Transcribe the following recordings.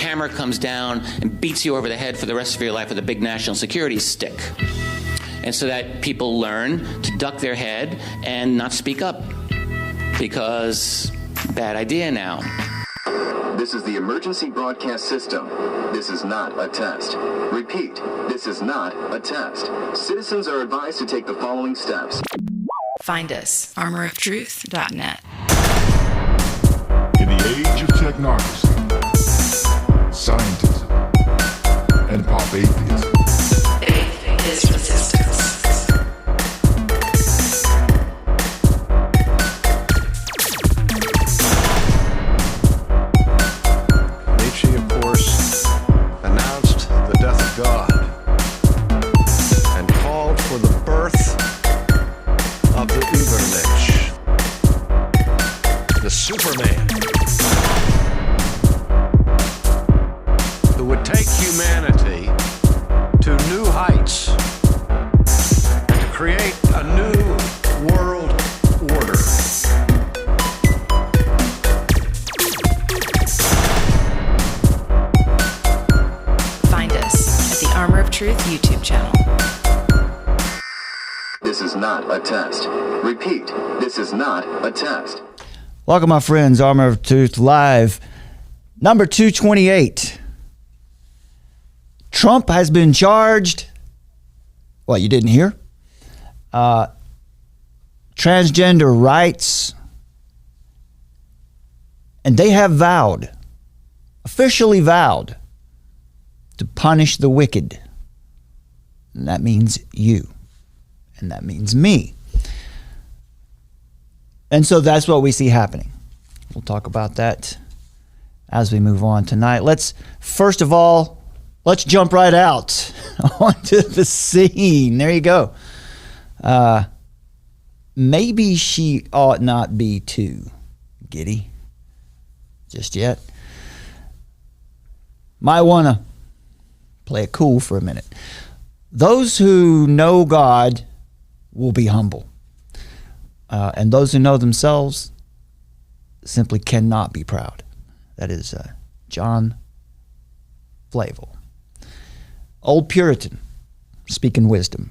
hammer comes down and beats you over the head for the rest of your life with a big national security stick. And so that people learn to duck their head and not speak up, because bad idea now. This is the emergency broadcast system. This is not a test. Repeat, this is not a test. Citizens are advised to take the following steps. Find us, armoroftruth.net. In the age of technocracy, scientism, and pop atheism, Faith is resistance. Nietzsche, of course, announced the death of God and called for the birth of the Übermensch, the Superman, who would take humanity to new heights to create a new world order. Find us at the Armor of Truth YouTube channel. This is not a test. Repeat, this is not a test. Welcome, my friends. Armor of Truth Live, number 228. Trump has been charged. What, you didn't hear? Transgender rights. And they have vowed, officially vowed, to punish the wicked. And that means you. And that means me. And so that's what we see happening. We'll talk about that as we move on tonight. First of all, let's jump right out onto the scene. There you go. Maybe she ought not be too giddy just yet. Might want to play it cool for a minute. Those who know God will be humble. And those who know themselves simply cannot be proud. That is John Flavel. Old Puritan, speaking wisdom.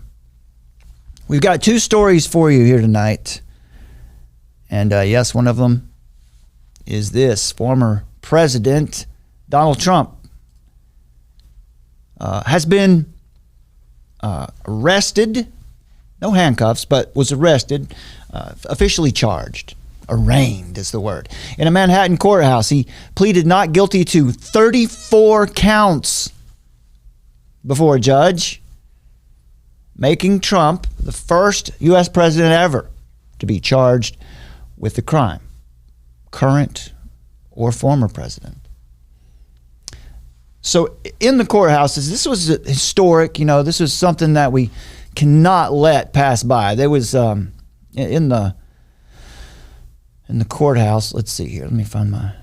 We've got two stories for you here tonight. And yes, one of them is this. Former President Donald Trump has been arrested. No handcuffs, but was arrested, officially charged. Arraigned is the word. In a Manhattan courthouse, he pleaded not guilty to 34 counts before a judge, making Trump the first U.S. president ever to be charged with the crime, current or former president. So in the courthouses, this was historic. This was something that we cannot let pass by. There was in the courthouse. Let's see here. Let me find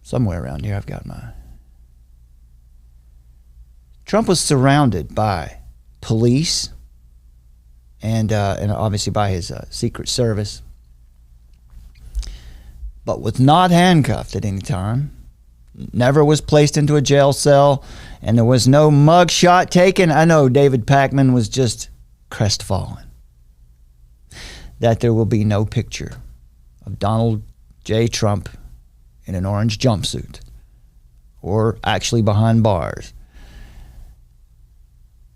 somewhere around here. I've got my. Trump was surrounded by police and obviously by his Secret Service, but was not handcuffed at any time. Never was placed into a jail cell, and there was no mug shot taken. I know David Pakman was just crestfallen that there will be no picture of Donald J. Trump in an orange jumpsuit or actually behind bars.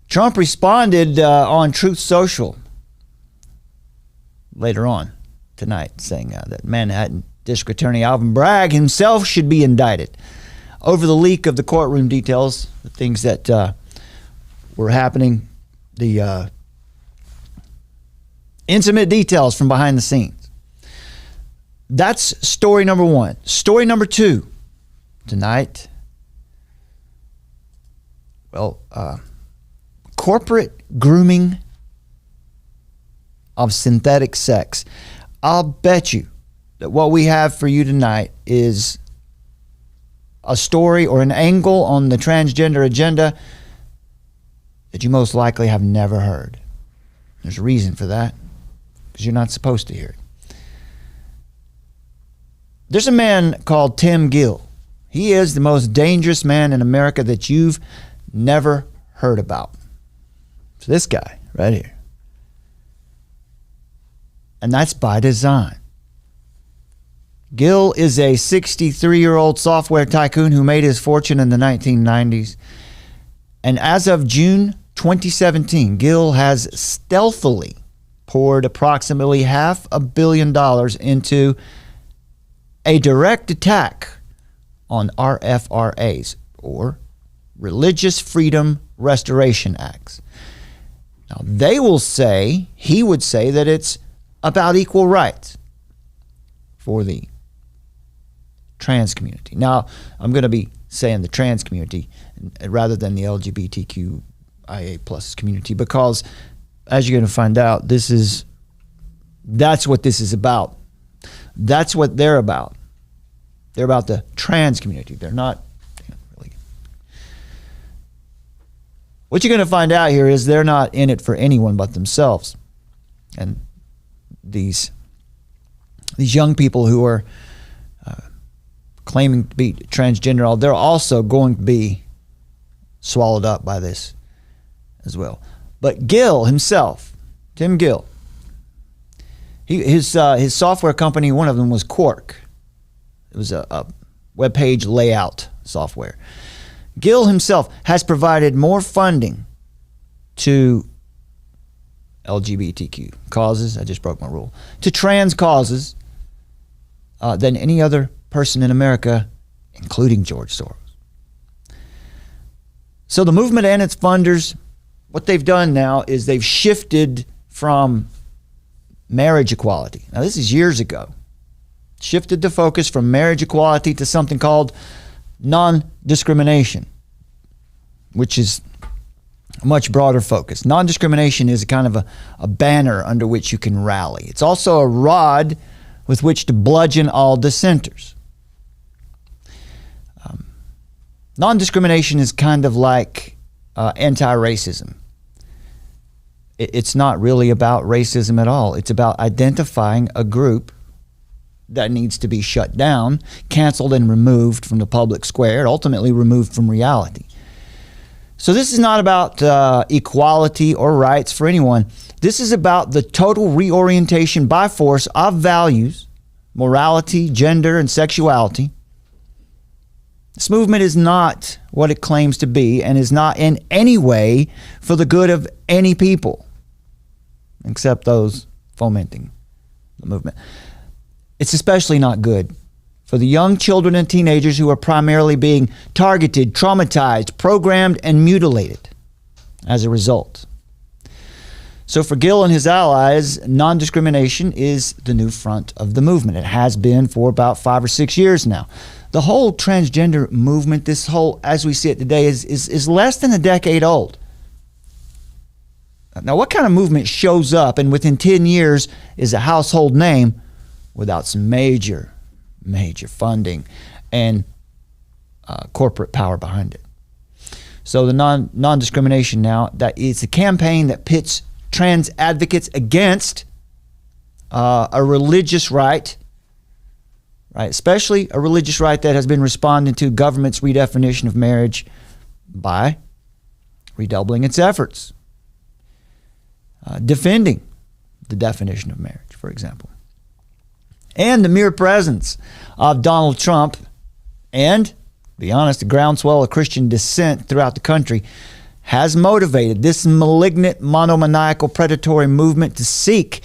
Trump responded on Truth Social later on tonight, saying that Manhattan District Attorney Alvin Bragg himself should be indicted over the leak of the courtroom details, the things that were happening, the intimate details from behind the scenes. That's story number one. Story number two tonight. Well, corporate grooming of synthetic sex. I'll bet you that what we have for you tonight is a story or an angle on the transgender agenda that you most likely have never heard. There's a reason for that, because you're not supposed to hear it. There's a man called Tim Gill. He is the most dangerous man in America that you've never heard about. So this guy right here. And that's by design. Gill is a 63-year-old software tycoon who made his fortune in the 1990s. And as of June 2017, Gill has stealthily poured approximately $500 million into a direct attack on RFRAs, or Religious Freedom Restoration Acts. Now, he would say that it's about equal rights for the trans community. Now, I'm going to be saying the trans community rather than the LGBTQIA plus community, because as you're going to find out, that's what this is about. That's what they're about. They're about the trans community. They're not really. What you're going to find out here is they're not in it for anyone but themselves. And these young people who are claiming to be transgender, they're also going to be swallowed up by this as well. But Gill himself, Tim Gill, his software company, one of them was Quark. It was a web page layout software. Gill himself has provided more funding to LGBTQ causes, I just broke my rule, to trans causes than any other person in America, including George Soros. So the movement and its funders, what they've done now is they've shifted from marriage equality. Now, this is years ago. Shifted the focus from marriage equality to something called non-discrimination, which is a much broader focus. Non-discrimination is a kind of a banner under which you can rally. It's also a rod with which to bludgeon all dissenters. Non-discrimination is kind of like anti-racism. It's not really about racism at all. It's about identifying a group that needs to be shut down, canceled, and removed from the public square, ultimately removed from reality. So this is not about equality or rights for anyone. This is about the total reorientation by force of values, morality, gender, and sexuality. This movement is not what it claims to be and is not in any way for the good of any people, except those fomenting the movement. It's especially not good for the young children and teenagers who are primarily being targeted, traumatized, programmed, and mutilated as a result. So for Gill and his allies, non-discrimination is the new front of the movement. It has been for about 5 or 6 years now. The whole transgender movement, this whole, as we see it today, is less than a decade old. Now, what kind of movement shows up and within 10 years is a household name without some major funding and corporate power behind it? So the non-discrimination now, that is a campaign that pits trans advocates against a religious right, especially a religious right that has been responding to government's redefinition of marriage by redoubling its efforts, defending the definition of marriage, for example. And the mere presence of Donald Trump and, to be honest, the groundswell of Christian dissent throughout the country has motivated this malignant, monomaniacal, predatory movement to seek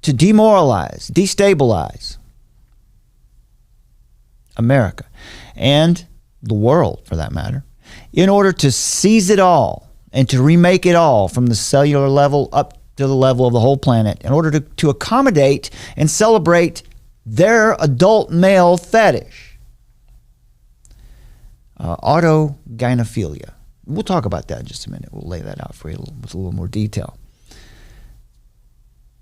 to demoralize, destabilize America and the world, for that matter, in order to seize it all and to remake it all from the cellular level up to the level of the whole planet, in order to accommodate and celebrate their adult male fetish. Autogynephilia. We'll talk about that in just a minute. We'll lay that out for you with a little more detail.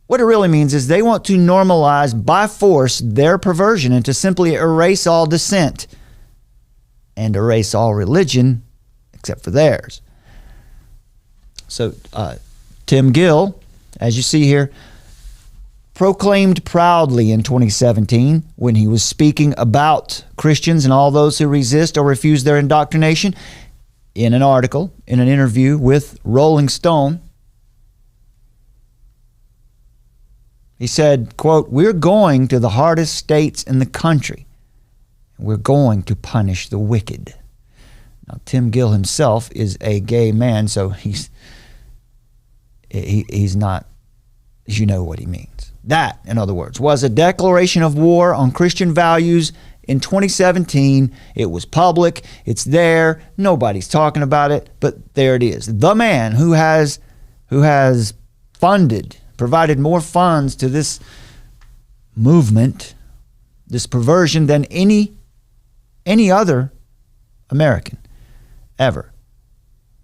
What it really means is they want to normalize by force their perversion and to simply erase all dissent and erase all religion except for theirs. So Tim Gill, as you see here, proclaimed proudly in 2017 when he was speaking about Christians and all those who resist or refuse their indoctrination in an article, in an interview with Rolling Stone. He said, quote, "We're going to the hardest states in the country. We're going to punish the wicked." Now, Tim Gill himself is a gay man, so he's not, you know what he means. That, in other words, was a declaration of war on Christian values in 2017. It was public. It's there. Nobody's talking about it, but there it is. The man who has provided more funds to this movement, this perversion, than any other American ever,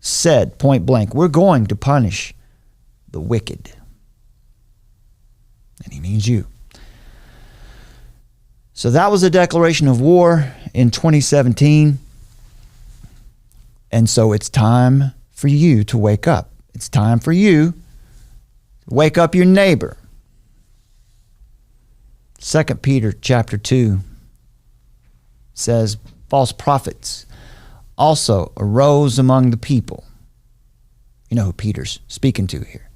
said point blank, "We're going to punish the wicked." And he means you. So that was a declaration of war in 2017. And so it's time for you to wake up. It's time for you to wake up your neighbor. 2 Peter chapter 2 says, false prophets also arose among the people. You know who Peter's speaking to here.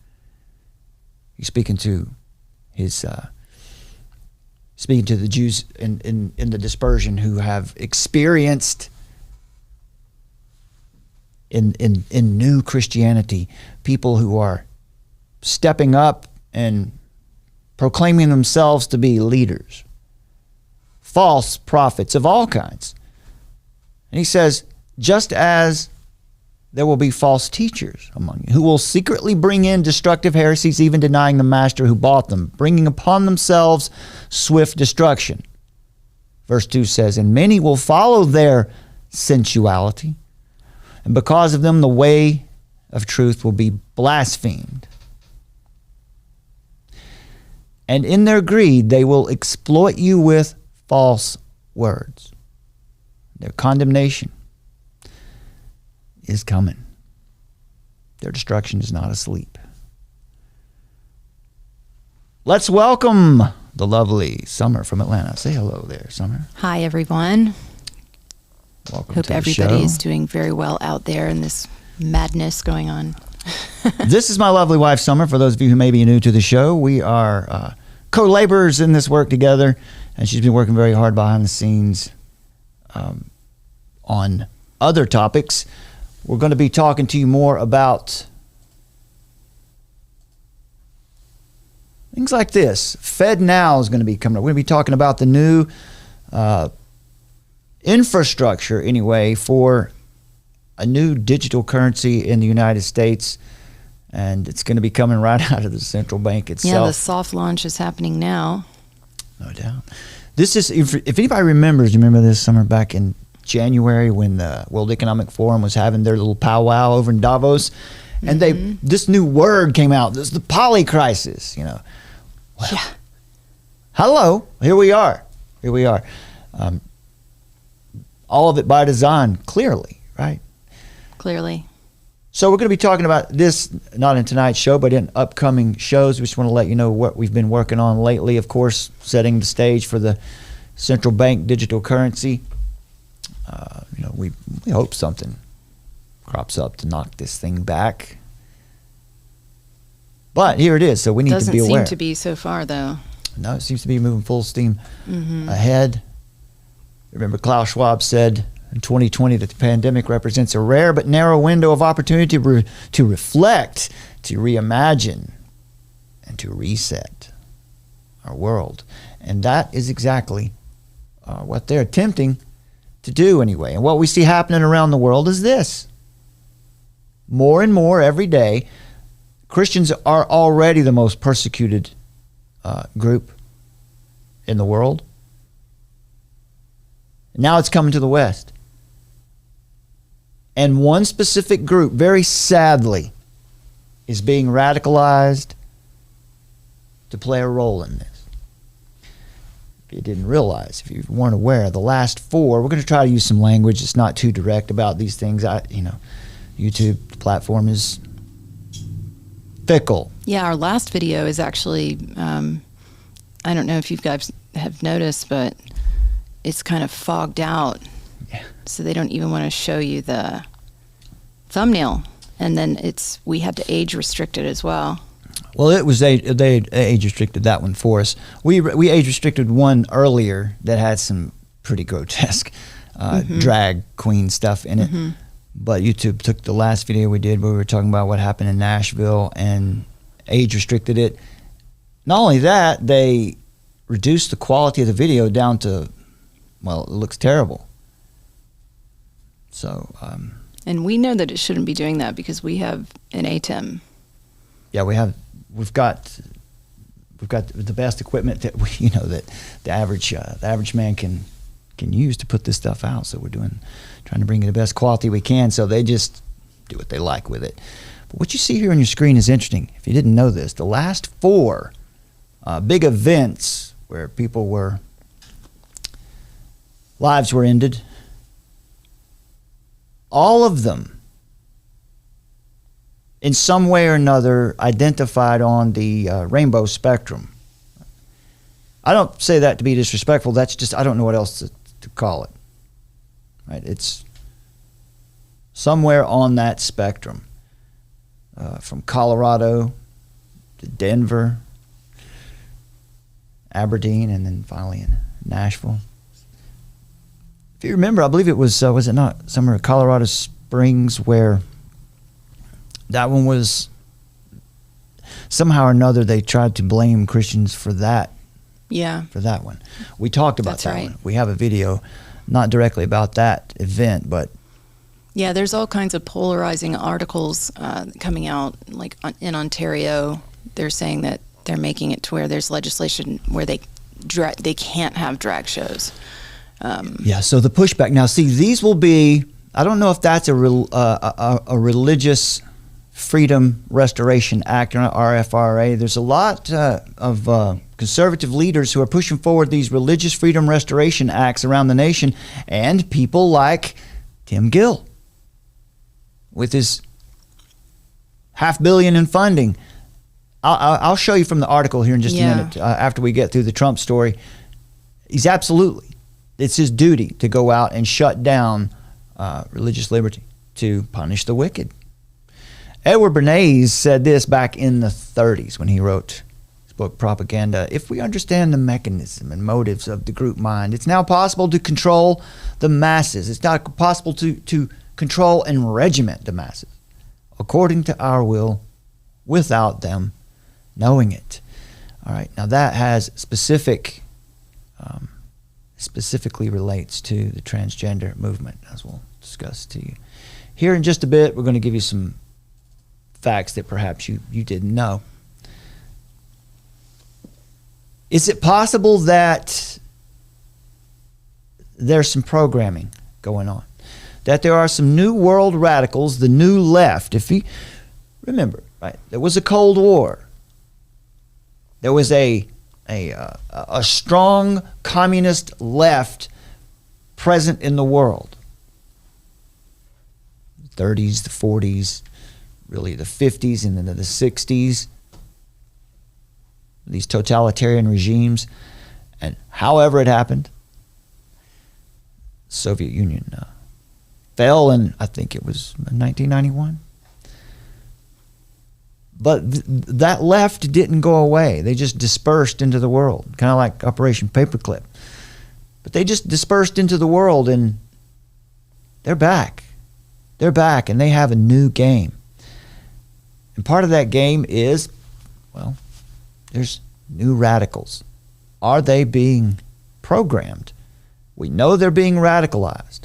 He's speaking to the Jews in the dispersion who have experienced in new Christianity people who are stepping up and proclaiming themselves to be leaders, false prophets of all kinds. And he says, just as there will be false teachers among you who will secretly bring in destructive heresies, even denying the master who bought them, bringing upon themselves swift destruction. Verse 2 says, and many will follow their sensuality, and because of them the way of truth will be blasphemed. And in their greed they will exploit you with false words. Their condemnation is coming. Their destruction is not asleep. Let's welcome the lovely Summer from Atlanta. Say hello there, Summer. Hi, everyone. Welcome Hope to the everybody show. is doing very well out there in this madness going on. This is my lovely wife, Summer. For those of you who may be new to the show, we are co-laborers in this work together, and she's been working very hard behind the scenes on other topics. We're going to be talking to you more about things like this. FedNow is going to be coming up. We're going to be talking about the new infrastructure, anyway, for a new digital currency in the United States. And it's going to be coming right out of the central bank itself. Yeah, the soft launch is happening now. No doubt. This is, if anybody remembers, you remember this, Summer, back in January when the World Economic Forum was having their little powwow over in Davos, and this new word came out. This is the poly crisis. You know, well, Yeah. Hello, here we are. All of it by design, clearly, right? Clearly. So we're going to be talking about this, not in tonight's show, but in upcoming shows. We just want to let you know what we've been working on lately. Of course, setting the stage for the central bank digital currency. We hope something crops up to knock this thing back. But here it is, so we need to be aware. Doesn't seem to be so far, though. No, it seems to be moving full steam ahead. Remember, Klaus Schwab said in 2020 that the pandemic represents a rare but narrow window of opportunity to reflect, to reimagine, and to reset our world. And that is exactly what they're attempting to do anyway. And what we see happening around the world is this. More and more every day, Christians are already the most persecuted group in the world. Now it's coming to the West. And one specific group, very sadly, is being radicalized to play a role in this. If you didn't realize, if you weren't aware, the last four, we're going to try to use some language that's not too direct about these things. YouTube platform is fickle. Yeah, our last video is actually I don't know if you guys have noticed, but it's kind of fogged out. Yeah. So they don't even want to show you the thumbnail. And then we had to age restrict it as well. Well, they age restricted that one for us. We age restricted one earlier that had some pretty grotesque drag queen stuff in it. Mm-hmm. But YouTube took the last video we did where we were talking about what happened in Nashville and age restricted it. Not only that, they reduced the quality of the video down to, well, it looks terrible. So, and we know that it shouldn't be doing that because we have an ATEM. yeah, we've got the best equipment that that the average man can use to put this stuff out. So we're trying to bring you the best quality we can. So they just do what they like with it. But what you see here on your screen is interesting. If you didn't know this, the last 4 big events where lives were ended, all of them in some way or another identified on the rainbow spectrum. I don't say that to be disrespectful. That's just, I don't know what else to call it. Right? It's somewhere on that spectrum, from Colorado to Denver, Aberdeen, and then finally in Nashville. If you remember, I believe it was it not somewhere in Colorado Springs where that one was somehow or another they tried to blame Christians for that. Yeah. For that one. We talked about That's that right. one. We have a video not directly about that event, but Yeah, there's all kinds of polarizing articles coming out. Like in Ontario, they're saying that they're making it to where there's legislation where they can't have drag shows. yeah, so the pushback. Now, see, these will be, I don't know if that's a religious freedom restoration act or an RFRA. There's a lot of conservative leaders who are pushing forward these religious freedom restoration acts around the nation, and people like Tim Gill with his $500 million in funding. I'll show you from the article here in just a minute after we get through the Trump story. It's his duty to go out and shut down religious liberty, to punish the wicked. Edward Bernays said this back in the 30s when he wrote his book Propaganda. If we understand the mechanism and motives of the group mind, it's now possible to control the masses. It's now possible to control and regiment the masses according to our will without them knowing it. All right, now that has specifically relates to the transgender movement, as we'll discuss to you. Here in just a bit, we're going to give you some facts that perhaps you didn't know. Is it possible that there's some programming going on? That there are some new world radicals, the new left? If you remember, right, there was a Cold War. There was a strong communist left present in the world. The 30s, the 40s, really the 50s, and then the 60s. These totalitarian regimes. And however it happened, the Soviet Union fell in, I think it was 1991. But that left didn't go away. They just dispersed into the world, kind of like Operation Paperclip. But they just dispersed into the world, and they're back. They're back, and they have a new game. And part of that game is, well, there's new radicals. Are they being programmed? We know they're being radicalized.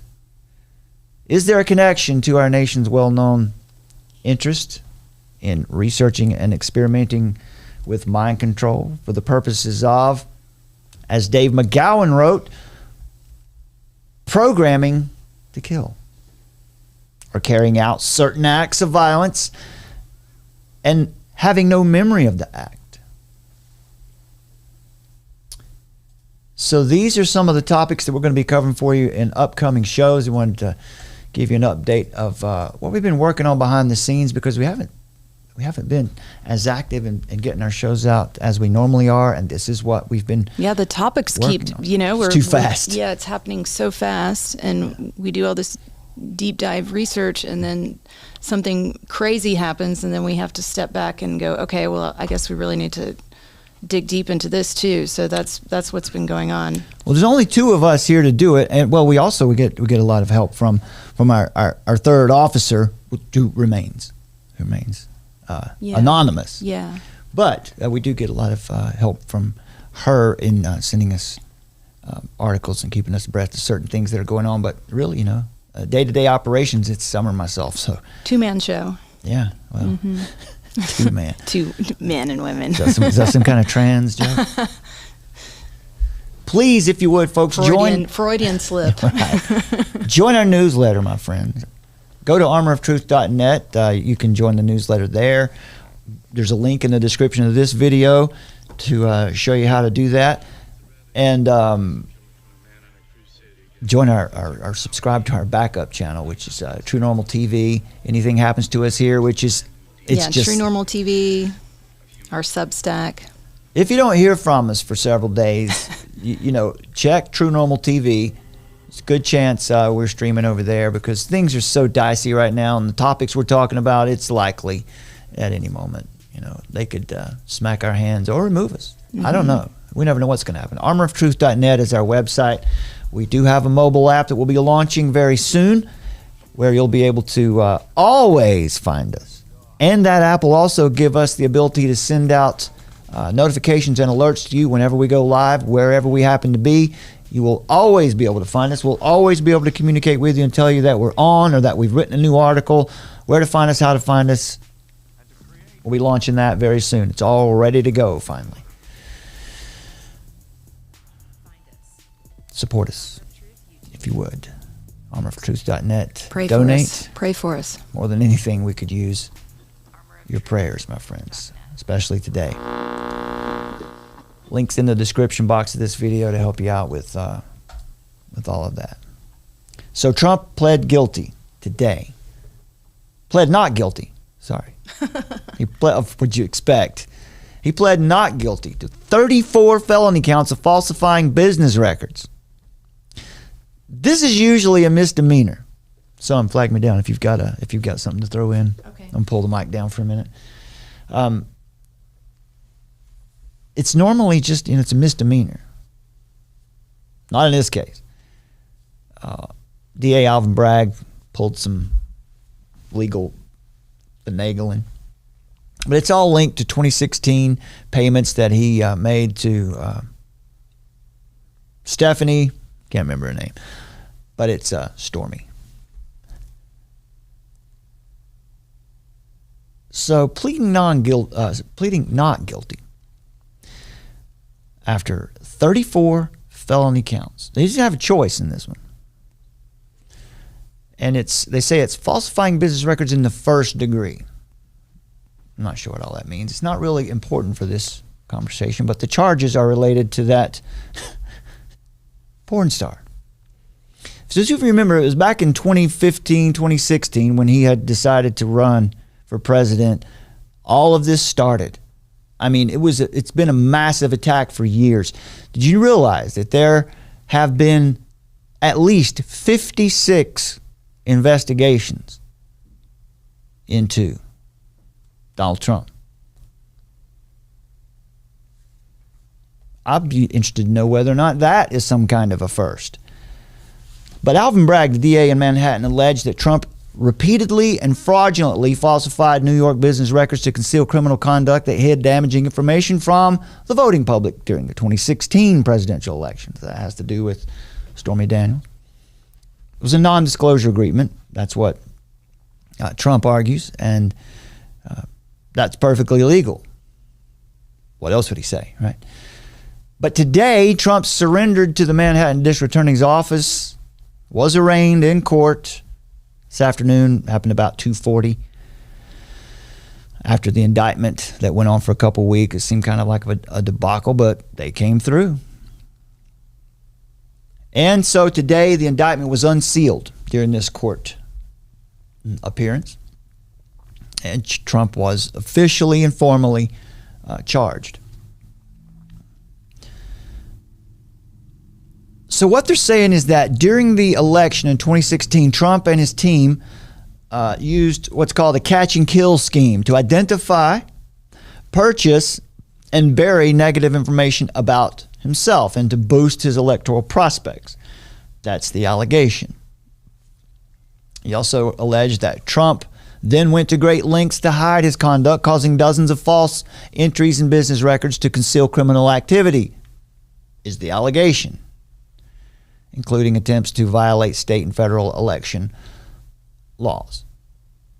Is there a connection to our nation's well-known interest in researching and experimenting with mind control for the purposes of, as Dave McGowan wrote, programming to kill, or carrying out certain acts of violence and having no memory of the act? So these are some of the topics that we're going to be covering for you in upcoming shows. We wanted to give you an update of what we've been working on behind the scenes, because we haven't We haven't been as active in getting our shows out as we normally are, and this is what we've been. Yeah, the topics keep, working on. we're It's too fast. Yeah, it's happening so fast, and we do all this deep dive research, and then something crazy happens, and then we have to step back and go, okay, well, I guess we really need to dig deep into this too. So that's what's been going on. Well, there's only two of us here to do it, and well, we get a lot of help from our third officer, who remains anonymous. Yeah. But we do get a lot of help from her in sending us articles and keeping us abreast of certain things that are going on. But really, day-to-day operations, it's Summer myself. So Two-man show. yeah, well, two-man. Two men and women. Is that some kind of trans joke? Please, if you would, folks, Freudian slip. join our newsletter, my friends. Go to armoroftruth.net. You can join the newsletter there. There's a link in the description of this video to show you how to do that. And join our subscribe to our backup channel, which is True Normal TV. Anything happens to us here, which is just True Normal TV, our Substack. If you don't hear from us for several days, check True Normal TV. It's a good chance we're streaming over there, because things are so dicey right now, and the topics we're talking about, it's likely at any moment, they could smack our hands or remove us. I don't know. We never know what's going to happen. Armoroftruth.net is our website. We do have a mobile app that we'll be launching very soon, where you'll be able to always find us. And that app will also give us the ability to send out notifications and alerts to you whenever we go live, wherever we happen to be. You will always be able to find us. We'll always be able to communicate with you and tell you that we're on, or that we've written a new article, where to find us, how to find us. We'll be launching that very soon. It's all ready to go, finally. Support us, if you would. armoroftruth.net. Donate. Pray for us. More than anything, we could use your prayers, my friends, especially today. Links in the description box of this video to help you out with all of that. So Trump pled guilty today. Pled not guilty. Sorry. He pled. What'd you expect? He pled not guilty to 34 felony counts of falsifying business records. This is usually a misdemeanor. Someone flag me down if you've got something to throw in. Okay. I'm gonna pull the mic down for a minute. It's normally just, it's a misdemeanor. Not in this case. DA Alvin Bragg pulled some legal finagling. But it's all linked to 2016 payments that he made to Stephanie. Can't remember her name. But it's Stormy. So pleading not guilty after 34 felony counts. They didn't have a choice in this one. And they say it's falsifying business records in the first degree. I'm not sure what all that means. It's not really important for this conversation, but the charges are related to that porn star. So as you remember, it was back in 2015, 2016 when he had decided to run for president. All of this started. I mean, it's been a massive attack for years. Did you realize that there have been at least 56 investigations into Donald Trump? I'd be interested to know whether or not that is some kind of a first. But Alvin Bragg, the DA in Manhattan, alleged that Trump repeatedly and fraudulently falsified New York business records to conceal criminal conduct that hid damaging information from the voting public during the 2016 presidential elections. That has to do with Stormy Daniels. It was a non-disclosure agreement. That's what Trump argues, and that's perfectly illegal. What else would he say, right? But today, Trump surrendered to the Manhattan District Attorney's office, was arraigned in court. This afternoon, happened about 2:40. After the indictment that went on for a couple of weeks, it seemed kind of like a debacle, but they came through. And so today, the indictment was unsealed during this court appearance. And Trump was officially and formally charged. So what they're saying is that during the election in 2016, Trump and his team used what's called a catch and kill scheme to identify, purchase, and bury negative information about himself and to boost his electoral prospects. That's the allegation. He also alleged that Trump then went to great lengths to hide his conduct, causing dozens of false entries in business records to conceal criminal activity, is the allegation, including attempts to violate state and federal election laws.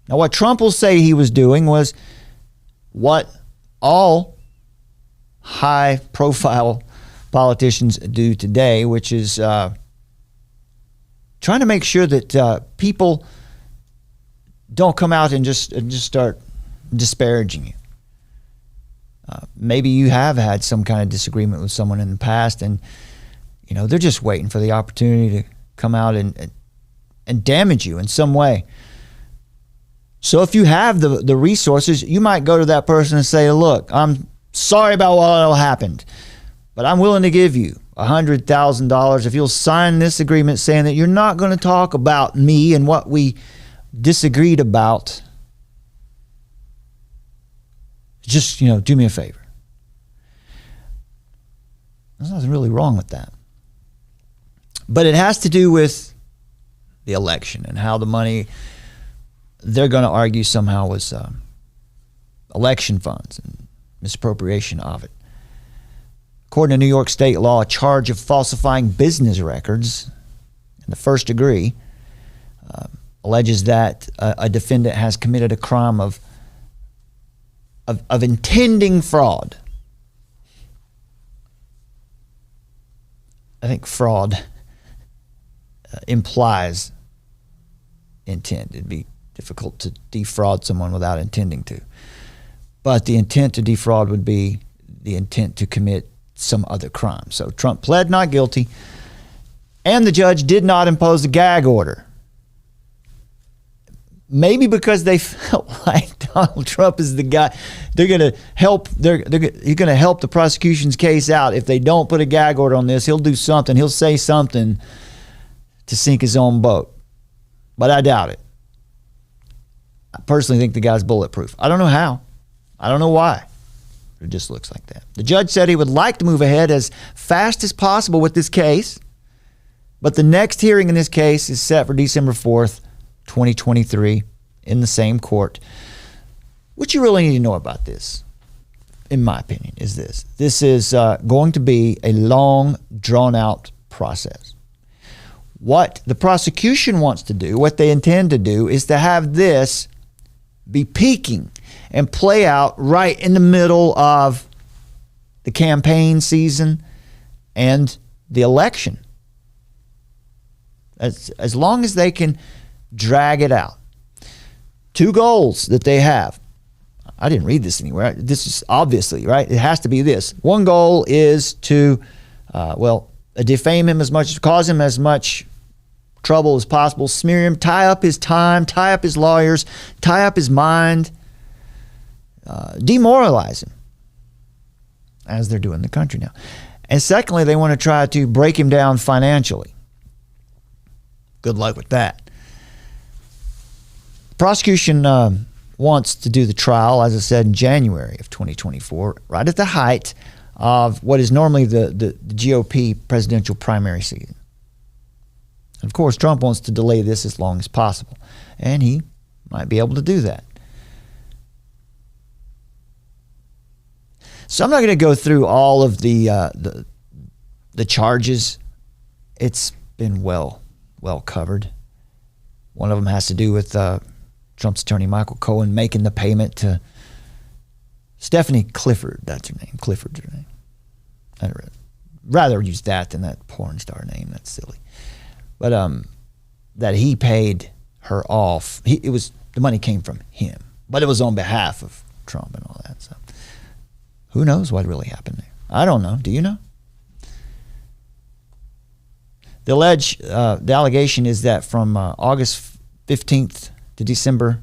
Now, what Trump will say he was doing was what all high-profile politicians do today, which is trying to make sure that people don't come out and just start disparaging you. Maybe you have had some kind of disagreement with someone in the past, and they're just waiting for the opportunity to come out and damage you in some way. So if you have the resources, you might go to that person and say, look, I'm sorry about what happened, but I'm willing to give you $100,000 if you'll sign this agreement saying that you're not going to talk about me and what we disagreed about. Just, do me a favor. There's nothing really wrong with that. But it has to do with the election and how the money, they're going to argue somehow was election funds and misappropriation of it. According to New York state law, a charge of falsifying business records in the first degree alleges that a defendant has committed a crime of intending fraud. I think fraud implies intent. It'd be difficult to defraud someone without intending to. But the intent to defraud would be the intent to commit some other crime. So Trump pled not guilty, and the judge did not impose a gag order. Maybe because they felt like Donald Trump is the guy. They're going to help. He's going to help the prosecution's case out. If they don't put a gag order on this, he'll do something. He'll say something to sink his own boat. But I doubt it. I personally think the guy's bulletproof. I don't know how. I don't know why. It just looks like that. The judge said he would like to move ahead as fast as possible with this case, but the next hearing in this case is set for December 4th, 2023, in the same court. What you really need to know about this, in my opinion, is this. This is going to be a long, drawn-out process. What the prosecution wants to do, what they intend to do, is to have this be peaking and play out right in the middle of the campaign season and the election. As long as they can drag it out. Two goals that they have. I didn't read this anywhere. This is obviously, right? It has to be this. One goal is to, defame him as much, cause him as much trouble as possible, smear him, tie up his time, tie up his lawyers, tie up his mind, demoralize him, as they're doing in the country now. And secondly, they want to try to break him down financially. Good luck with that. The prosecution wants to do the trial, as I said, in January of 2024, right at the height of what is normally the GOP presidential primary season. Of course, Trump wants to delay this as long as possible, and he might be able to do that. So I'm not going to go through all of the charges. It's been well covered. One of them has to do with Trump's attorney Michael Cohen making the payment to Stephanie Clifford. That's her name. Clifford's her name. I'd rather use that than that porn star name. That's silly. But that he paid her off. The money came from him, but it was on behalf of Trump and all that. So who knows what really happened there? I don't know. Do you know? The allegation is that from August 15th to December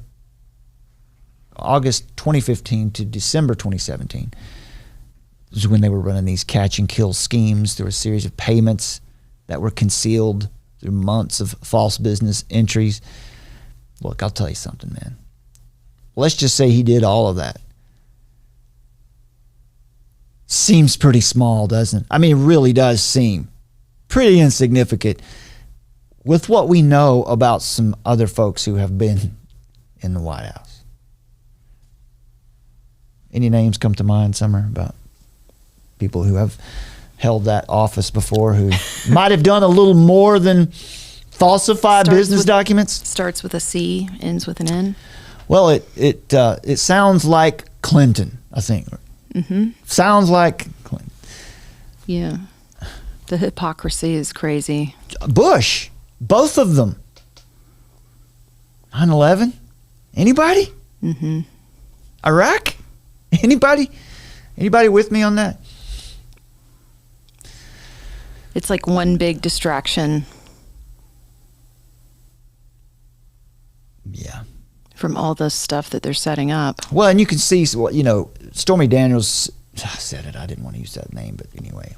August 2015 to December 2017. This is when they were running these catch and kill schemes. There were a series of payments that were concealed through months of false business entries. Look, I'll tell you something, man. Let's just say he did all of that. Seems pretty small, doesn't it? I mean, it really does seem pretty insignificant with what we know about some other folks who have been in the White House. Any names come to mind, Summer, about people who have held that office before who might have done a little more than falsify business documents? Starts with a C, ends with an N. Well, it sounds like Clinton, I think. Mm-hmm. Sounds like Clinton. Yeah. The hypocrisy is crazy. Bush, both of them. 9/11? Anybody? Mm-hmm. Iraq? Anybody? Anybody with me on that? It's like one big distraction. Yeah. From all the stuff that they're setting up. Well, and you can see, you know, Stormy Daniels, I said it, I didn't want to use that name, but anyway.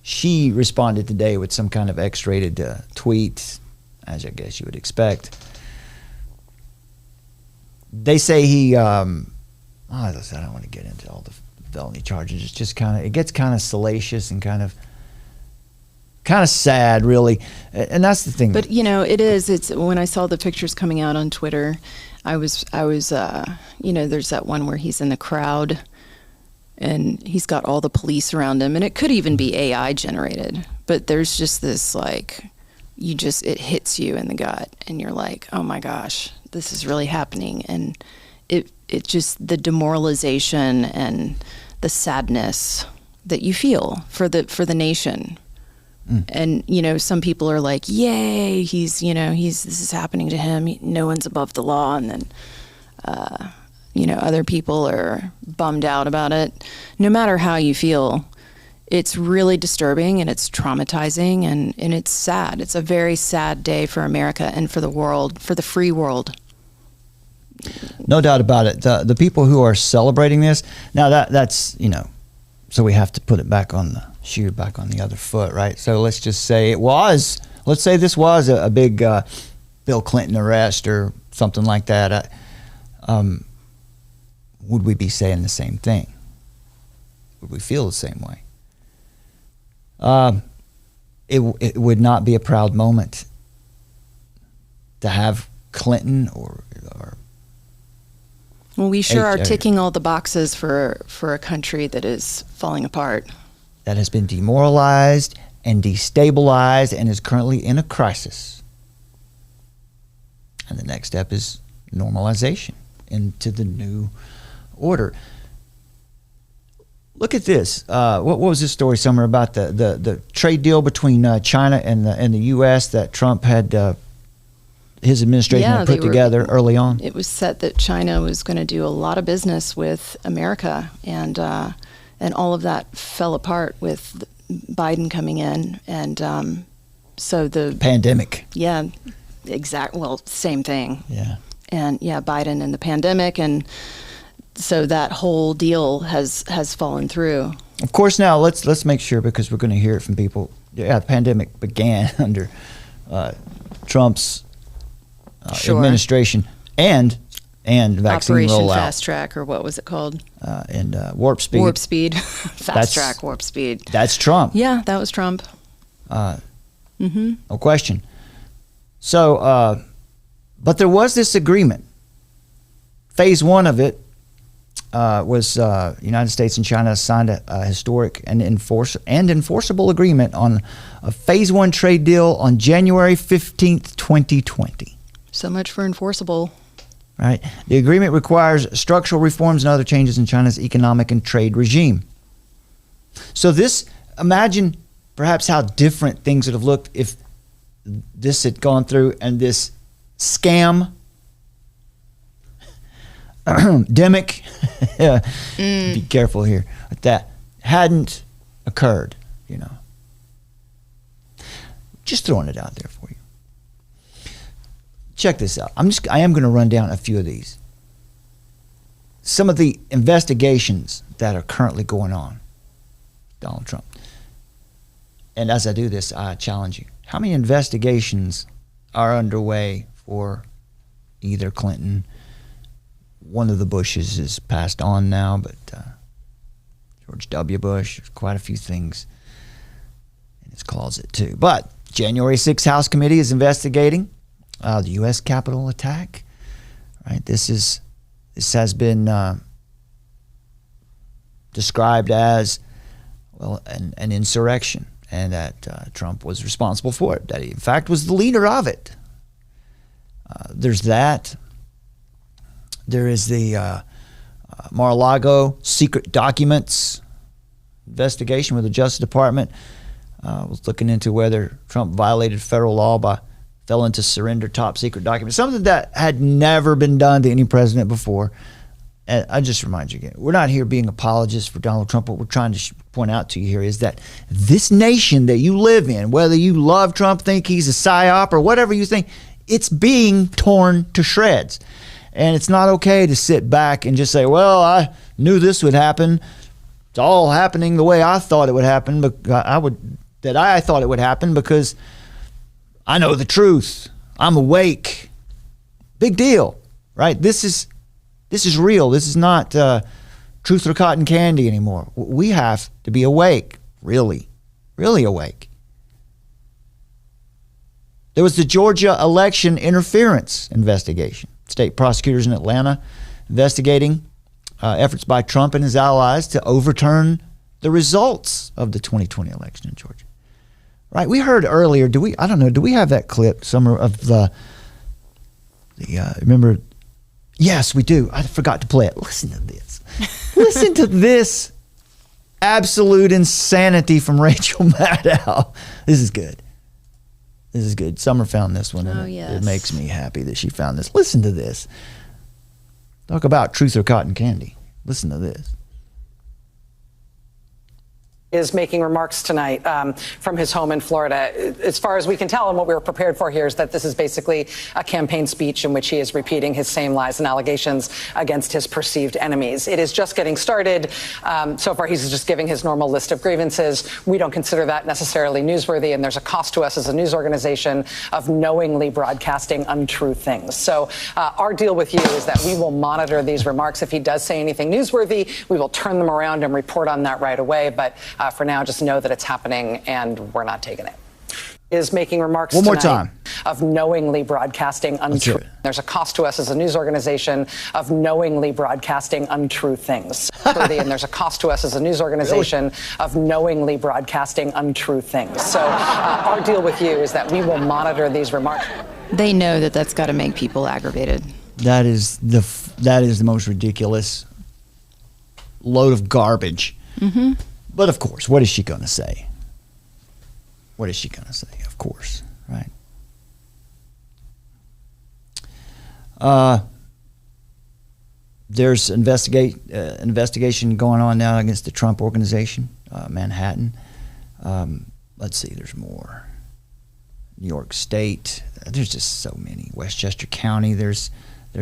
She responded today with some kind of X-rated tweet, as I guess you would expect. They say he, I don't want to get into all the felony charges. It's just it gets kind of salacious and kind of sad, really. And that's the thing. But, you know, it's when I saw the pictures coming out on Twitter, I was, you know, there's that one where he's in the crowd and he's got all the police around him, and it could even be AI generated, but there's just this, like, it hits you in the gut and you're like, oh my gosh, this is really happening. And it just, the demoralization and the sadness that you feel for the nation. And, you know, some people are like, yay, this is happening to him. No one's above the law. And then, you know, other people are bummed out about it. No matter how you feel, it's really disturbing and it's traumatizing and it's sad. It's a very sad day for America and for the world, for the free world. No doubt about it. The people who are celebrating this, now that's, you know, so we have to put it back on the shoe, back on the other foot, right? So let's just say let's say this was a big Bill Clinton arrest or something like that. Would we be saying the same thing? Would we feel the same way? It would not be a proud moment to have Clinton or well, we sure are ticking all the boxes for a country that is falling apart. That has been demoralized and destabilized and is currently in a crisis. And the next step is normalization into the new order. Look at this. What was this story somewhere about the trade deal between China and the U.S. that Trump had his administration had put together early on? It was set that China was going to do a lot of business with America, and all of that fell apart with Biden coming in, and so the pandemic. Yeah, well, same thing. Yeah, and Biden and the pandemic, and so that whole deal has fallen through. Of course, now let's make sure, because we're going to hear it from people. Yeah, the pandemic began under Trump's administration and vaccine Operation rollout. Fast Track, or what was it called? And Warp Speed. Warp Speed. Fast Track, Warp Speed. That's Trump. Yeah, that was Trump. No question. So, but there was this agreement. Phase one of it was United States and China signed a historic and enforceable agreement on a phase one trade deal on January 15th, 2020. So much for enforceable. Right. The agreement requires structural reforms and other changes in China's economic and trade regime. So imagine perhaps how different things would have looked if this had gone through and this scam, demic, be careful here, that hadn't occurred, you know. Just throwing it out there for you. Check this out. I am going to run down a few of these. some of the investigations that are currently going on, Donald Trump. And as I do this, I challenge you. How many investigations are underway for either Clinton? One of the Bushes is passed on now, but George W. Bush, there's quite a few things in his closet too. But January 6th House Committee is investigating the U.S. Capitol attack. Right, this has been described as an insurrection, and that Trump was responsible for it. That he, in fact, was the leader of it. There's that. There is the Mar-a-Lago secret documents investigation where the Justice Department was looking into whether Trump violated federal law by failing to surrender top secret documents, something that had never been done to any president before. And I just remind you again, we're not here being apologists for Donald Trump. What we're trying to point out to you here is that this nation that you live in, whether you love Trump, think he's a psyop, or whatever you think, it's being torn to shreds. And it's not okay to sit back and just say, well, I knew this would happen. It's all happening the way I thought it would happen. But I thought it would happen because I know the truth. I'm awake. Big deal, right? This is real. This is not truth or cotton candy anymore. We have to be awake, really awake. There was the Georgia election interference investigation. State prosecutors in Atlanta investigating efforts by Trump and his allies to overturn the results of the 2020 election in Georgia. Right? We heard earlier, do we have that clip somewhere of the remember? Yes, we do. I forgot to play it. Listen to this. Listen to this absolute insanity from Rachel Maddow. This is good. This is good. Summer found this one, and it makes me happy that she found this. Listen to this. Talk about truth or cotton candy. Listen to this. Is making remarks tonight from his home in Florida. As far as we can tell, and what we were prepared for here is that this is basically a campaign speech in which he is repeating his same lies and allegations against his perceived enemies. It is just getting started. So far, he's just giving his normal list of grievances. We don't consider that necessarily newsworthy, and there's a cost to us as a news organization of knowingly broadcasting untrue things. So our deal with you is that we will monitor these remarks. If he does say anything newsworthy, we will turn them around and report on that right away. But for now, just know that it's happening and we're not taking it. Is making remarks one more time of knowingly broadcasting untrue. There's a cost to us as a news organization of knowingly broadcasting untrue things. And there's a cost to us as a news organization of knowingly broadcasting untrue things. So our deal with you is that we will monitor these remarks. They know that that's got to make people aggravated. That is the most ridiculous load of garbage. Mm-hmm. But of course, what is she going to say? What is she going to say? Of course, right? There's investigation going on now against the Trump Organization, Manhattan. Let's see, there's more. New York State. There's just so many. Westchester County. There's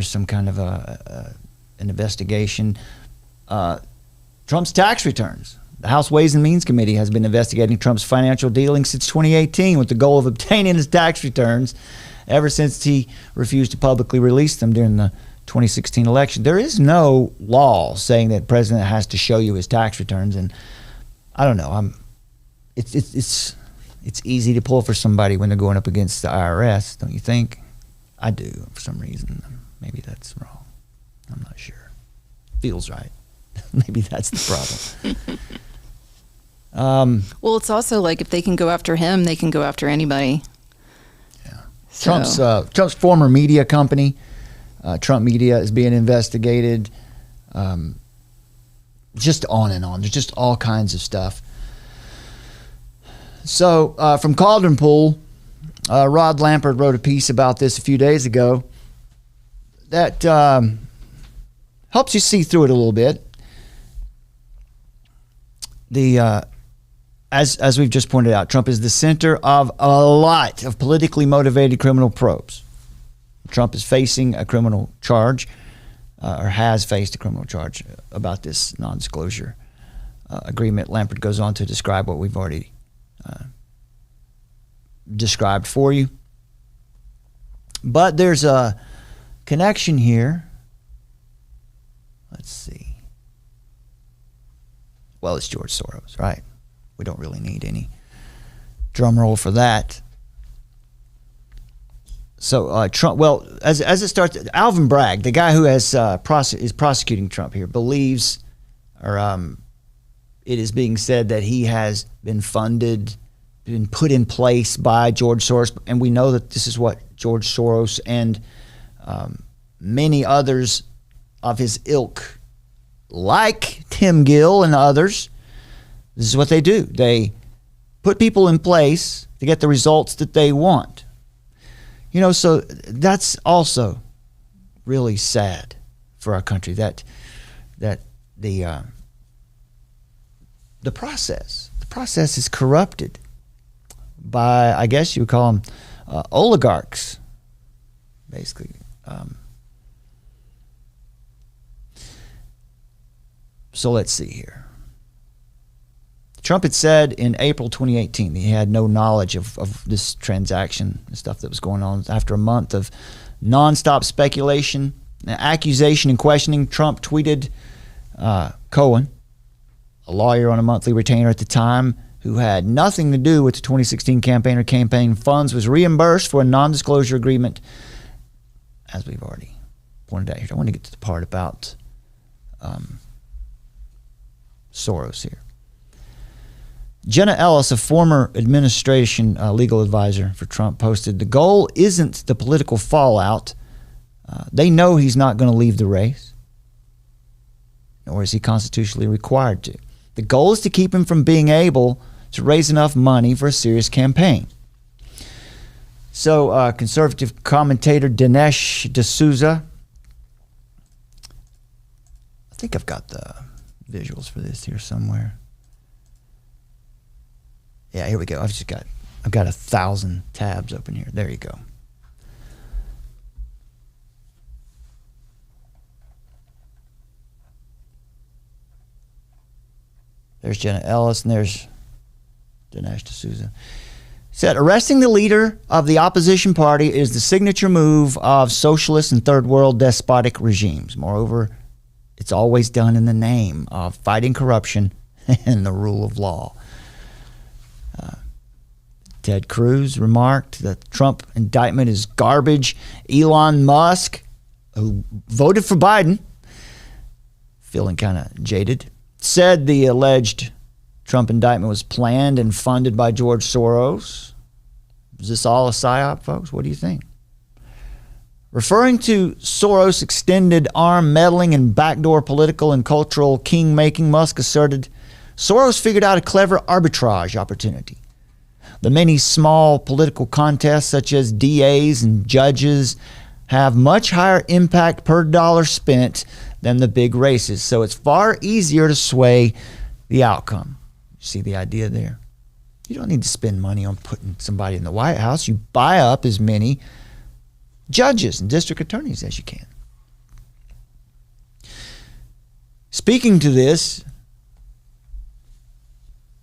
some kind of an investigation. Trump's tax returns. The House Ways and Means Committee has been investigating Trump's financial dealings since 2018 with the goal of obtaining his tax returns ever since he refused to publicly release them during the 2016 election. There is no law saying that the president has to show you his tax returns, and I don't know. It's easy to pull for somebody when they're going up against the IRS, don't you think? I do, for some reason. Maybe that's wrong. I'm not sure. Feels right. Maybe that's the problem. Well, it's also like if they can go after him, they can go after anybody. Yeah. So. Trump's former media company, Trump Media, is being investigated. Just on and on. There's just all kinds of stuff. So from Cauldron Pool, Rod Lampert wrote a piece about this a few days ago that helps you see through it a little bit. As we've just pointed out, Trump is the center of a lot of politically motivated criminal probes. Trump is facing a criminal charge or has faced a criminal charge about this non-disclosure agreement. Lampert goes on to describe what we've already described for you. But there's a connection here. Let's see. Well, it's George Soros, right? We don't really need any drum roll for that. So Trump, well, as it starts, Alvin Bragg, the guy who has is prosecuting Trump here, believes, or it is being said that he has been funded, been put in place by George Soros, and we know that this is what George Soros and many others of his ilk, like Tim Gill and others, this is what they do. They put people in place to get the results that they want. You know, so that's also really sad for our country, that the process is corrupted by, I guess you would call them oligarchs, basically. So let's see here. Trump had said in April 2018 that he had no knowledge of this transaction, the stuff that was going on. After a month of nonstop speculation, accusation, and questioning, Trump tweeted Cohen, a lawyer on a monthly retainer at the time, who had nothing to do with the 2016 campaign or campaign funds, was reimbursed for a non-disclosure agreement, as we've already pointed out here. I want to get to the part about Soros here. Jenna Ellis, a former administration legal advisor for Trump, posted, "The goal isn't the political fallout. They know he's not going to leave the race, nor is he constitutionally required to. The goal is to keep him from being able to raise enough money for a serious campaign." So conservative commentator Dinesh D'Souza, I think I've got the visuals for this here somewhere. Yeah, here we go. I've got 1,000 tabs open here. There you go. There's Jenna Ellis and there's Dinesh D'Souza. Said, arresting the leader of the opposition party is the signature move of socialist and third world despotic regimes. Moreover, it's always done in the name of fighting corruption and the rule of law. Ted Cruz remarked that the Trump indictment is garbage. Elon Musk, who voted for Biden, feeling kind of jaded, said the alleged Trump indictment was planned and funded by George Soros. Is this all a psyop, folks? What do you think? Referring to Soros' extended arm meddling and backdoor political and cultural king-making, Musk asserted Soros figured out a clever arbitrage opportunity. The many small political contests, such as DAs and judges, have much higher impact per dollar spent than the big races. So it's far easier to sway the outcome. You see the idea there? You don't need to spend money on putting somebody in the White House. You buy up as many judges and district attorneys as you can. Speaking to this,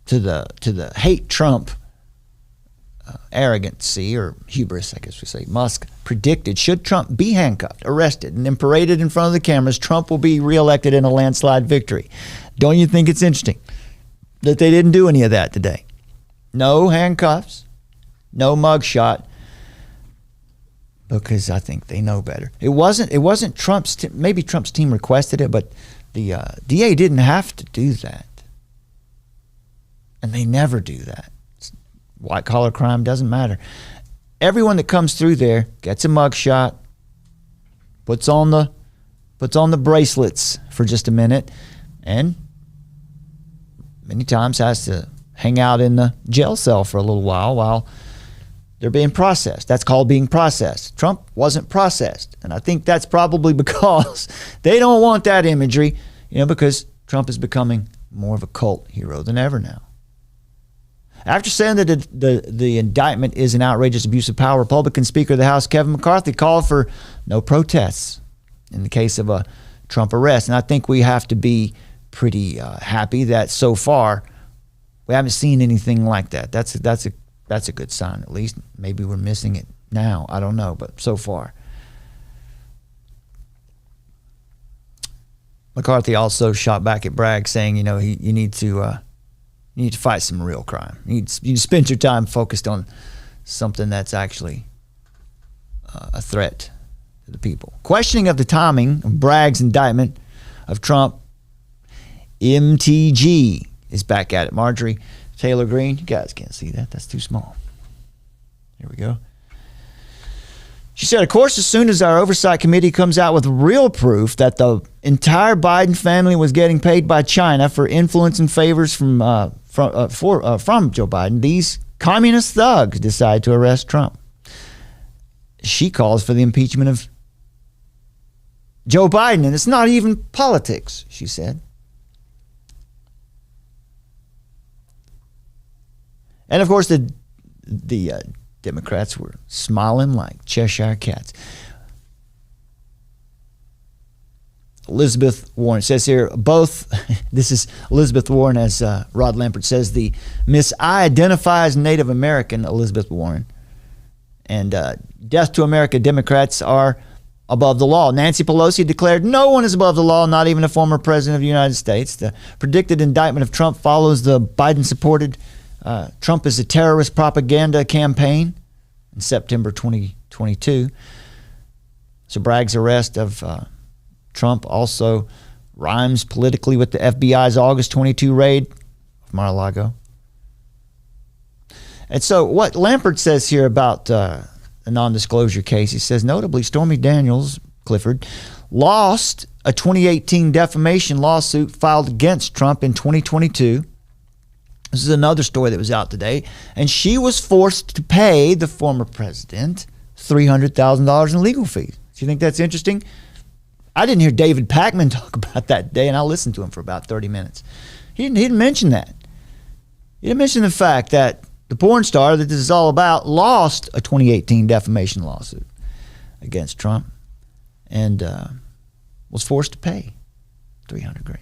to the hate Trump arrogancy or hubris, I guess we say, Musk predicted, should Trump be handcuffed, arrested, and then paraded in front of the cameras, Trump will be reelected in a landslide victory. Don't you think it's interesting that they didn't do any of that today? No handcuffs, no mugshot, because I think they know better. It wasn't Trump's. Maybe Trump's team requested it, but the DA didn't have to do that, and they never do that. White collar crime doesn't matter. Everyone that comes through there gets a mugshot, puts on the bracelets for just a minute, and many times has to hang out in the jail cell for a little while they're being processed. That's called being processed. Trump wasn't processed, and I think that's probably because they don't want that imagery, because Trump is becoming more of a cult hero than ever now. After saying that the indictment is an outrageous abuse of power, Republican Speaker of the House Kevin McCarthy called for no protests in the case of a Trump arrest. And I think we have to be pretty happy that so far we haven't seen anything like that. That's a good sign, at least. Maybe we're missing it now. I don't know, but so far. McCarthy also shot back at Bragg, saying, you need to fight some real crime. You need to spend your time focused on something that's actually a threat to the people. Questioning of the timing of Bragg's indictment of Trump, MTG is back at it. Marjorie Taylor Greene, you guys can't see that. That's too small. Here we go. She said, of course, as soon as our oversight committee comes out with real proof that the entire Biden family was getting paid by China for influence and favors from Joe Biden, these communist thugs decide to arrest Trump. She calls for the impeachment of Joe Biden, and it's not even politics, she said. And of course, the Democrats were smiling like Cheshire cats. Elizabeth Warren says here, this is Elizabeth Warren, as Rod Lampert says, the Miss I identifies Native American Elizabeth Warren. And death to America Democrats are above the law. Nancy Pelosi declared no one is above the law, not even a former president of the United States. The predicted indictment of Trump follows the Biden-supported Trump is a terrorist propaganda campaign in September 2022. So Bragg's arrest of Trump also rhymes politically with the FBI's August 22 raid of Mar-a-Lago. And so what Lampert says here about a non-disclosure case, he says, notably, Stormy Daniels, Clifford, lost a 2018 defamation lawsuit filed against Trump in 2022. This is another story that was out today. And she was forced to pay the former president $300,000 in legal fees. Do you think that's interesting? I didn't hear David Pakman talk about that today, and I listened to him for about 30 minutes. He didn't mention that. He didn't mention the fact that the porn star that this is all about lost a 2018 defamation lawsuit against Trump and was forced to pay $300,000.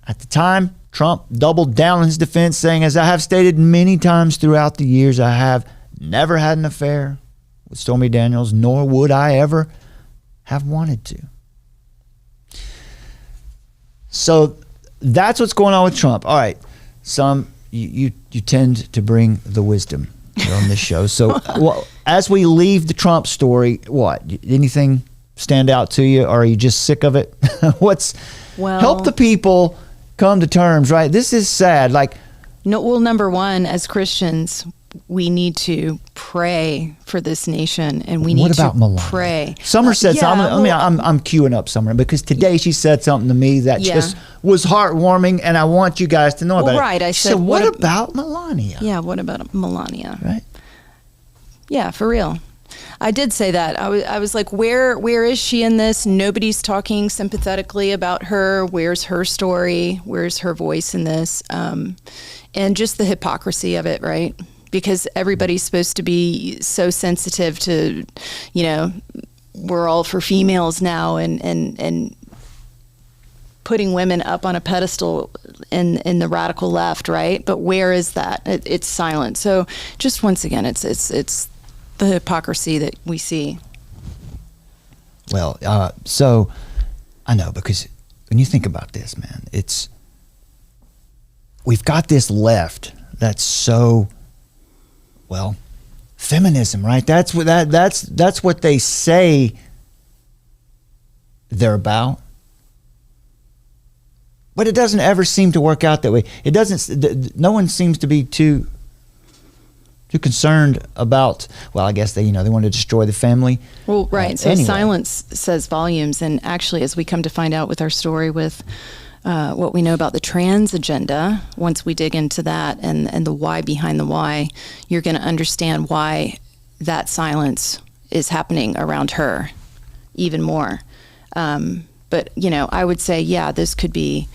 At the time, Trump doubled down on his defense, saying, as I have stated many times throughout the years, I have never had an affair with Stormy Daniels, nor would I ever have wanted to. So that's what's going on with Trump. All right, you tend to bring the wisdom here on this show. So well, as we leave the Trump story, what? Anything stand out to you, or are you just sick of it? Help the people come to terms, right? This is sad. Number one, as Christians, we need to pray for this nation, and we need to Melania? Pray. Summer said something. I'm queuing up Summer because today she said something to me that just was heartwarming, and I want you guys to know about it. Right. I said, what about Melania? Yeah, what about Melania? Right. Yeah, for real. I did say that. I was like, where is she in this? Nobody's talking sympathetically about her. Where's her story? Where's her voice in this? And just the hypocrisy of it, right? Because everybody's supposed to be so sensitive to, we're all for females now and putting women up on a pedestal in the radical left, right? But where is that? It's silent. So just once again, it's the hypocrisy that we see. Well, so I know, because when you think about this, man, we've got this left that's so, feminism, right? That's what they say they're about. But it doesn't ever seem to work out that way. It doesn't. No one seems to be too concerned about. Well, I guess they want to destroy the family. Well, right. So anyway. Silence says volumes, and actually, as we come to find out with our story with what we know about the trans agenda, once we dig into that and the why behind the why, you're going to understand why that silence is happening around her even more. But I would say, this could be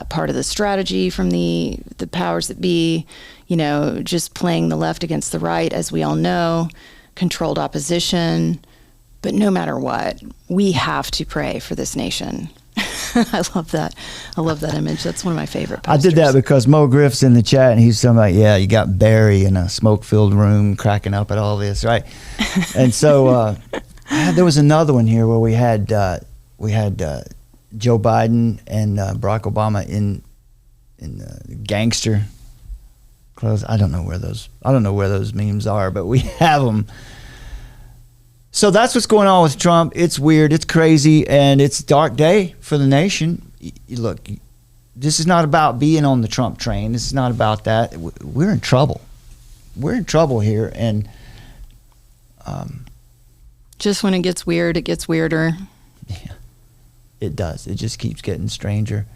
part of the strategy from the powers that be, just playing the left against the right, as we all know, controlled opposition, But no matter what, we have to pray for this nation. I love that. I love that image. That's one of my favorite posters. I did that because Mo Griff's in the chat, and he's talking about, you got Barry in a smoke-filled room cracking up at all this, right? And so there was another one here where we had Joe Biden and Barack Obama in gangster clothes. I don't know where those memes are, but we have them. So that's what's going on with Trump. It's weird, it's crazy, and it's a dark day for the nation. Look, this is not about being on the Trump train. This is not about that. We're in trouble. We're in trouble here, and just when it gets weird, it gets weirder. Yeah, it does. It just keeps getting stranger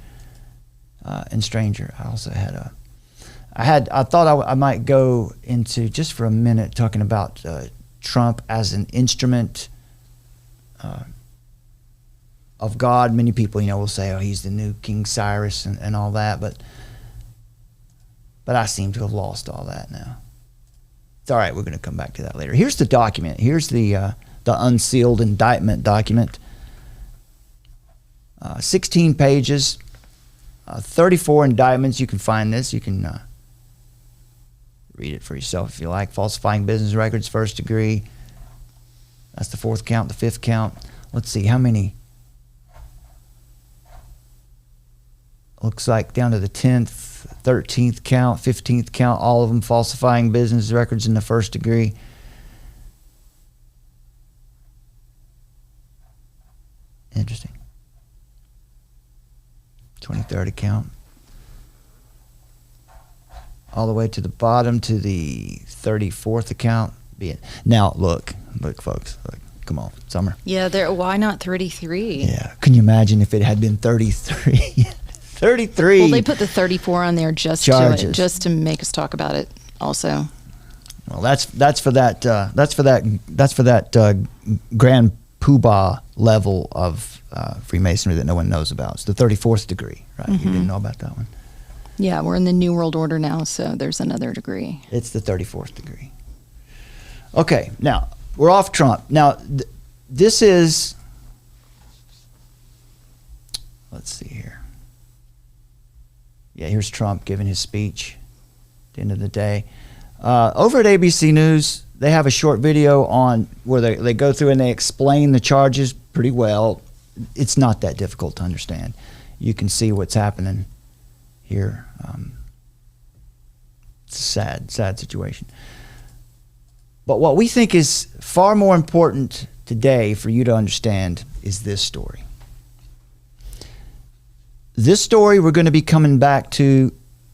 and stranger. I also had I thought I might go into just for a minute talking about Trump as an instrument of God. Many people, will say, "Oh, he's the new King Cyrus" and all that, but I seem to have lost all that now. It's all right. We're going to come back to that later. Here's the document. Here's the unsealed indictment document. 16 pages, 34 indictments. You can find this. You can read it for yourself if you like. Falsifying business records, first degree. That's the fourth count, the fifth count. Let's see, how many? Looks like down to the 10th, 13th count, 15th count, all of them falsifying business records in the first degree. Interesting. 23rd account. All the way to the bottom to the 34th account. Now, look, folks. Look, come on, Summer. Yeah, why not 33? Yeah, can you imagine if it had been 33? 33. Well, they put the 34 on there just to make us talk about it. Also. Well, that's for that grand poobah level of Freemasonry that no one knows about. It's the 34th degree, right? Mm-hmm. You didn't know about that one. Yeah, we're in the New World Order now, so there's another degree. It's the 34th degree. Okay, now, we're off Trump. Now, this is, let's see here. Yeah, here's Trump giving his speech at the end of the day. Over at ABC News, they have a short video on where they go through and they explain the charges pretty well. It's not that difficult to understand. You can see what's happening here. It's a sad situation. But what we think is far more important today for you to understand is this story. This story we're going to be coming back to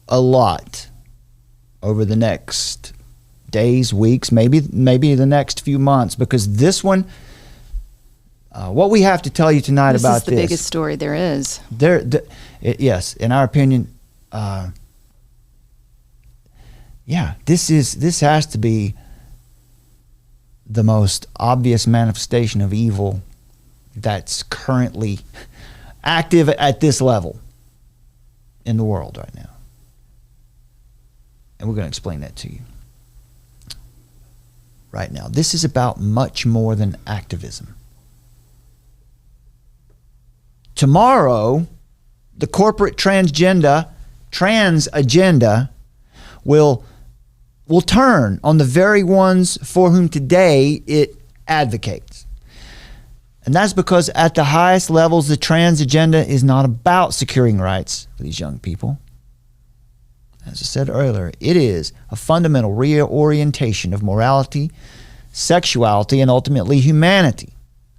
a lot over the next days, weeks, maybe the next few months, because this one, what we have to tell you tonight about this. This is the biggest story there is. Yes, in our opinion, this has to be the most obvious manifestation of evil that's currently active at this level in the world right now. And we're going to explain that to you right now. This is about much more than activism. Tomorrow, the corporate trans agenda will turn on the very ones for whom today it advocates. And that's because at the highest levels, the trans agenda is not about securing rights for these young people. As I said earlier, it is a fundamental reorientation of morality, sexuality, and ultimately humanity.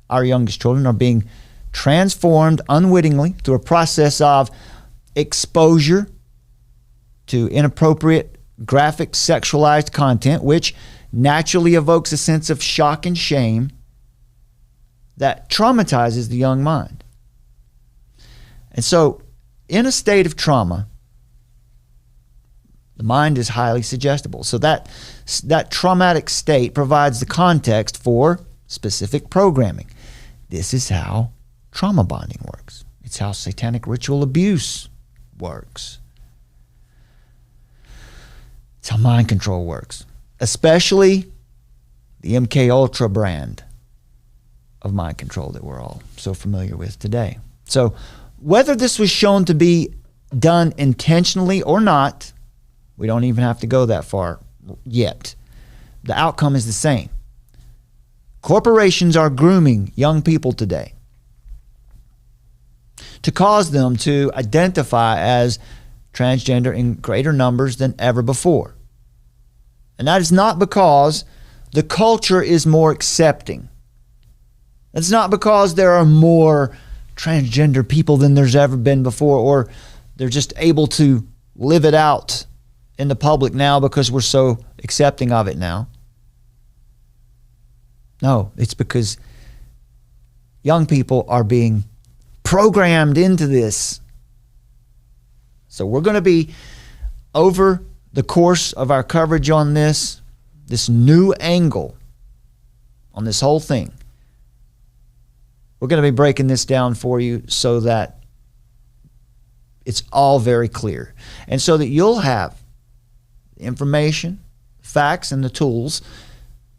Our youngest children are being transformed unwittingly through a process of exposure to inappropriate, graphic, sexualized content, which naturally evokes a sense of shock and shame that traumatizes the young mind. And so, in a state of trauma, the mind is highly suggestible. So that traumatic state provides the context for specific programming. This is how trauma bonding works. It's how satanic ritual abuse works. It's how mind control works, especially the MK Ultra brand. of mind control that we're all so familiar with today. So whether this was shown to be done intentionally or not, we don't even have to go that far yet. The outcome is the same. Corporations are grooming young people today to cause them to identify as transgender in greater numbers than ever before. And that is not because the culture is more accepting. It's not because there are more transgender people than there's ever been before, or they're just able to live it out in the public now because we're so accepting of it now. No, it's because young people are being programmed into this. So we're going to be, over the course of our coverage on this new angle on this whole thing, we're going to be breaking this down for you so that it's all very clear. And so that you'll have information, facts, and the tools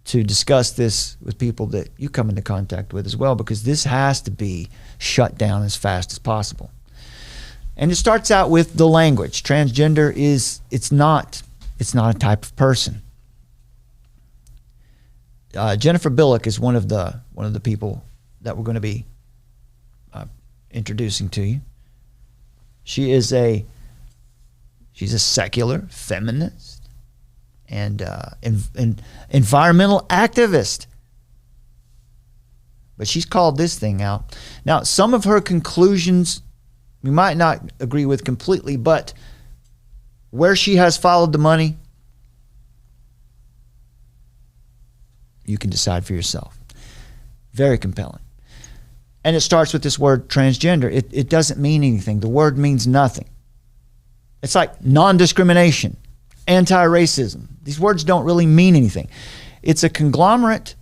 to discuss this with people that you come into contact with as well, because this has to be shut down as fast as possible. And it starts out with the language. Transgender it's not a type of person. Jennifer Billick is one of the people that we're going to be introducing to you. She's a secular feminist and environmental activist. But she's called this thing out. Now, some of her conclusions we might not agree with completely, but where she has followed the money, you can decide for yourself. Very compelling. And it starts with this word transgender. It doesn't mean anything. The word means nothing. It's like non-discrimination, anti-racism. These words don't really mean anything. It's a conglomerate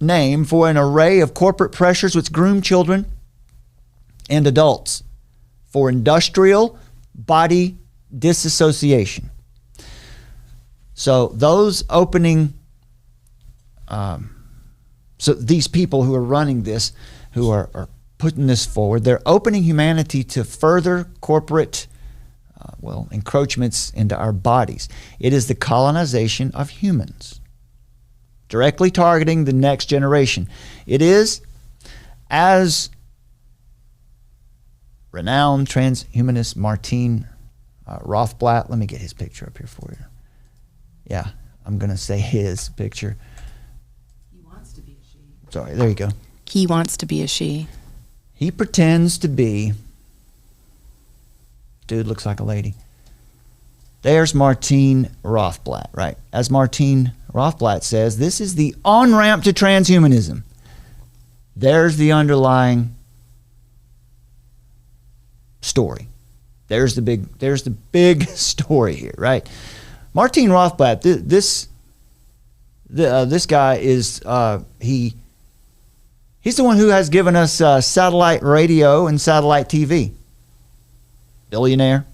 name for an array of corporate pressures which groom children and adults for industrial body disassociation. So those opening, so these people who are running this, who are putting this forward, they're opening humanity to further corporate encroachments into our bodies. It is the colonization of humans, directly targeting the next generation. It is, as renowned transhumanist Martin Rothblatt, let me get his picture up here for you. Yeah, I'm going to say his picture. He wants to be a she. Sorry, there you go. He wants to be a she. He pretends to be. Dude looks like a lady. There's Martin Rothblatt, right? As Martin Rothblatt says, this is the on-ramp to transhumanism. There's the underlying story. There's the big story here, right? Martin Rothblatt, this guy is he's the one who has given us satellite radio and satellite TV. Billionaire.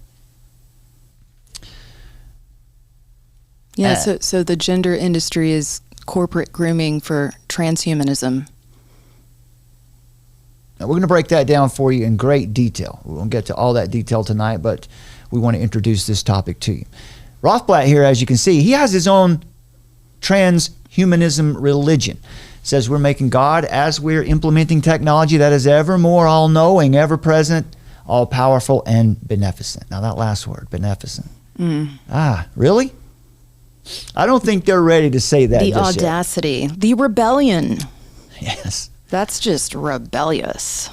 Yeah, so the gender industry is corporate grooming for transhumanism. Now we're going to break that down for you in great detail. We won't get to all that detail tonight, but we want to introduce this topic to you. Rothblatt here, as you can see, he has his own transhumanism religion. Says we're making God as we're implementing technology that is ever more all-knowing, ever-present, all-powerful, and beneficent. Now that last word, beneficent. Really? I don't think they're ready to say that. The audacity, the rebellion. Yes. That's just rebellious.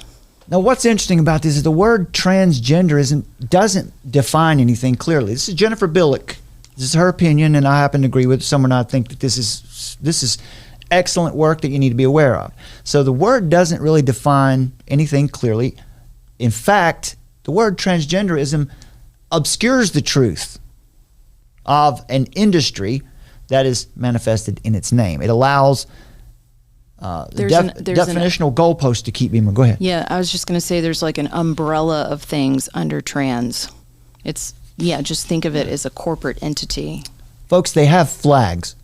Now, what's interesting about this is the word transgender doesn't define anything clearly. This is Jennifer Billick. This is her opinion, and I happen to agree with someone. I think that this is excellent work that you need to be aware of. So the word doesn't really define anything clearly. In fact, the word transgenderism obscures the truth of an industry that is manifested in its name. It allows definitional goalposts to keep being. Go ahead. Yeah, I was just going to say there's like an umbrella of things under trans. It's, just think of it as a corporate entity. Folks, they have flags.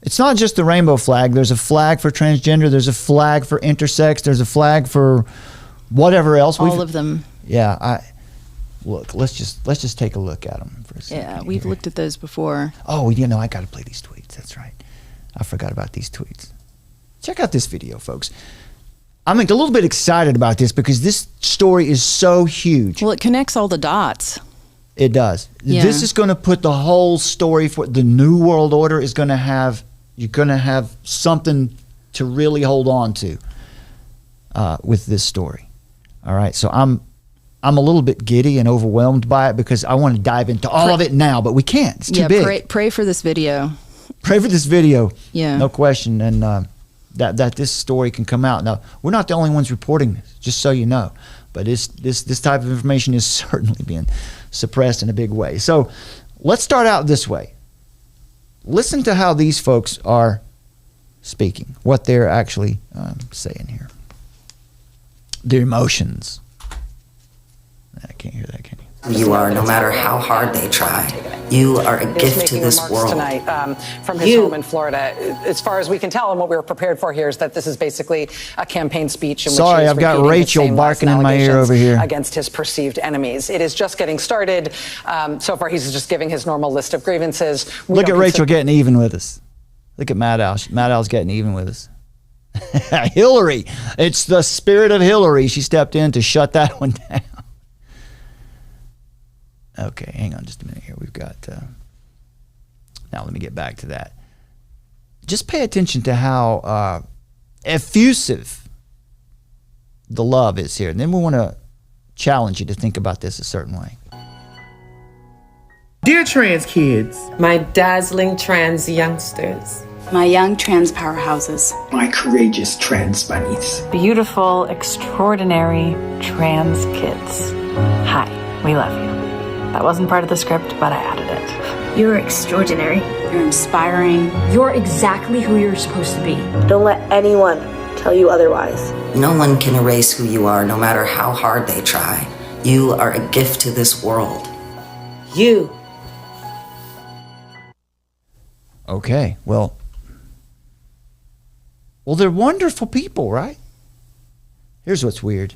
It's not just the rainbow flag. There's a flag for transgender. There's a flag for intersex. There's a flag for whatever else. All of them. Yeah. Look, let's just take a look at them for a second. Yeah, we've looked at those before. Oh, I got to play these tweets. That's right. I forgot about these tweets. Check out this video, folks. I'm a little bit excited about this because this story is so huge. Well, it connects all the dots. It does. Yeah. This is going to put the whole story for the new world order is going to have, you're going to have something to really hold on to with this story. All right. So I'm a little bit giddy and overwhelmed by it because I want to dive into all of it now, but we can't. It's too big. Pray for this video. Pray for this video. Yeah. No question. And that this story can come out. Now, we're not the only ones reporting this, just so you know. But this type of information is certainly being suppressed in a big way. So let's start out this way. Listen to how these folks are speaking, what they're actually saying here. Their emotions. I can't hear that, can you? You are, no matter how hard they try. You are a gift to this world. Tonight from his home in Florida. As far as we can tell, and what we were prepared for here is that this is basically a campaign speech in which he is I've got repeating Rachel his same barking in my ear over here against his perceived enemies. It is just getting started. So far, he's just giving his normal list of grievances. Look at Rachel getting even with us. Look at Matt Al. Matt Al's getting even with us. Hillary. It's the spirit of Hillary. She stepped in to shut that one down. Okay, hang on just a minute here. We've got, now let me get back to that. Just pay attention to how effusive the love is here. And then we want to challenge you to think about this a certain way. Dear trans kids, my dazzling trans youngsters, my young trans powerhouses, my courageous trans bunnies, beautiful, extraordinary trans kids. Hi, we love you. That wasn't part of the script, but I added it. You're extraordinary. You're inspiring. You're exactly who you're supposed to be. Don't let anyone tell you otherwise. No one can erase who you are, no matter how hard they try. You are a gift to this world. You. Okay, well, they're wonderful people, right? Here's what's weird.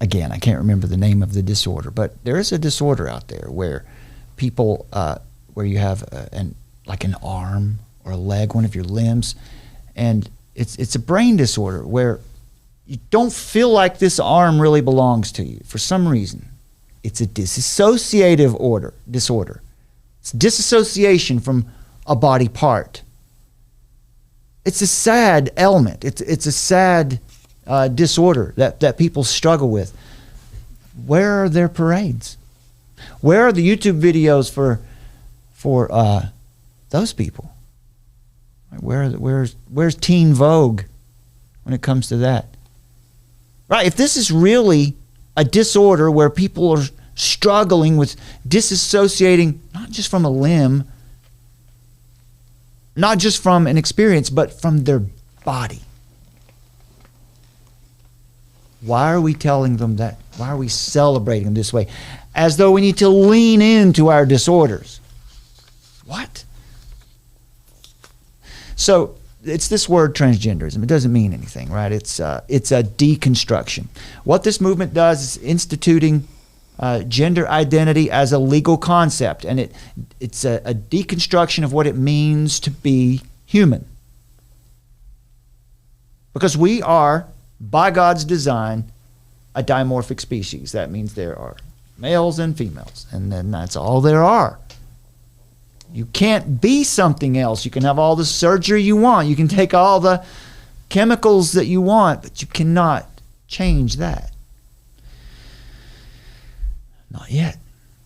Again, I can't remember the name of the disorder, but there is a disorder out there where people, where you have like an arm or a leg, one of your limbs, and it's a brain disorder where you don't feel like this arm really belongs to you for some reason. It's a dissociative disorder. It's disassociation from a body part. It's a sad ailment. It's a sad disorder that people struggle with. Where are their parades? Where are the YouTube videos for those people? Where's Teen Vogue when it comes to that? Right, if this is really a disorder where people are struggling with disassociating not just from a limb, not just from an experience, but from their body. Why are we telling them that? Why are we celebrating them this way? As though we need to lean into our disorders. What? So it's this word transgenderism. It doesn't mean anything, right? It's a deconstruction. What this movement does is instituting gender identity as a legal concept, and it's a deconstruction of what it means to be human. Because we are, by God's design, a dimorphic species. That means there are males and females, and then that's all there are. You can't be something else. You can have all the surgery you want. You can take all the chemicals that you want, but you cannot change that. Not yet,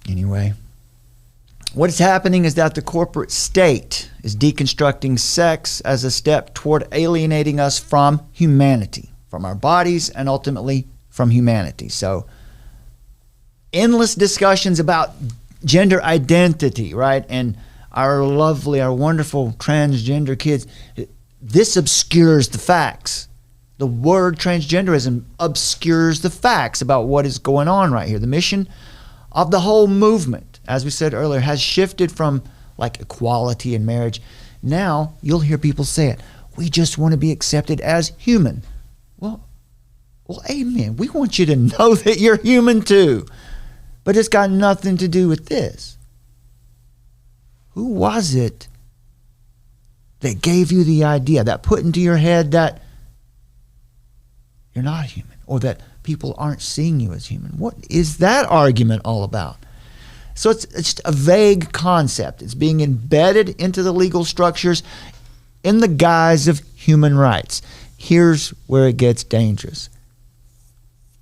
anyway. What is happening is that the corporate state is deconstructing sex as a step toward alienating us from humanity, from our bodies, and ultimately from humanity. So, endless discussions about gender identity, right? And our wonderful transgender kids. This obscures the facts. The word transgenderism obscures the facts about what is going on right here. The mission of the whole movement, as we said earlier, has shifted from like equality in marriage. Now you'll hear people say it. We just want to be accepted as human. Well, amen. We want you to know that you're human too. But it's got nothing to do with this. Who was it that gave you the idea, that put into your head that you're not human, or that people aren't seeing you as human? What is that argument all about? So it's just a vague concept. It's being embedded into the legal structures in the guise of human rights. Here's where it gets dangerous.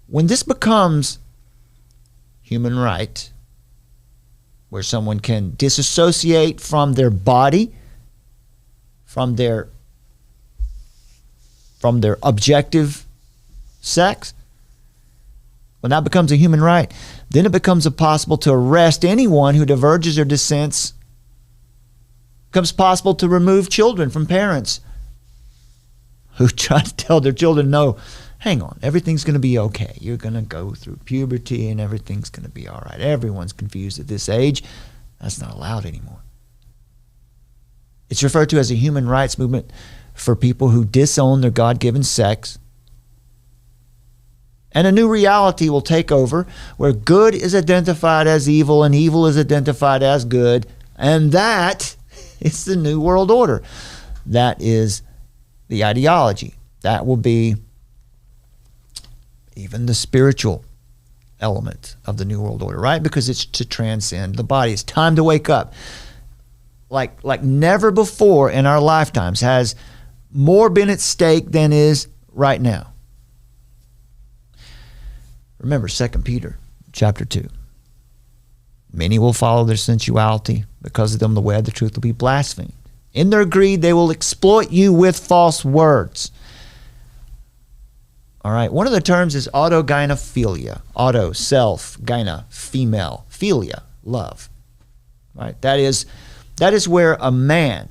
When this becomes human right, where someone can disassociate from their body, from their objective sex, when that becomes a human right, then it becomes possible to arrest anyone who diverges or dissents. It becomes possible to remove children from parents who try to tell their children, no, hang on, everything's going to be okay. You're going to go through puberty and everything's going to be all right. Everyone's confused at this age. That's not allowed anymore. It's referred to as a human rights movement for people who disown their God-given sex. And a new reality will take over where good is identified as evil and evil is identified as good. And that is the New World Order. That is the ideology. That will be even the spiritual element of the New World Order, right? Because it's to transcend the body. It's time to wake up. Like never before in our lifetimes has more been at stake than is right now. Remember 2 Peter chapter 2. Many will follow their sensuality. Because of them, the way of the truth will be blasphemed. In their greed, they will exploit you with false words. All right. One of the terms is autogynephilia. Auto, self, gyna, female, philia, love. Right. That is where a man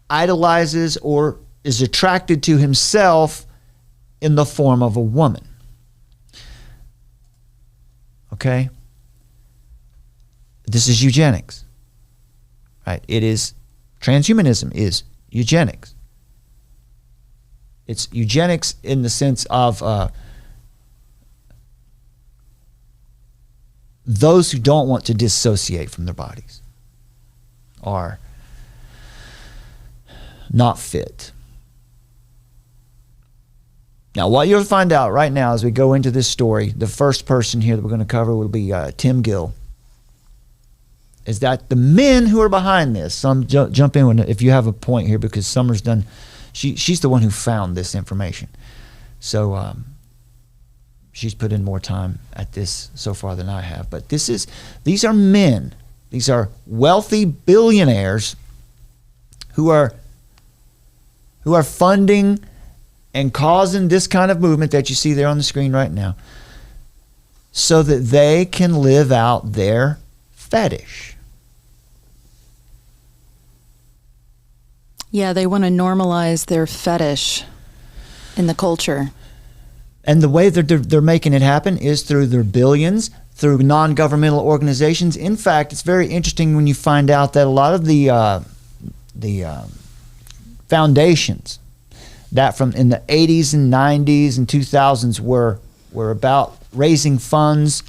idolizes or is attracted to himself in the form of a woman. Okay? This is eugenics. Right? It is, transhumanism is eugenics. It's eugenics in the sense of those who don't want to dissociate from their bodies are not fit. Now, what you'll find out right now as we go into this story, the first person here that we're going to cover will be Tim Gill, is that the men who are behind this, some jump in if you have a point here, because Summer's done, she's the one who found this information. So she's put in more time at this so far than I have. But these are men. These are wealthy billionaires who are funding and causing this kind of movement that you see there on the screen right now so that they can live out their fetish. Yeah, they want to normalize their fetish in the culture. And the way that they're making it happen is through their billions, through non-governmental organizations. In fact, it's very interesting when you find out that a lot of the foundations that from in the 80s and 90s and 2000s were about raising funds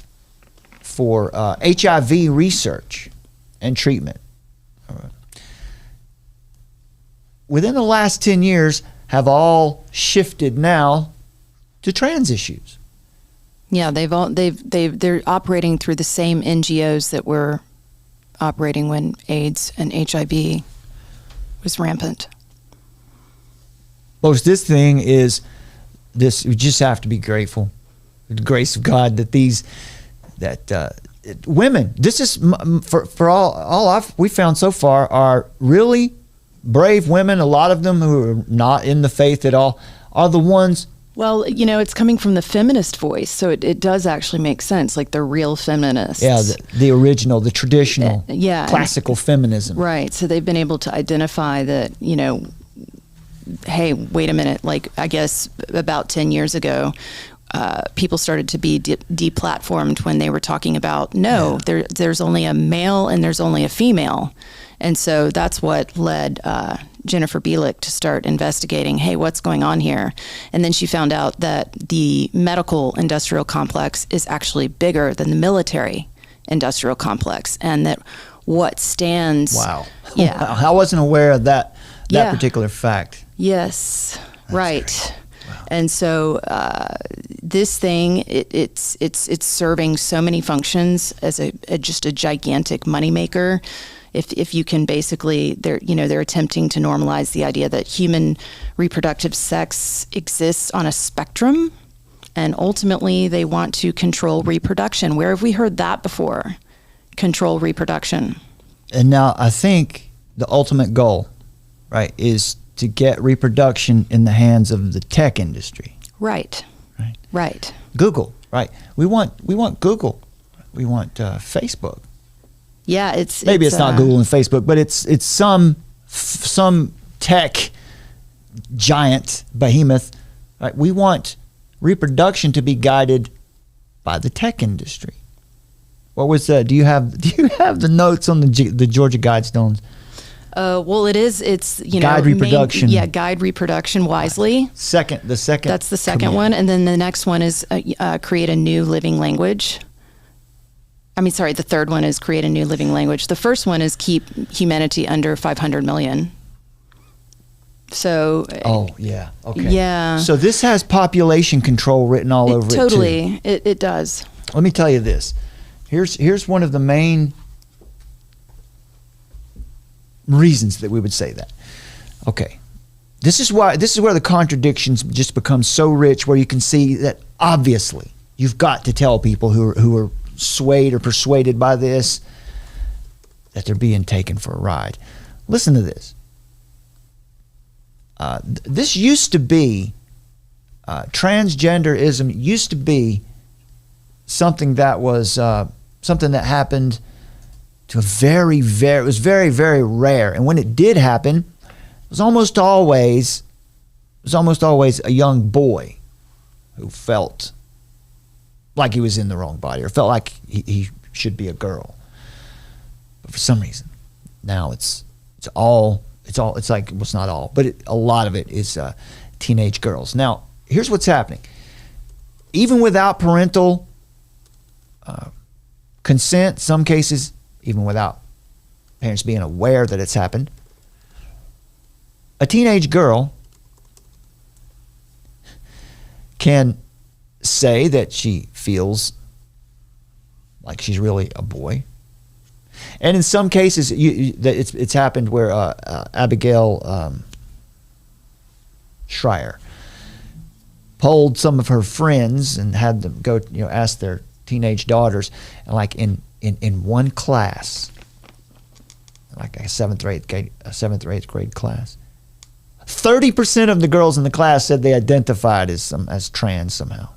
for HIV research and treatment. Within the last 10 years have all shifted now to trans issues. Yeah, they're operating through the same NGOs that were operating when AIDS and HIV was rampant. Well, this thing is this. We just have to be grateful, the grace of God that women. This is for all we found so far are really brave women. A lot of them who are not in the faith at all are the ones. Well, it's coming from the feminist voice, so it does actually make sense, like the real feminists. Yeah, the original, the traditional, classical feminism. Right. So they've been able to identify that, hey, wait a minute, like I guess about 10 years ago, people started to be deplatformed when they were talking about, there's only a male and there's only a female. And so that's what led Jennifer Bielek to start investigating, hey, what's going on here? And then she found out that the medical industrial complex is actually bigger than the military industrial complex, and that what stands... Wow. Yeah. Wow. I wasn't aware of that particular fact. Yes. That's right. Wow. And so this thing, it's serving so many functions as just a gigantic moneymaker. If you can basically, they're attempting to normalize the idea that human reproductive sex exists on a spectrum, and ultimately they want to control reproduction. Where have we heard that before? Control reproduction. And now I think the ultimate goal, right, is to get reproduction in the hands of the tech industry. Right. Google, right? We want Google. We want Facebook. Yeah, it's not Google and Facebook, but it's some tech giant behemoth. Right? We want reproduction to be guided by the tech industry. What was that? Do you have the notes on the Georgia Guidestones? Well, it's guide reproduction. Guide reproduction wisely. The second. That's the second one, and then the next one is create a new living language. The third one is create a new living language. The first one is keep humanity under 500 million. So. Oh yeah. Okay. Yeah. So this has population control written all over it too. Totally, it does. Let me tell you this. Here's one of the main reasons that we would say that. Okay. This is where the contradictions just become so rich, where you can see that obviously you've got to tell people who are swayed or persuaded by this that they're being taken for a ride. Listen to this. This used to be transgenderism used to be something that was something that happened to it was very, very rare. And when it did happen, it was almost always a young boy who felt like he was in the wrong body, or felt like he should be a girl. But for some reason, now it's not all, but a lot of it is teenage girls. Now, here's what's happening. Even without parental consent, some cases, even without parents being aware that it's happened, a teenage girl can say that she feels like she's really a boy. And in some cases, it's happened where Abigail Schreier polled some of her friends and had them go, ask their teenage daughters, and like in one class, like a seventh or eighth grade class, 30% of the girls in the class said they identified as trans somehow.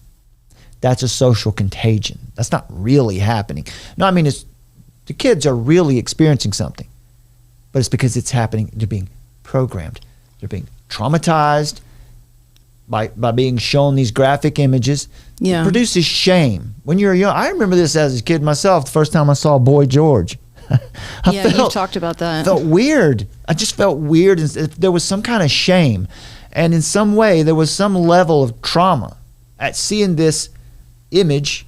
That's a social contagion. That's not really happening. No, the kids are really experiencing something, but it's because it's happening. They're being programmed. They're being traumatized by being shown these graphic images. Yeah. It produces shame. When you're young, I remember this as a kid myself, the first time I saw Boy George. You've talked about that. Felt weird. I just felt weird. There was some kind of shame. And in some way, there was some level of trauma at seeing this image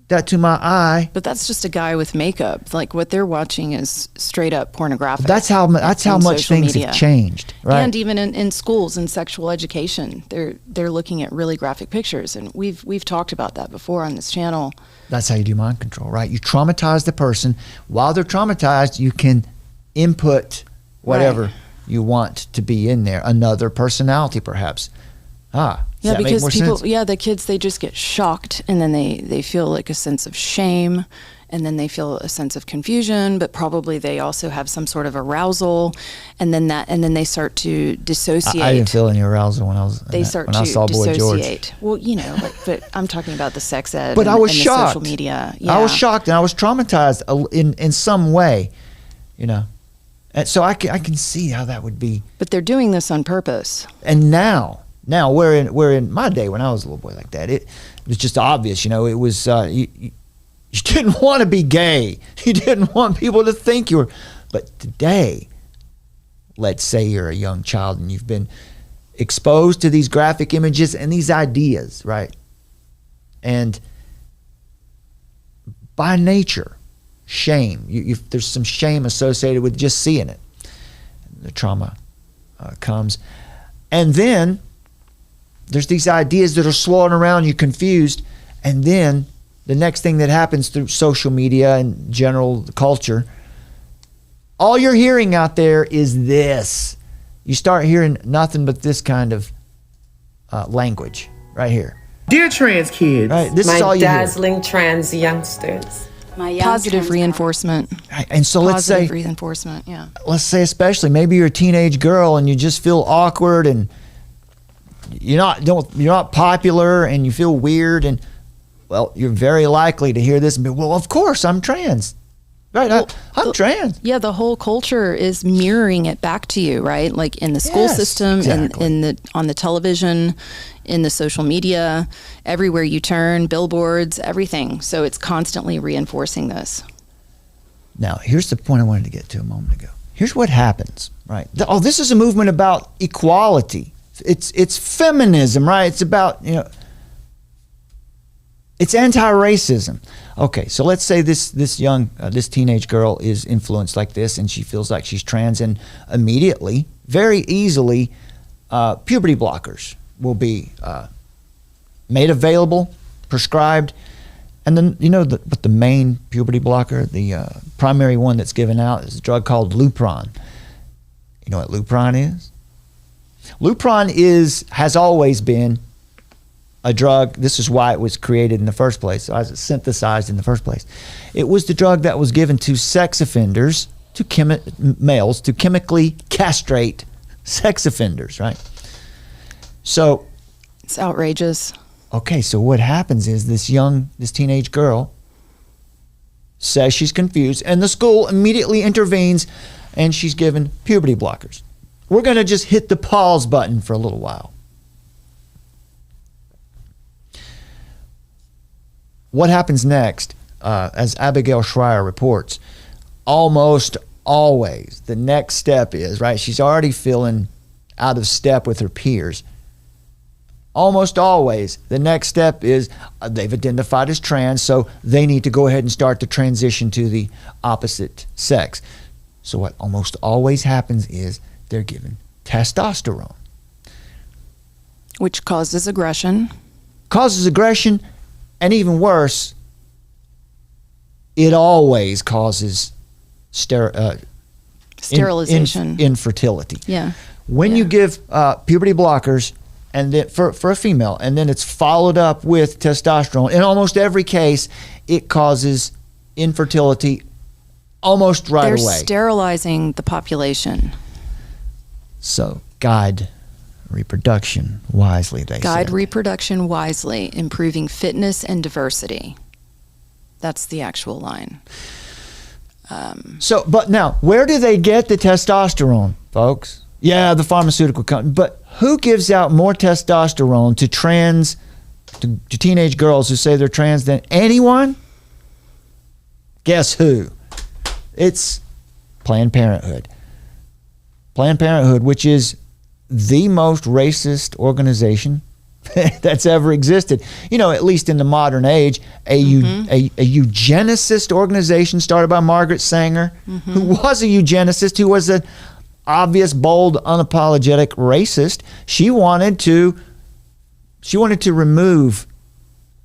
that to my eye. But that's just a guy with makeup. Like, what they're watching is straight up pornographic. That's how much things have changed, right? And even in schools and sexual education, they're looking at really graphic pictures, and we've talked about that before on this channel. That's how you do mind control, right? You traumatize the person. While they're traumatized, you can input whatever you want to be in there. Another personality, perhaps. Yeah, because the kids, they just get shocked, and then they feel like a sense of shame, and then they feel a sense of confusion, but probably they also have some sort of arousal, and then they start to dissociate. I didn't feel any arousal when I saw Boy George. Well, but I'm talking about the sex ed. But I was shocked. The social media. Yeah. I was shocked, and I was traumatized in some way, And so I can see how that would be. But they're doing this on purpose. And now Now, where in my day when I was a little boy like that, it was just obvious. You know, it was you didn't want to be gay. You didn't want people to think you were. But today, let's say you're a young child and you've been exposed to these graphic images and these ideas, right? And by nature, shame. There's some shame associated with just seeing it. The trauma comes. And then there's these ideas that are swirling around you, confused. And then the next thing that happens through social media and general culture, all you're hearing out there is this. You start hearing nothing but this kind of language right here. Dear trans kids, right, this is all you dazzling trans youngsters. My positive reinforcement. Right, and so let's say positive reinforcement. Yeah. Let's say especially maybe you're a teenage girl and you just feel awkward and you're not popular and you feel weird, and well, you're very likely to hear this and be, well, of course I'm trans. Right, well, I'm trans. Yeah, the whole culture is mirroring it back to you, right? Like in the school system, exactly. On the television, in the social media, everywhere you turn, billboards, everything. So it's constantly reinforcing this. Now, here's the point I wanted to get to a moment ago. Here's what happens, right? This is a movement about equality. It's feminism, right? It's about, it's anti-racism. Okay, so let's say this teenage girl is influenced like this and she feels like she's trans, and immediately, very easily, puberty blockers will be made available, prescribed, and then but the main puberty blocker, the primary one that's given out, is a drug called Lupron. You know what Lupron is? Lupron has always been a drug. This is why it was created in the first place. Why it was synthesized in the first place. It was the drug that was given to sex offenders, males, to chemically castrate sex offenders, right? So it's outrageous. Okay, so what happens is this teenage girl says she's confused, and the school immediately intervenes, and she's given puberty blockers. We're going to just hit the pause button for a little while. What happens next, as Abigail Schreier reports, almost always the next step is, right, she's already feeling out of step with her peers. Almost always the next step is they've identified as trans, so they need to go ahead and start the transition to the opposite sex. So what almost always happens is they're given testosterone. Which causes aggression. And even worse, it always causes sterilization, infertility. Yeah. When you give puberty blockers, and then for a female, and then it's followed up with testosterone, in almost every case, it causes infertility almost right away. They're sterilizing the population. So guide reproduction wisely, they Guide said. reproduction wisely, improving fitness and diversity. That's the actual line. But now, where do they get the testosterone, folks? Yeah, the pharmaceutical company. But who gives out more testosterone to teenage girls who say they're trans than anyone? Guess who? It's Planned Parenthood. Planned Parenthood, which is the most racist organization that's ever existed. At least in the modern age, a eugenicist organization started by Margaret Sanger, who was a eugenicist, who was an obvious, bold, unapologetic racist. She wanted to remove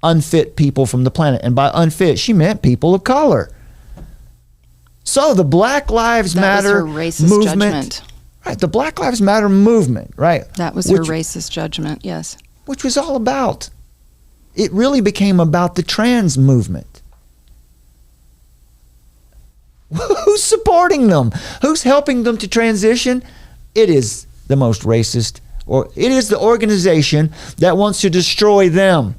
unfit people from the planet, and by unfit, she meant people of color. So the Black Lives Matter movement. Judgment. Right, the Black Lives Matter movement, right? That was her racist judgment, yes. Which was all about, it really became about the trans movement. Who's supporting them? Who's helping them to transition? It is the most racist, or it is the organization that wants to destroy them.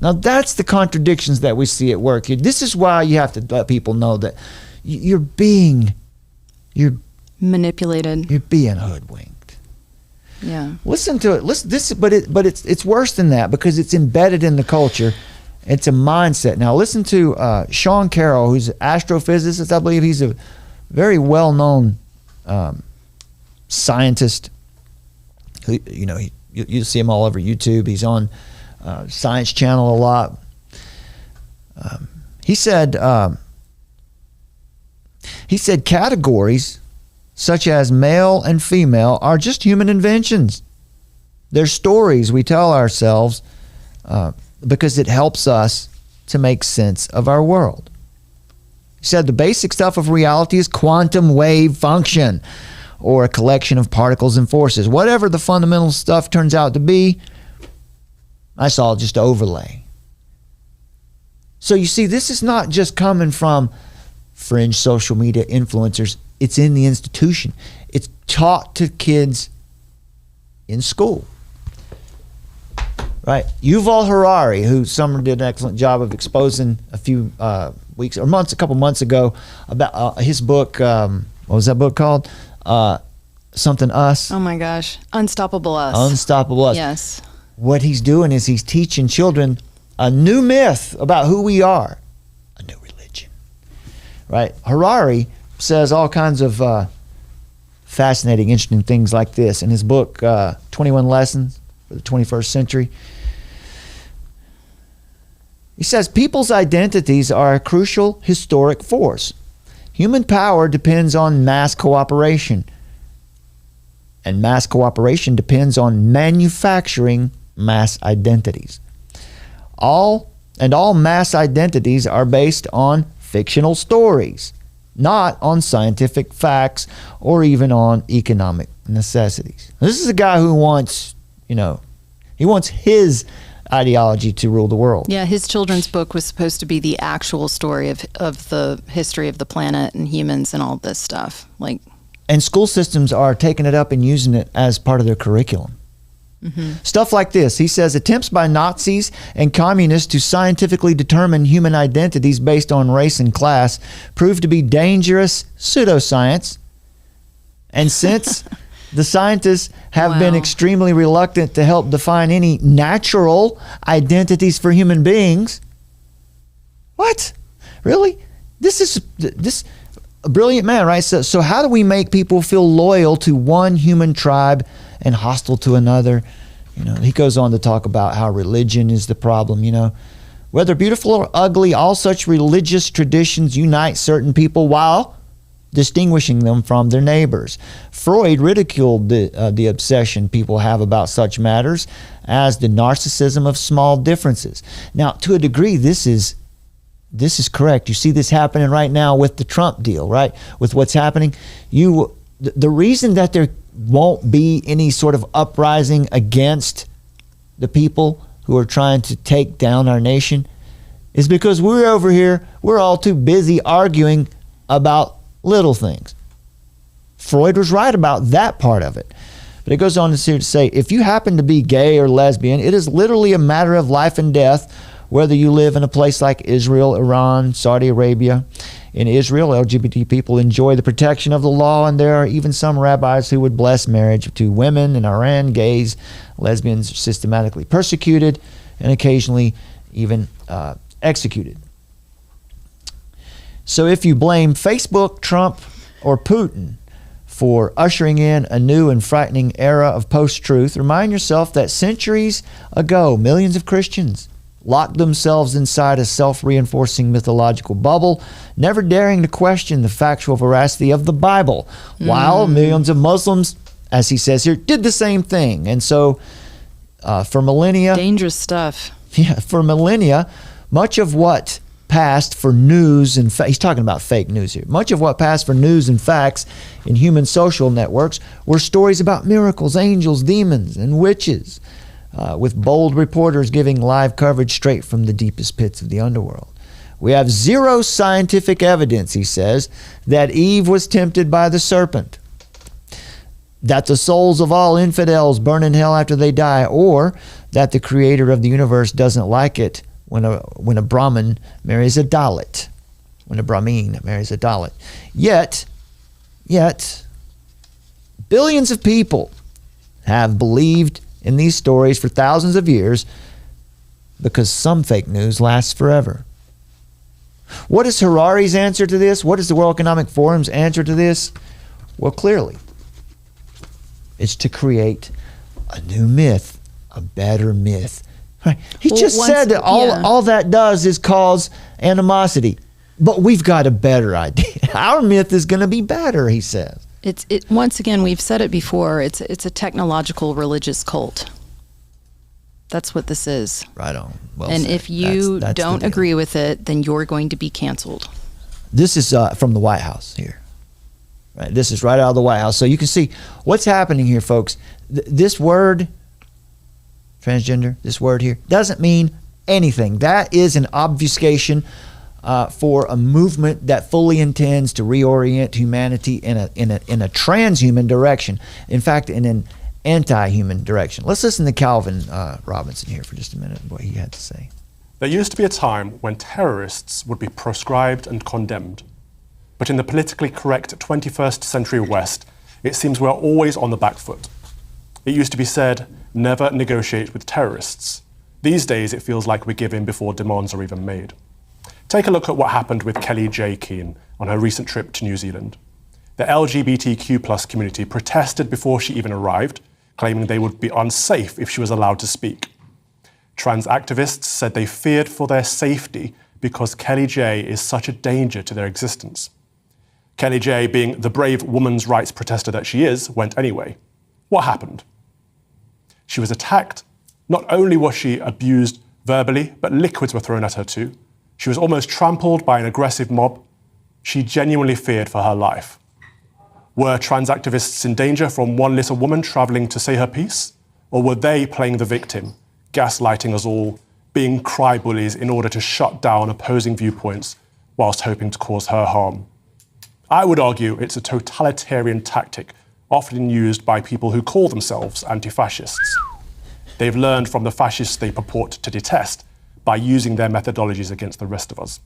Now that's the contradictions that we see at work here. This is why you have to let people know that you're manipulated. You're being hoodwinked. Yeah. Listen to it. But it's worse than that because it's embedded in the culture. It's a mindset. Now listen to Sean Carroll, who's an astrophysicist. I believe he's a very well-known scientist. Who, you see him all over YouTube. He's on Science Channel a lot. He said categories such as male and female are just human inventions. They're stories we tell ourselves because it helps us to make sense of our world. He said the basic stuff of reality is quantum wave function, or a collection of particles and forces. Whatever the fundamental stuff turns out to be, that's all just overlay. So you see, this is not just coming from fringe social media influencers. It's in the institution. It's taught to kids in school. Right? Yuval Harari, who Summer did an excellent job of exposing a few weeks or months, a couple months ago, about his book. What was that book called? Something Us. Oh my gosh. Unstoppable Us. Unstoppable Us. Yes. What he's doing is he's teaching children a new myth about who we are, a new religion. Right? Harari says all kinds of fascinating, interesting things like this in his book, 21 Lessons for the 21st Century. He says people's identities are a crucial historic force. Human power depends on mass cooperation, and mass cooperation depends on manufacturing mass identities. All mass identities are based on fictional stories, not on scientific facts or even on economic necessities. This is a guy who wants, he wants his ideology to rule the world. Yeah, his children's book was supposed to be the actual story of the history of the planet and humans and all this stuff. And school systems are taking it up and using it as part of their curriculum. Mm-hmm. Stuff like this. He says attempts by Nazis and communists to scientifically determine human identities based on race and class proved to be dangerous pseudoscience. And since the scientists have been extremely reluctant to help define any natural identities for human beings. What? Really? This a brilliant man, right? So how do we make people feel loyal to one human tribe and hostile to another? He goes on to talk about how religion is the problem, Whether beautiful or ugly, all such religious traditions unite certain people while distinguishing them from their neighbors. Freud ridiculed the obsession people have about such matters as the narcissism of small differences. Now, to a degree, this is correct. You see this happening right now with the Trump deal, right? With what's happening. The reason that there won't be any sort of uprising against the people who are trying to take down our nation is because we're over here, we're all too busy arguing about little things. Freud was right about that part of it. But it goes on to say, if you happen to be gay or lesbian, it is literally a matter of life and death, whether you live in a place like Israel, Iran, Saudi Arabia. In Israel, LGBT people enjoy the protection of the law, and there are even some rabbis who would bless marriage to women. In Iran, gays, lesbians are systematically persecuted and occasionally even executed. So if you blame Facebook, Trump, or Putin for ushering in a new and frightening era of post-truth, remind yourself that centuries ago, millions of Christians locked themselves inside a self-reinforcing mythological bubble, never daring to question the factual veracity of the Bible, while millions of Muslims, as he says here, did the same thing. And so for millennia... Dangerous stuff. Yeah, for millennia, much of what passed for news and he's talking about fake news here. Much of what passed for news and facts in human social networks were stories about miracles, angels, demons, and witches, with bold reporters giving live coverage straight from the deepest pits of the underworld. We have zero scientific evidence, he says, that Eve was tempted by the serpent, that the souls of all infidels burn in hell after they die, or that the creator of the universe doesn't like it when a Brahmin marries a Dalit. When a Brahmin marries a Dalit. Yet, billions of people have believed in these stories for thousands of years because some fake news lasts forever. What is Harari's answer to this? What is the World Economic Forum's answer to this? Well, clearly, it's to create a new myth, a better myth. Right? He just said that all that does is cause animosity. But we've got a better idea. Our myth is going to be better, he says. Once again, we've said it before, it's a technological religious cult. That's what this is. Right on. Well and said. If you that's don't agree with it, then you're going to be canceled. This is from the White House here. Right. This is right out of the White House. So you can see what's happening here, folks. This word, transgender, this word here, doesn't mean anything. That is an obfuscation for a movement that fully intends to reorient humanity in a transhuman direction. In fact, in an anti-human direction. Let's listen to Calvin Robinson here for just a minute, what he had to say. There used to be a time when terrorists would be proscribed and condemned. But in the politically correct 21st century West, it seems we're always on the back foot. It used to be said, never negotiate with terrorists. These days, it feels like we give in before demands are even made. Take a look at what happened with Kelly J. Keane on her recent trip to New Zealand. The LGBTQ+ community protested before she even arrived, claiming they would be unsafe if she was allowed to speak. Trans activists said they feared for their safety because Kelly J is such a danger to their existence. Kelly J, being the brave women's rights protester that she is, went anyway. What happened? She was attacked. Not only was she abused verbally, but liquids were thrown at her too. She was almost trampled by an aggressive mob. She genuinely feared for her life. Were trans activists in danger from one little woman traveling to say her piece? Or were they playing the victim, gaslighting us all, being cry bullies in order to shut down opposing viewpoints whilst hoping to cause her harm? I would argue it's a totalitarian tactic often used by people who call themselves anti-fascists. They've learned from the fascists they purport to detest by using their methodologies against the rest of us.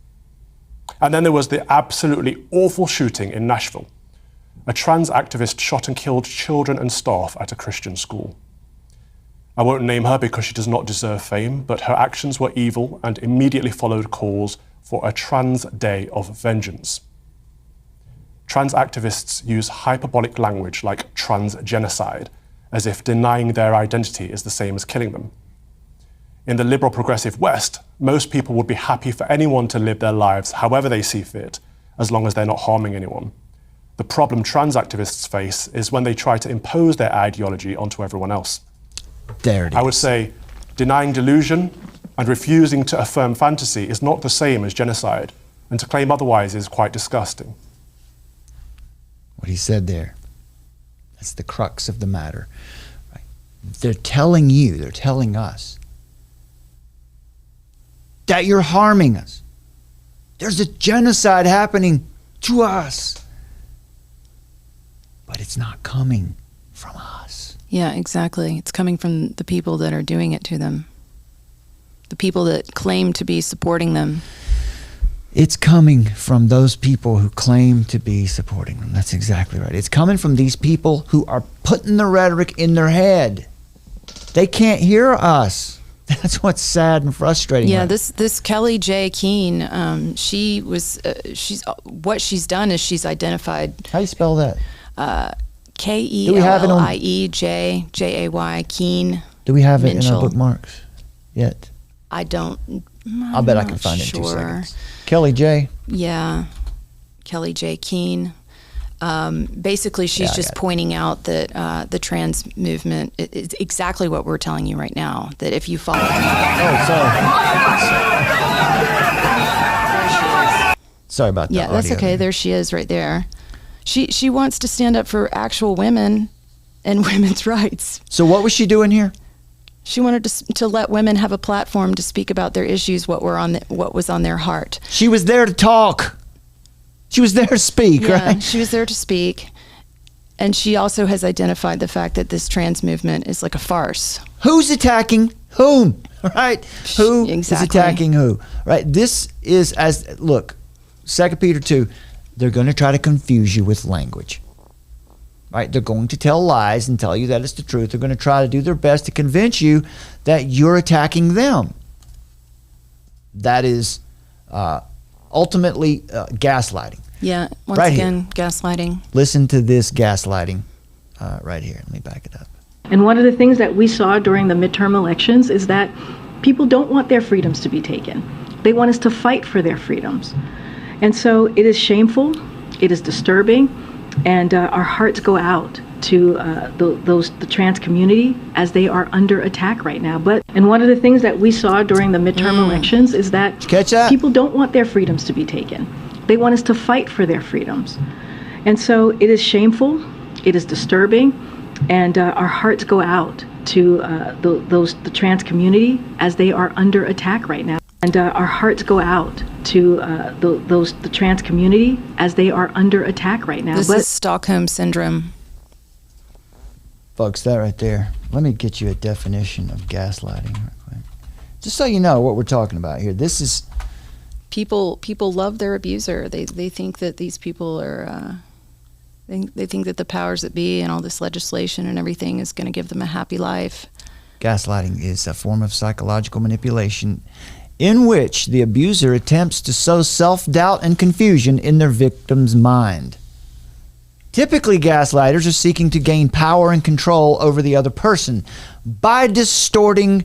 And then there was the absolutely awful shooting in Nashville. A trans activist shot and killed children and staff at a Christian school. I won't name her because she does not deserve fame, but her actions were evil and immediately followed calls for a trans day of vengeance. Trans activists use hyperbolic language like trans genocide, as if denying their identity is the same as killing them. In the liberal progressive West, most people would be happy for anyone to live their lives however they see fit, as long as they're not harming anyone. The problem trans activists face is when they try to impose their ideology onto everyone else. There it is. I would say denying delusion and refusing to affirm fantasy is not the same as genocide, and to claim otherwise is quite disgusting. What he said there, that's the crux of the matter. Right? They're telling you, they're telling us that you're harming us. There's a genocide happening to us. But it's not coming from us. Yeah, exactly. It's coming from the people that are doing it to them. The people that claim to be supporting them. It's coming from those people who claim to be supporting them. That's exactly right. It's coming from these people who are putting the rhetoric in their head. They can't hear us. That's what's sad and frustrating. Yeah, this Kelly J. Keane, she's what she's done is she's identified. How do you spell that? Kelliejay, Keane. Do we have it Minchell. in our bookmarks yet? I don't. I'll bet I can find it in 2 seconds. Kelly J. Yeah, Kelly J. Keane. Basically, she's just pointing out that the trans movement is exactly what we're telling you right now. That if you follow. Sorry about that. Yeah, that's okay. There she is, right there. She wants to stand up for actual women and women's rights. So what was she doing here? She wanted to let women have a platform to speak about their issues, what was on their heart. She was there to talk. She was there to speak, right? She was there to speak. And she also has identified the fact that this trans movement is like a farce. Who's attacking whom? Right? Who is attacking who? Right? This is look, 2 Peter 2, they're going to try to confuse you with language. right? They're going to tell lies and tell you that it's the truth. They're going to try to do their best to convince you that you're attacking them. That is ultimately gaslighting. Yeah, once right again, here. gaslighting. Listen to this gaslighting right here. Let me back it up. And one of the things that we saw during the midterm elections is that people don't want their freedoms to be taken. They want us to fight for their freedoms. And so it is shameful, it is disturbing, and our hearts go out to the trans community as they are under attack right now. And one of the things that we saw during the midterm elections is that people don't want their freedoms to be taken. They want us to fight for their freedoms. And so it is shameful, it is disturbing, and our hearts go out to the trans community as they are under attack right now. And our hearts go out to the trans community as they are under attack right now. This is Stockholm Syndrome. Folks, that right there. Let me get you a definition of gaslighting real quick. Just so you know what we're talking about here. This is... People love their abuser. They think that these people are... They think that the powers that be and all this legislation and everything is going to give them a happy life. Gaslighting is a form of psychological manipulation in which the abuser attempts to sow self-doubt and confusion in their victim's mind. Typically, gaslighters are seeking to gain power and control over the other person by distorting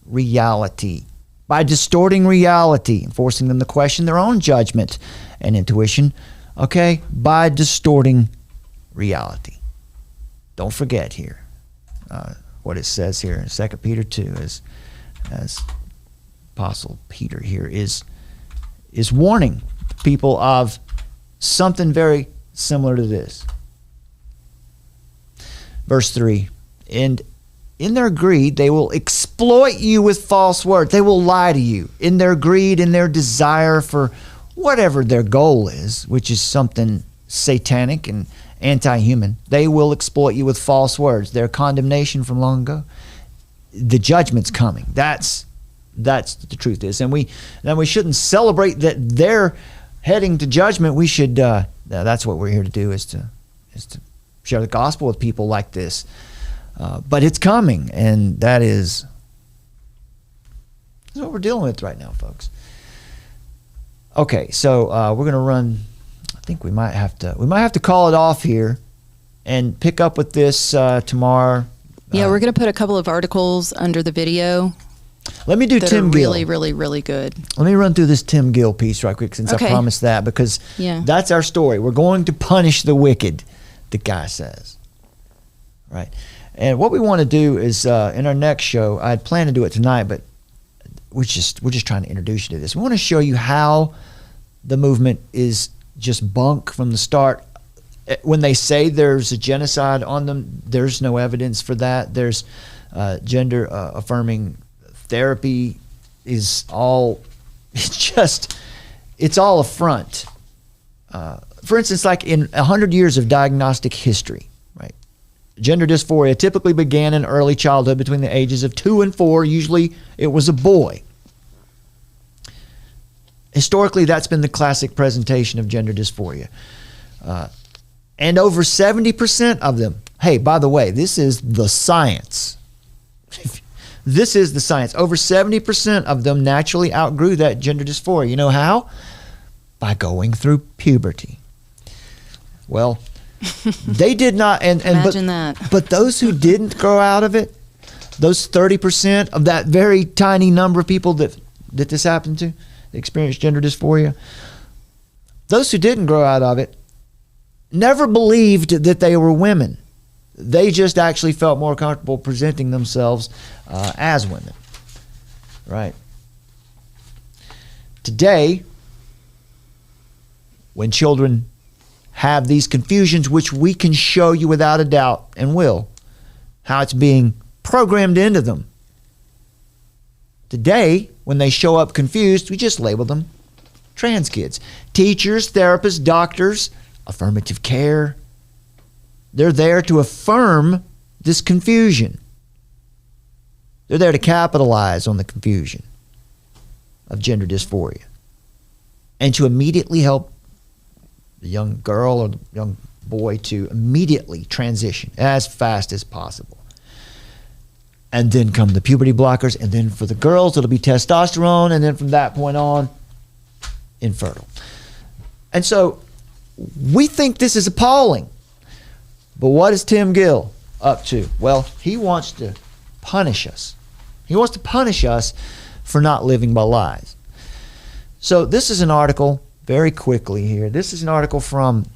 reality. By distorting reality, forcing them to question their own judgment and intuition, okay? By distorting reality. Don't forget here what it says here in 2 Peter 2 as Apostle Peter here is warning people of something very similar to this. Verse 3, and in their greed, they will exploit you with false words. They will lie to you in their greed, in their desire for whatever their goal is, which is something satanic and anti-human. They will exploit you with false words. Their condemnation from long ago, the judgment's coming. That's what the truth is. And we shouldn't celebrate that they're heading to judgment. We should, that's what we're here to do, is to share the gospel with people like this. But it's coming, and that's what we're dealing with right now, folks. Okay, so we're going to run. I think we might have to call it off here, and pick up with this tomorrow. Yeah, we're going to put a couple of articles under the video. Let me do Tim Gill. Really, really, really good. Let me run through this Tim Gill piece right quick, since I promised that, because that's our story. We're going to punish the wicked, the guy says. Right. And what we want to do is in our next show, I had planned to do it tonight, but we're just trying to introduce you to this. We want to show you how the movement is just bunk from the start. When they say there's a genocide on them, there's no evidence for that. There's gender affirming therapy is all, it's all a front. For instance, like in 100 years of diagnostic history, right? Gender dysphoria typically began in early childhood between the ages of 2 and 4. Usually it was a boy. Historically, that's been the classic presentation of gender dysphoria. And over 70% of them, hey, by the way, this is the science. This is the science. Over 70% of them naturally outgrew that gender dysphoria. You know how? By going through puberty. Well, they did not. Imagine that. But those who didn't grow out of it, those 30% of that very tiny number of people that this happened to, experienced gender dysphoria, those who didn't grow out of it never believed that they were women. They just actually felt more comfortable presenting themselves as women. Right? Today, when children have these confusions, which we can show you without a doubt and will, how it's being programmed into them. Today, when they show up confused, we just label them trans kids. Teachers, therapists, doctors, affirmative care, they're there to affirm this confusion. They're there to capitalize on the confusion of gender dysphoria and to immediately help the young girl or the young boy to immediately transition as fast as possible. And then come the puberty blockers, and then for the girls, it'll be testosterone, and then from that point on, infertile. And so we think this is appalling. But what is Tim Gill up to? Well, he wants to punish us. He wants to punish us for not living by lies. So this is an article, very quickly here. This is an article from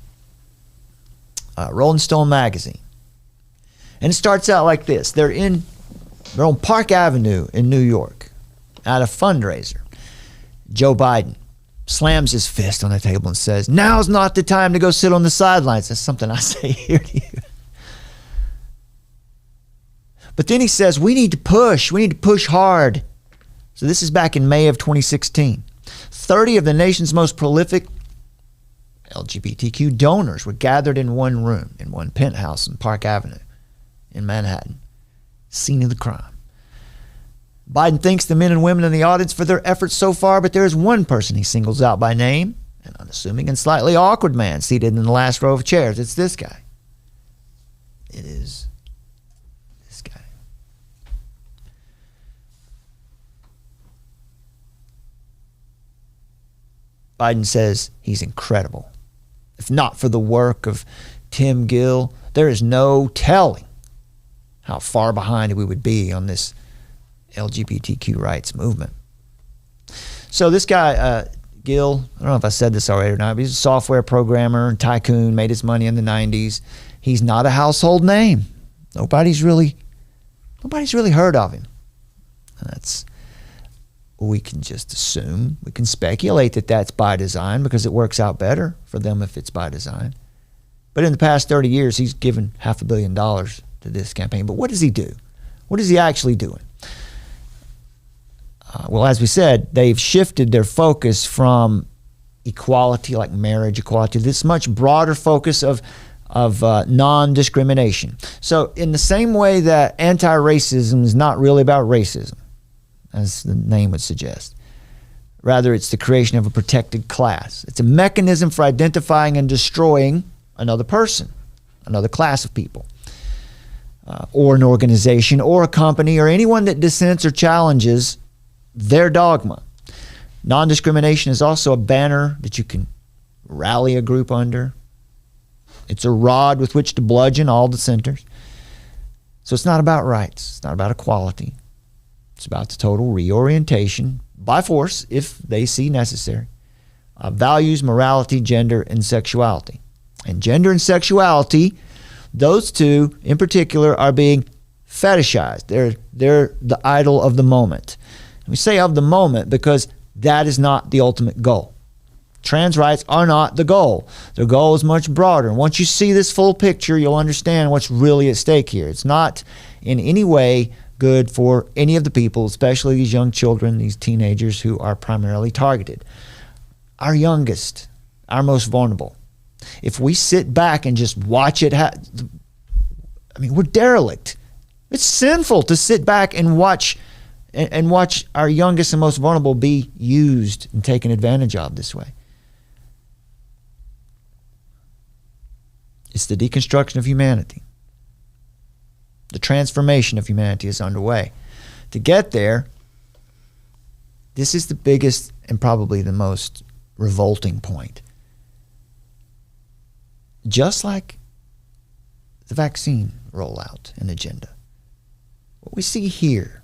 Rolling Stone magazine. And it starts out like this. They're on Park Avenue in New York at a fundraiser. Joe Biden slams his fist on the table and says, "Now's not the time to go sit on the sidelines." That's something I say here to you. But then he says, we need to push hard. So this is back in May of 2016. 30 of the nation's most prolific LGBTQ donors were gathered in one room, in one penthouse on Park Avenue in Manhattan, scene of the crime. Biden thanks the men and women in the audience for their efforts so far, but there is one person he singles out by name, an unassuming and slightly awkward man seated in the last row of chairs. It's this guy. It is this guy. Biden says he's incredible. If not for the work of Tim Gill, there is no telling how far behind we would be on this LGBTQ rights movement. So this guy, Gill, I don't know if I said this already or not, but he's a software programmer and tycoon, made his money in the 90s. He's not a household name. Nobody's really heard of him. And we can just assume, we can speculate that that's by design because it works out better for them if it's by design. But in the past 30 years, he's given $500 million to this campaign. But what does he do? What is he actually doing? Well, as we said, they've shifted their focus from equality, like marriage equality, to this much broader focus of non-discrimination. So in the same way that anti-racism is not really about racism, as the name would suggest. Rather, it's the creation of a protected class. It's a mechanism for identifying and destroying another person, another class of people, or an organization, or a company, or anyone that dissents or challenges their dogma. Non-discrimination is also a banner that you can rally a group under. It's a rod with which to bludgeon all dissenters. So it's not about rights. It's not about equality. It's about the total reorientation by force, if they see necessary, of values, morality, gender, and sexuality. And gender and sexuality, those two in particular, are being fetishized. They're the idol of the moment. And we say of the moment because that is not the ultimate goal. Trans rights are not the goal. The goal is much broader. And once you see this full picture, you'll understand what's really at stake here. It's not in any way good for any of the people, especially these young children, these teenagers who are primarily targeted. Our youngest, our most vulnerable. If we sit back and just watch it, we're derelict. It's sinful to sit back and watch our youngest and most vulnerable be used and taken advantage of this way. It's the deconstruction of humanity. The transformation of humanity is underway. To get there, this is the biggest and probably the most revolting point. Just like the vaccine rollout and agenda, what we see here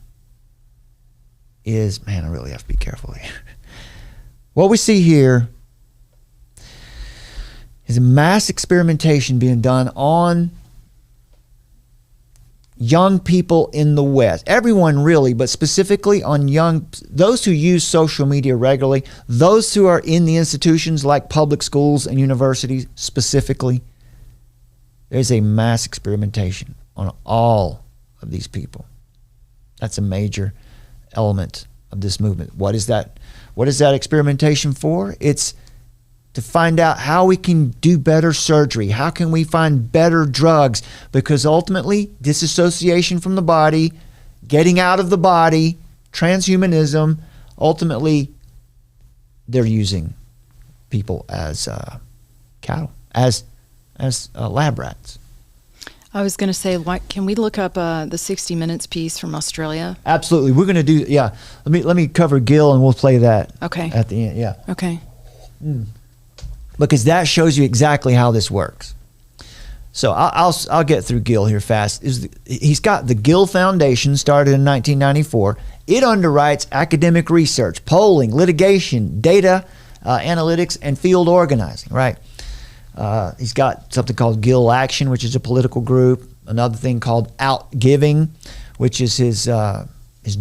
is, man, I really have to be careful here. What we see here is a mass experimentation being done on young people in the West. Everyone really, but specifically on those who use social media regularly, those who are in the institutions like public schools and universities specifically. There's a mass experimentation on all of these people. That's a major element of this movement. What is that experimentation for? It's to find out how we can do better surgery. How can we find better drugs? Because ultimately, disassociation from the body, getting out of the body, transhumanism, ultimately, they're using people as cattle, as as lab rats. I was going to say, can we look up the 60 Minutes piece from Australia? Absolutely. We're going to do, yeah. Let me cover Gill and we'll play that at the end. Yeah. Okay. Because that shows you exactly how this works. So I'll get through Gill here fast. He's got the Gill Foundation, started in 1994. It underwrites academic research, polling, litigation, data, analytics, and field organizing, right? He's got something called Gill Action, which is a political group. Another thing called Out Giving, which is his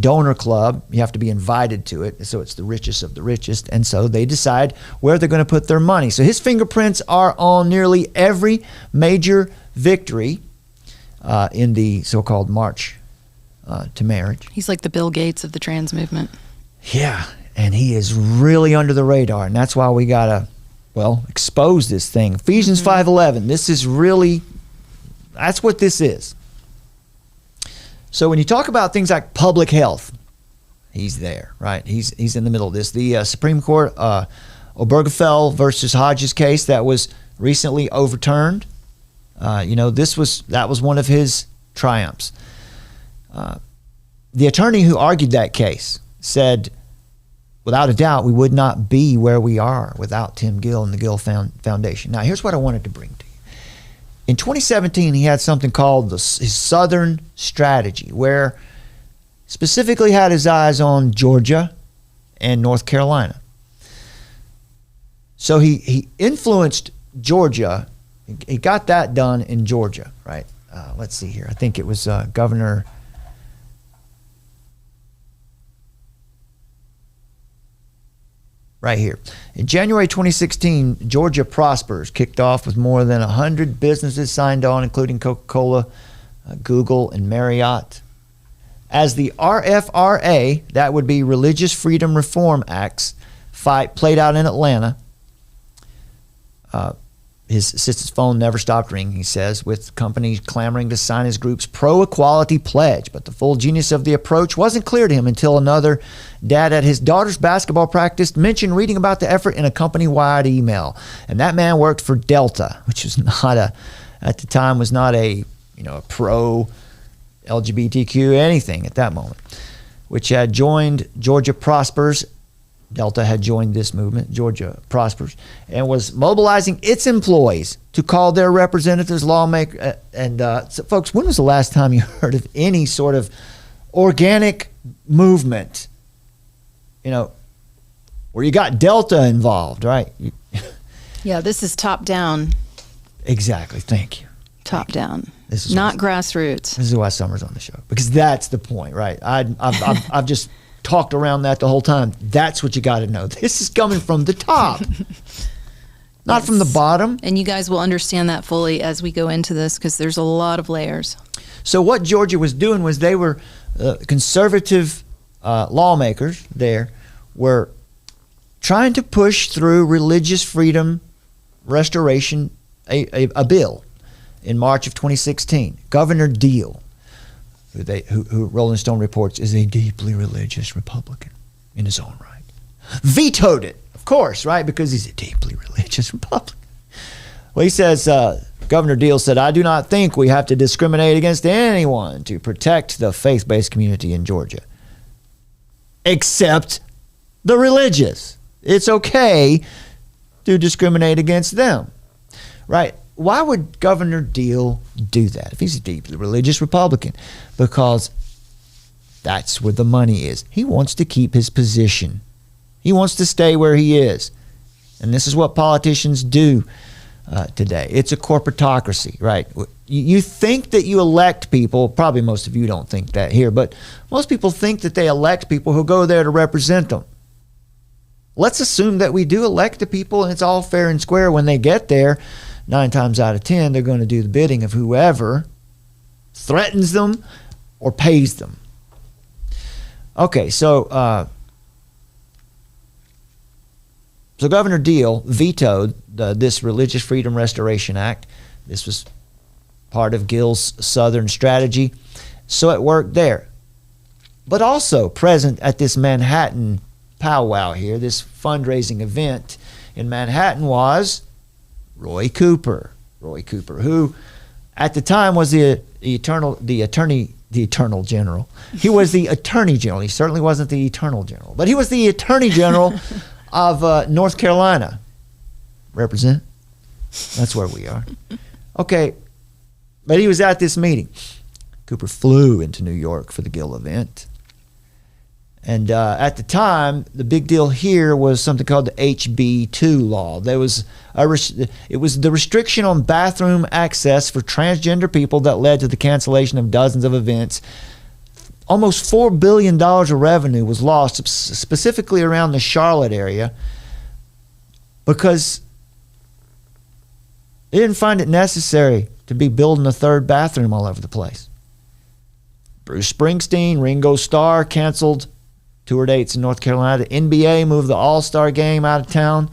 donor club. You have to be invited to it, so it's the richest of the richest. And so they decide where they're going to put their money. So his fingerprints are on nearly every major victory in the so-called March to Marriage. He's like the Bill Gates of the trans movement. Yeah, and he is really under the radar, and that's why we got to, expose this thing. Ephesians 5:11, this is really, that's what this is. So when you talk about things like public health, he's there, right? He's in the middle of this. The Supreme Court, Obergefell versus Hodges case that was recently overturned, that was one of his triumphs. The attorney who argued that case said, without a doubt, we would not be where we are without Tim Gill and the Gill Foundation. Now, here's what I wanted to bring to you. In 2017, he had something called his Southern Strategy, where specifically had his eyes on Georgia and North Carolina. So he influenced Georgia. He got that done in Georgia, right? Let's see here. I think it was Governor... Right here. In January 2016, Georgia Prospers kicked off with more than 100 businesses signed on, including Coca-Cola, Google, and Marriott. As the RFRA, that would be Religious Freedom Reform Acts, fight played out in Atlanta, his assistant's phone never stopped ringing, he says, with companies clamoring to sign his group's pro-equality pledge. But the full genius of the approach wasn't clear to him until another dad at his daughter's basketball practice mentioned reading about the effort in a company-wide email. And that man worked for Delta, which was not at the time was not a pro-LGBTQ anything at that moment, which had joined Georgia Prospers. Delta had joined this movement, Georgia Prospers, and was mobilizing its employees to call their representatives, lawmakers. So folks, when was the last time you heard of any sort of organic movement, where you got Delta involved, right? Yeah, this is top down. Exactly. Thank you. Top down. This is not grassroots. This is why Summer's on the show, because that's the point, right? I've just talked around that the whole time. That's what you got to know. This is coming from the top, not from the bottom. And you guys will understand that fully as we go into this, because there's a lot of layers. So what Georgia was doing was they were conservative lawmakers there were trying to push through religious freedom restoration, a bill in March of 2016. Governor Gill, who Rolling Stone reports is a deeply religious Republican in his own right, vetoed it, of course, right? Because he's a deeply religious Republican. Well, he says, Governor Gill said, I do not think we have to discriminate against anyone to protect the faith-based community in Georgia, except the religious. It's okay to discriminate against them, right? Why would Governor Gill do that if he's a deeply religious Republican? Because that's where the money is. He wants to keep his position. He wants to stay where he is. And this is what politicians do today. It's a corporatocracy, right? You think that you elect people, probably most of you don't think that here, but most people think that they elect people who go there to represent them. Let's assume that we do elect the people and it's all fair and square when they get there. 9 times out of 10, they're going to do the bidding of whoever threatens them or pays them. Okay, so Governor Gill vetoed this Religious Freedom Restoration Act. This was part of Gill's Southern Strategy, so it worked there. But also present at this Manhattan powwow here, this fundraising event in Manhattan, was Roy Cooper, Roy Cooper, who at the time was the Attorney General. He was the Attorney General. He certainly wasn't the Eternal General, but he was the Attorney General of North Carolina. Represent? That's where we are. Okay, but he was at this meeting. Cooper flew into New York for the Gill event. And at the time, the big deal here was something called the HB2 law. It was the restriction on bathroom access for transgender people that led to the cancellation of dozens of events. Almost $4 billion of revenue was lost, specifically around the Charlotte area, because they didn't find it necessary to be building a third bathroom all over the place. Bruce Springsteen, Ringo Starr canceled tour dates in North Carolina. The NBA moved the All-Star game out of town.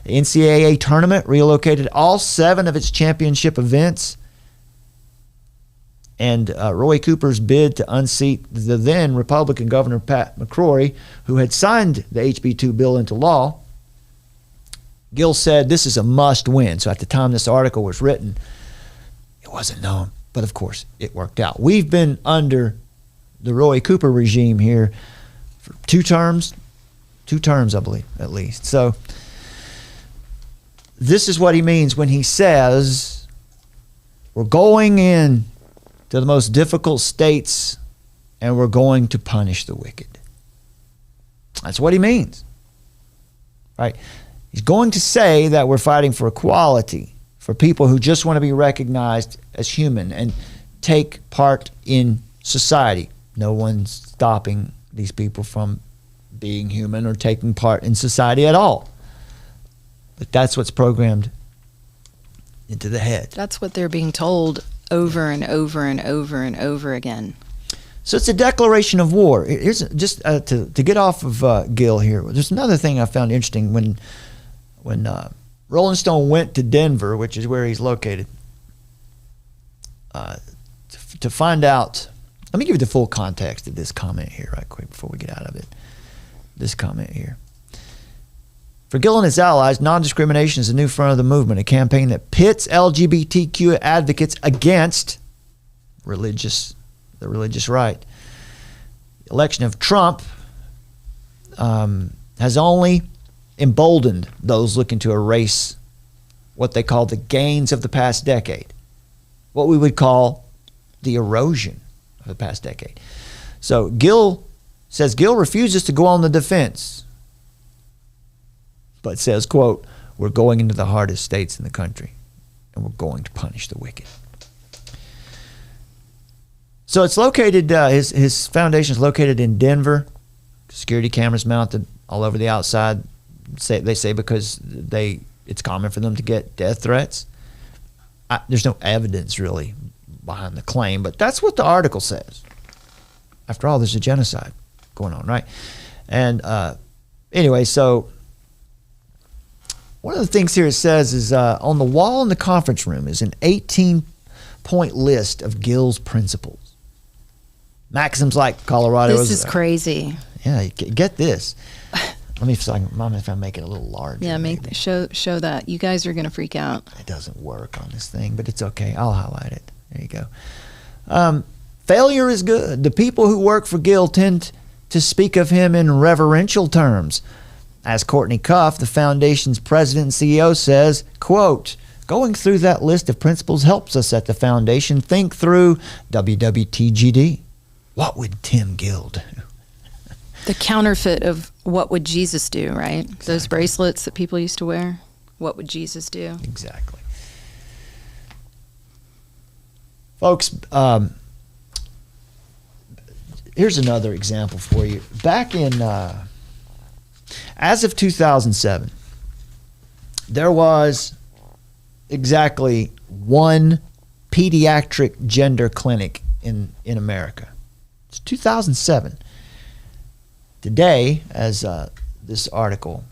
The NCAA tournament relocated all 7 of its championship events. And Roy Cooper's bid to unseat the then Republican Governor Pat McCrory, who had signed the HB2 bill into law, Gill said this is a must win. So at the time this article was written, it wasn't known. But of course, it worked out. We've been under the Roy Cooper regime here for 2 terms, I believe, at least. So this is what he means when he says we're going in to the most difficult states and we're going to punish the wicked. That's what he means, right? He's going to say that we're fighting for equality, for people who just want to be recognized as human and take part in society. No one's stopping these people from being human or taking part in society at all. But that's what's programmed into the head. That's what they're being told over and over and over and over again. So it's a declaration of war. Here's just to get off of Gill here. There's another thing I found interesting when Rolling Stone went to Denver, which is where he's located, to find out. Let me give you the full context of this comment here right quick before we get out of it. This comment here. For Gill and his allies, non-discrimination is a new front of the movement, a campaign that pits LGBTQ advocates against the religious right. The election of Trump has only emboldened those looking to erase what they call the gains of the past decade, what we would call the erosion of the past decade. So Gill says Gill refuses to go on the defense, but says, quote, we're going into the hardest states in the country and we're going to punish the wicked. So it's located, his foundation is located in Denver. Security cameras mounted all over the outside. They say because it's common for them to get death threats. There's no evidence really behind the claim, but that's what the article says. After all, there's a genocide going on, right? And anyway, so one of the things here it says is on the wall in the conference room is an 18-point list of Gill's principles. Maxims like Colorado. This is crazy. Yeah, get this. Let me see if I make it a little larger. Yeah, show that. You guys are going to freak out. It doesn't work on this thing, but it's okay. I'll highlight it. There you go. Failure is good. The people who work for Gill tend to speak of him in reverential terms. As Courtney Cuff, the foundation's president and CEO, says, quote, going through that list of principles helps us at the foundation think through WWTGD. What would Tim Gill do? The counterfeit of what would Jesus do, right? Exactly. Those bracelets that people used to wear. What would Jesus do? Exactly. Folks, here's another example for you. Back in, as of 2007, there was exactly one pediatric gender clinic in America. It's 2007. Today, as this article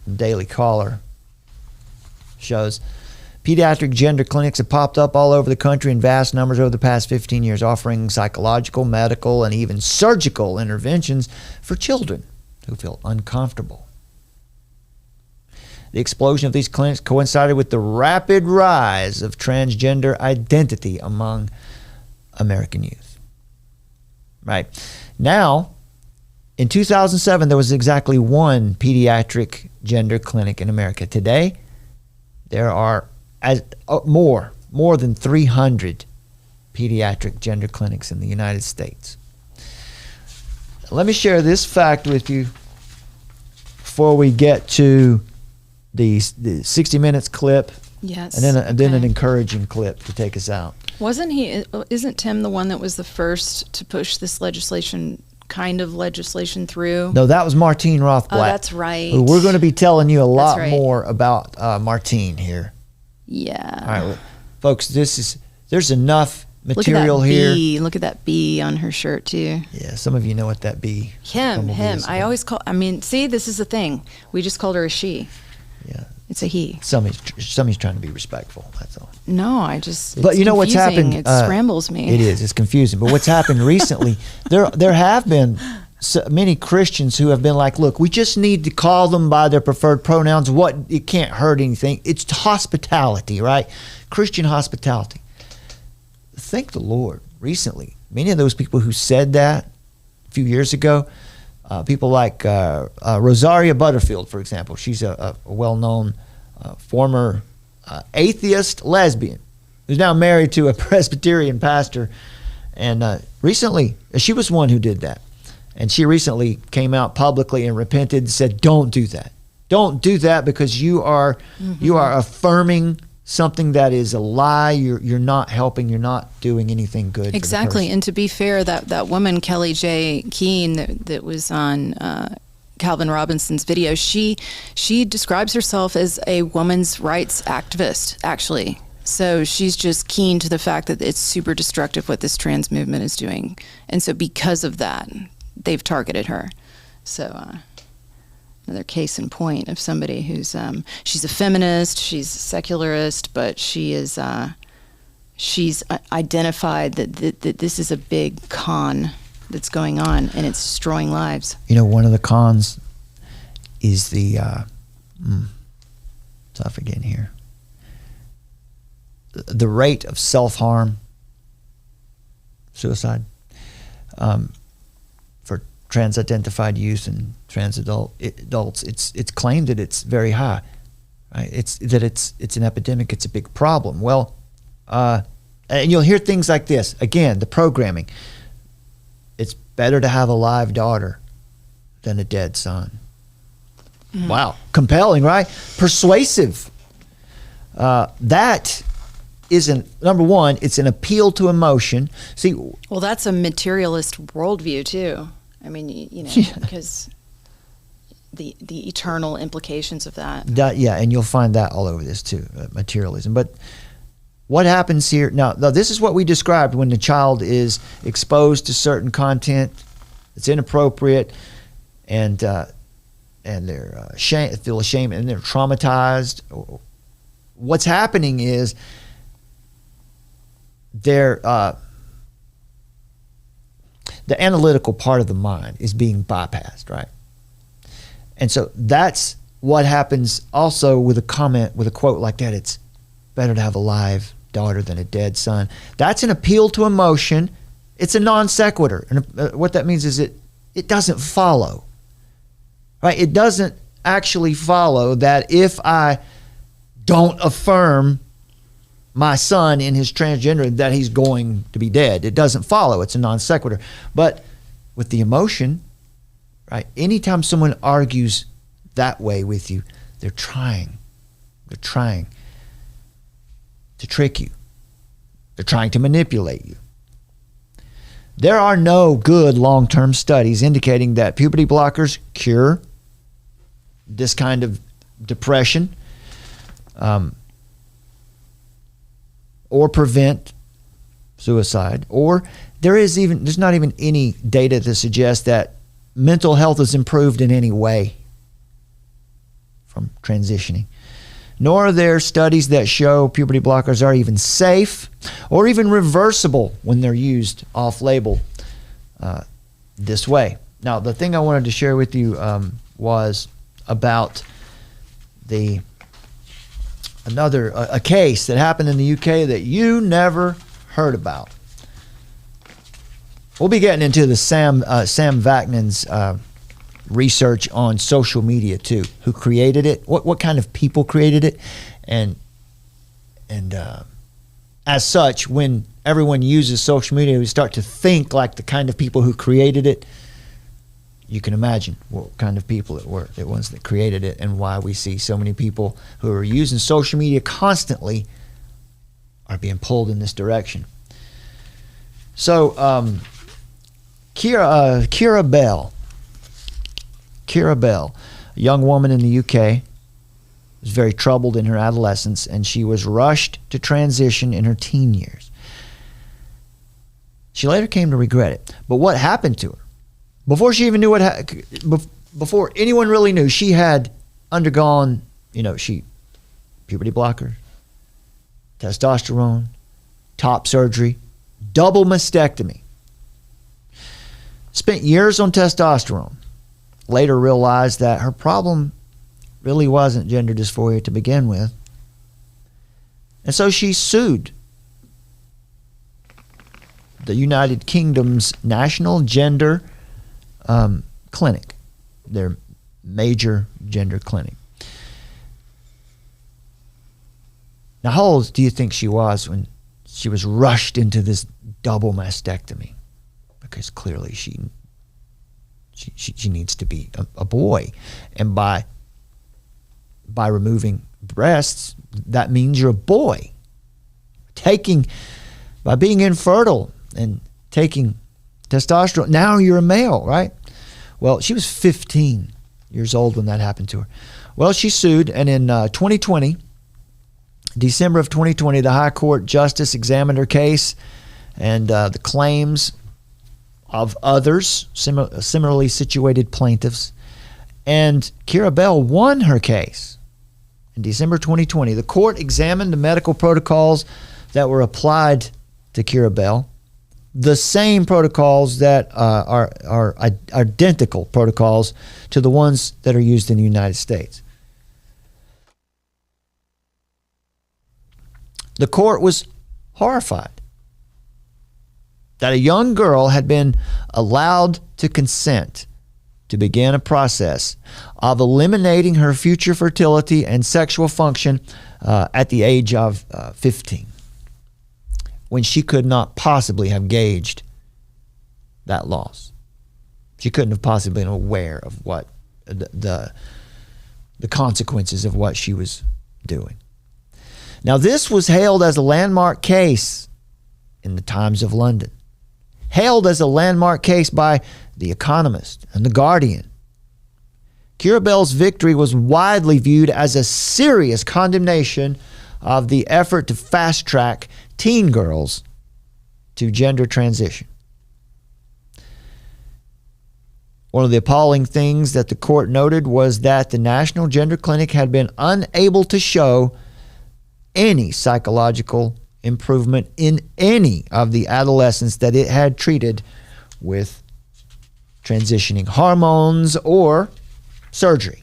from Daily Caller shows, pediatric gender clinics have popped up all over the country in vast numbers over the past 15 years, offering psychological, medical, and even surgical interventions for children who feel uncomfortable. The explosion of these clinics coincided with the rapid rise of transgender identity among American youth. Right. Now, in 2007, there was exactly one pediatric gender clinic in America. Today, there are more than 300 pediatric gender clinics in the United States. Let me share this fact with you before we get to the 60 Minutes clip. Yes. And then an encouraging clip to take us out. Isn't Tim the one that was the first to push this legislation through? No, that was Martine Rothblatt. Oh, that's right. Who we're going to be telling you a lot more about Martine here. Yeah. All right, well, folks, there's enough material here. Look at that bee on her shirt too. Yeah, some of you know what that bee. Him. I always see, this is the thing. We just called her a she. Yeah. It's a he. Somebody's trying to be respectful. That's all. No, But you know what's happened? It scrambles me. It is. It's confusing. But what's happened recently? There have been many Christians who have been like, look, we just need to call them by their preferred pronouns. It can't hurt anything. It's hospitality, right? Christian hospitality. Thank the Lord. Recently, many of those people who said that a few years ago. People like Rosaria Butterfield, for example. She's a well-known former atheist lesbian who's now married to a Presbyterian pastor. And recently, she was one who did that. And she recently came out publicly and repented and said, don't do that. Don't do that because you are affirming something that is a lie. You're not helping. You're not doing anything good. Exactly. And to be fair, that woman, Kelly J. Keene, that was on Calvin Robinson's video, she describes herself as a women's rights activist, actually. So she's just keen to the fact that it's super destructive what this trans movement is doing. And so because of that, they've targeted her. So another case in point of somebody who's she's a feminist, she's a secularist, but she's identified that this is a big con that's going on and it's destroying lives. You know, one of the cons is the tough again here. The rate of self-harm, suicide, for trans-identified youth and trans adults, it's claimed that it's very high. Right? It's an epidemic. It's a big problem. Well, and you'll hear things like this again. The programming. It's better to have a live daughter than a dead son. Mm. Wow, compelling, right? Persuasive. That isn't, number one, it's an appeal to emotion. See, well, that's a materialist worldview too. I mean, you know, because the eternal implications of that. Yeah, and you'll find that all over this too, materialism. But what happens here now? This is what we described when the child is exposed to certain content that's inappropriate, and they're feel ashamed and they're traumatized. What's happening is the analytical part of the mind is being bypassed, right? And so that's what happens also with a comment, with a quote like that. It's better to have a live daughter than a dead son. That's an appeal to emotion. It's a non sequitur. And what that means is it doesn't follow, right? It doesn't actually follow that if I don't affirm my son in his transgender that he's going to be dead. It doesn't follow. It's a non sequitur. But with the emotion, right? Anytime someone argues that way with you, they're trying to trick you. They're trying to manipulate you. There are no good long-term studies indicating that puberty blockers cure this kind of depression or prevent suicide, or there's not even any data to suggest that mental health is improved in any way from transitioning. Nor are there studies that show puberty blockers are even safe or even reversible when they're used off-label this way. Now, the thing I wanted to share with you was about a case that happened in the UK that you never heard about. We'll be getting into the Sam Vaknin's research on social media too. Who created it? What kind of people created it? And as such, when everyone uses social media, we start to think like the kind of people who created it. You can imagine what kind of people it was that created it, and why we see so many people who are using social media constantly are being pulled in this direction. So, Kira Bell, a young woman in the UK, was very troubled in her adolescence, and she was rushed to transition in her teen years. She later came to regret it. But what happened to her? Before she even knew before anyone really knew, she had undergone, puberty blockers, testosterone, top surgery, double mastectomy. Spent years on testosterone. Later realized that her problem really wasn't gender dysphoria to begin with. And so she sued the United Kingdom's National Gender Clinic, their major gender clinic. Now, how old do you think she was when she was rushed into this double mastectomy? Because clearly she needs to be a boy. And by removing breasts, that means you're a boy. By being infertile and taking testosterone, now you're a male, right? Well, she was 15 years old when that happened to her. Well, she sued, and in December of 2020, the High Court Justice examined her case and the claims of others, similarly situated plaintiffs, and Kira Bell won her case. In December 2020, the court examined the medical protocols that were applied to Kira Bell, the same protocols that are identical protocols to the ones that are used in the United States. The court was horrified that a young girl had been allowed to consent to begin a process of eliminating her future fertility and sexual function at the age of 15, when she could not possibly have gauged that loss. She couldn't have possibly been aware of what the consequences of what she was doing. Now, this was hailed as a landmark case in the Times of London, hailed as a landmark case by The Economist and The Guardian. Kira Bell's victory was widely viewed as a serious condemnation of the effort to fast-track teen girls to gender transition. One of the appalling things that the court noted was that the National Gender Clinic had been unable to show any psychological improvement in any of the adolescents that it had treated with transitioning hormones or surgery.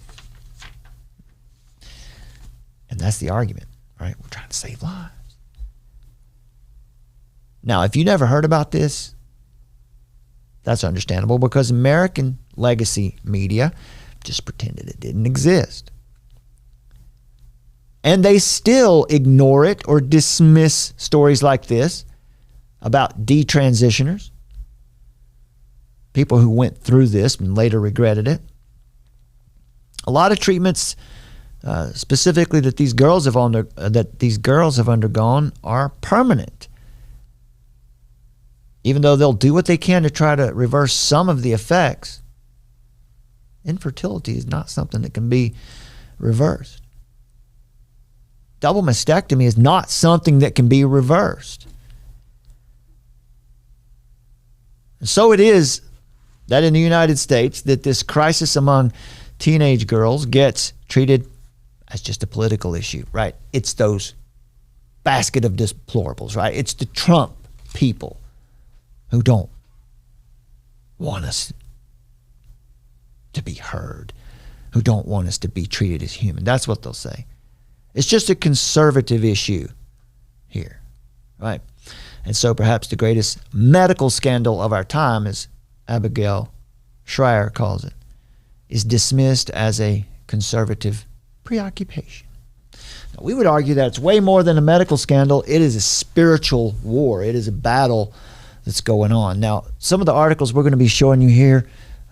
And that's the argument, right? We're trying to save lives. Now, if you never heard about this, that's understandable, because American legacy media just pretended it didn't exist. And they still ignore it or dismiss stories like this about detransitioners, people who went through this and later regretted it. A lot of treatments, specifically that these girls have undergone, are permanent. Even though they'll do what they can to try to reverse some of the effects, infertility is not something that can be reversed. Double mastectomy is not something that can be reversed. And so it is that in the United States that this crisis among teenage girls gets treated as just a political issue, right? It's those basket of deplorables, right? It's the Trump people who don't want us to be heard, who don't want us to be treated as human. That's what they'll say. It's just a conservative issue here, right? And so perhaps the greatest medical scandal of our time, as Abigail Shrier calls it, is dismissed as a conservative preoccupation. Now, we would argue that it's way more than a medical scandal. It is a spiritual war. It is a battle that's going on. Now, some of the articles we're going to be showing you here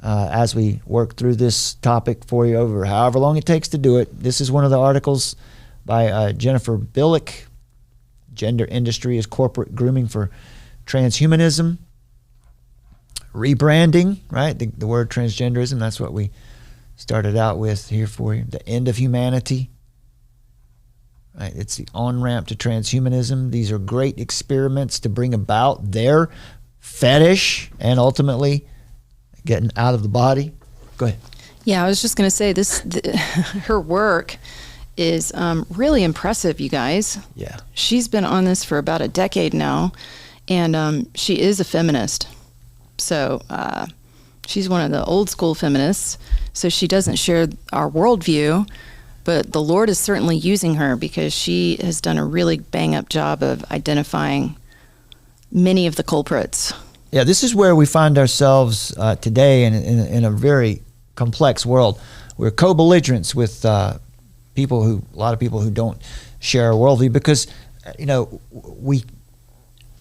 as we work through this topic for you over however long it takes to do it. This is one of the articles by Jennifer Billick. Gender industry is corporate grooming for transhumanism. Rebranding, right? The word transgenderism, that's what we started out with here for you. The end of humanity. Right? It's the on-ramp to transhumanism. These are great experiments to bring about their fetish and ultimately getting out of the body. Go ahead. Yeah, I was just going to say her work is really impressive, you guys. Yeah. She's been on this for about a decade now, and she is a feminist. So she's one of the old school feminists, so she doesn't share our worldview, but the Lord is certainly using her because she has done a really bang-up job of identifying many of the culprits. Yeah, this is where we find ourselves today in a very complex world. We're co-belligerents with a lot of people who don't share our worldview because, we,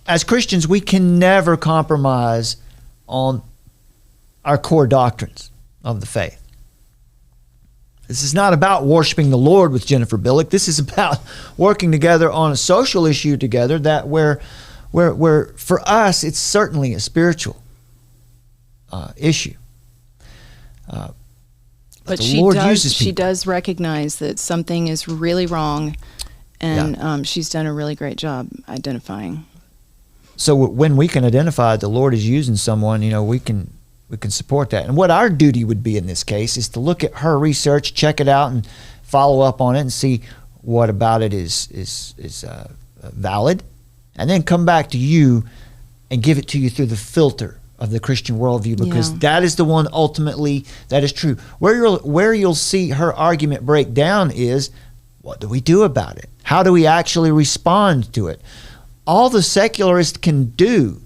as Christians, we can never compromise on our core doctrines of the faith. This is not about worshiping the Lord with Jennifer Billick. This is about working together on a social issue together that where for us, it's certainly a spiritual issue. But the she does recognize that something is really wrong, and she's done a really great job identifying. So when we can identify the Lord is using someone, we can support that. And what our duty would be in this case is to look at her research, check it out, and follow up on it and see what about it is valid, and then come back to you and give it to you through the filter of the Christian worldview, because that is the one ultimately that is true. Where you'll see her argument break down is, what do we do about it? How do we actually respond to it? All the secularist can do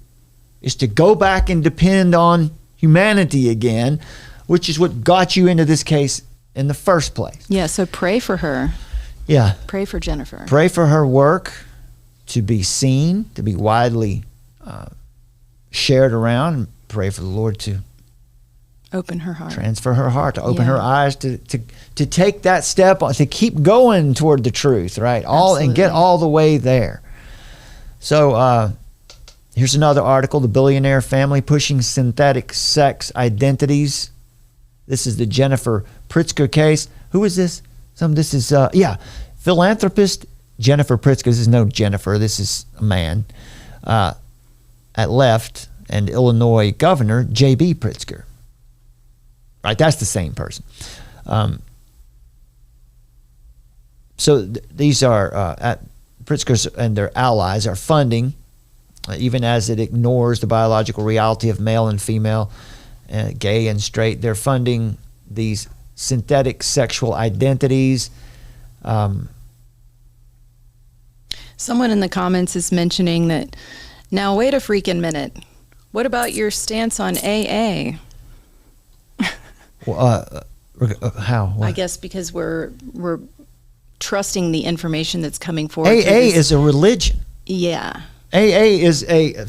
is to go back and depend on humanity again, which is what got you into this case in the first place. Yeah, so pray for her. Yeah. Pray for Jennifer. Pray for her work to be seen, to be widely shared around, and pray for the Lord to open her heart, transfer her heart, to open her eyes, to take that step on, to keep going toward the truth, right? And get all the way there. So here's another article: the billionaire family pushing synthetic sex identities. This is the Jennifer Pritzker case. Who is this? This is philanthropist Jennifer Pritzker. This is no Jennifer. This is a man. At left, and Illinois Governor J.B. Pritzker. Right, that's the same person. So these are Pritzker's and their allies are funding, even as it ignores the biological reality of male and female, gay and straight. They're funding these synthetic sexual identities. Someone in the comments is mentioning that. Now, wait a freaking minute. What about your stance on AA? How? What? I guess because we're trusting the information that's coming forward. AA is a religion. Yeah. AA is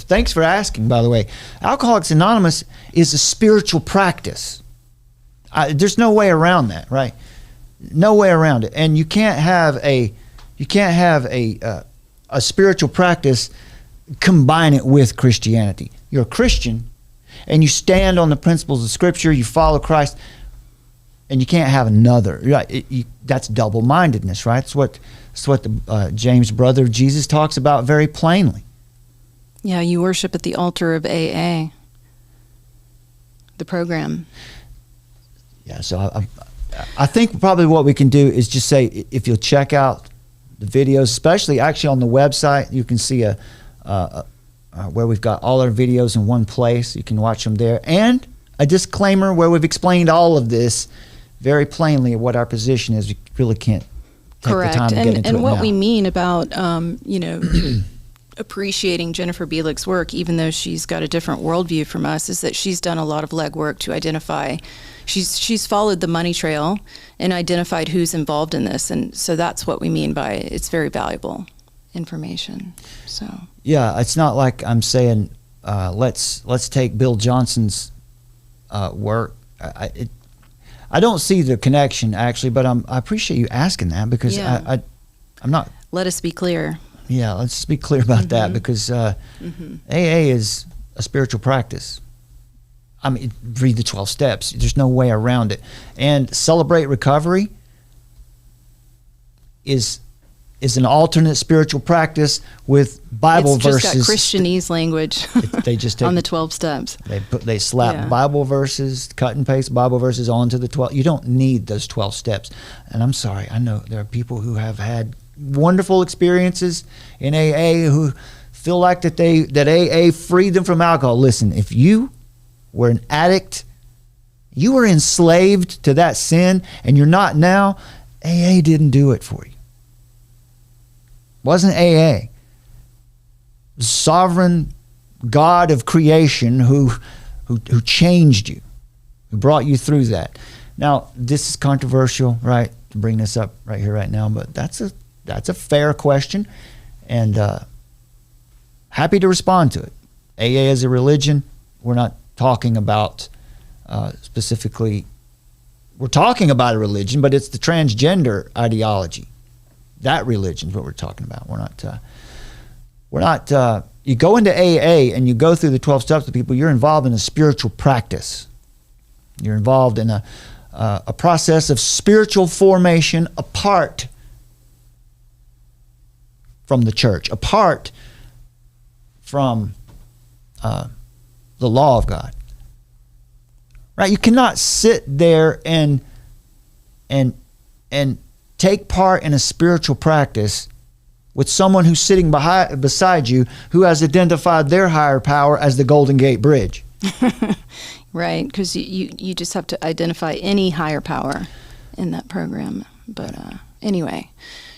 thanks for asking, by the way. Alcoholics Anonymous is a spiritual practice. There's no way around that, right? No way around it. And you can't have a spiritual practice, combine it with Christianity. You're a Christian and you stand on the principles of Scripture, you follow Christ, and you can't have another. Right? That's double-mindedness, right? It's what the James brother of Jesus talks about very plainly. Yeah, you worship at the altar of AA, the program. Yeah, so I think probably what we can do is just say, if you'll check out the videos, especially actually on the website, you can see where we've got all our videos in one place. You can watch them there. And a disclaimer where we've explained all of this very plainly what our position is. We really can't take Correct. the time to get into it and what now. we mean about, appreciating Jennifer Bielick's work, even though she's got a different worldview from us, is that she's done a lot of legwork to identify. She's followed the money trail and identified who's involved in this, and so that's what we mean by it's very valuable information. So yeah, it's not like I'm saying let's take Bill Johnson's work. I don't see the connection actually, but I appreciate you asking that because Yeah. I'm not. let us be clear. Yeah, let's just be clear about that because AA is a spiritual practice. I mean, read the 12 steps. There's no way around it. And Celebrate Recovery is an alternate spiritual practice with Bible It's verses. just got Christianese language They just take on the 12 steps. They slap Bible verses, cut and paste Bible verses onto the 12. You don't need those 12 steps. And I'm sorry, I know there are people who have had wonderful experiences in AA who feel like that AA freed them from alcohol. Listen, if you were an addict, you were enslaved to that sin, and you're not now, AA didn't do it for you. Wasn't AA. Sovereign God of creation who changed you, who brought you through that. Now, this is controversial, right, to bring this up right here, right now, but that's a fair question, and happy to respond to it. AA is a religion. We're not talking about specifically, we're talking about a religion, but it's the transgender ideology. That religion is what we're talking about. We're not, you go into AA and you go through the 12 steps with people, you're involved in a spiritual practice. You're involved in a process of spiritual formation apart from the church, apart from the law of God. Right? You cannot sit there and take part in a spiritual practice with someone who's sitting beside you who has identified their higher power as the Golden Gate Bridge. Right, because you just have to identify any higher power in that program. But anyway,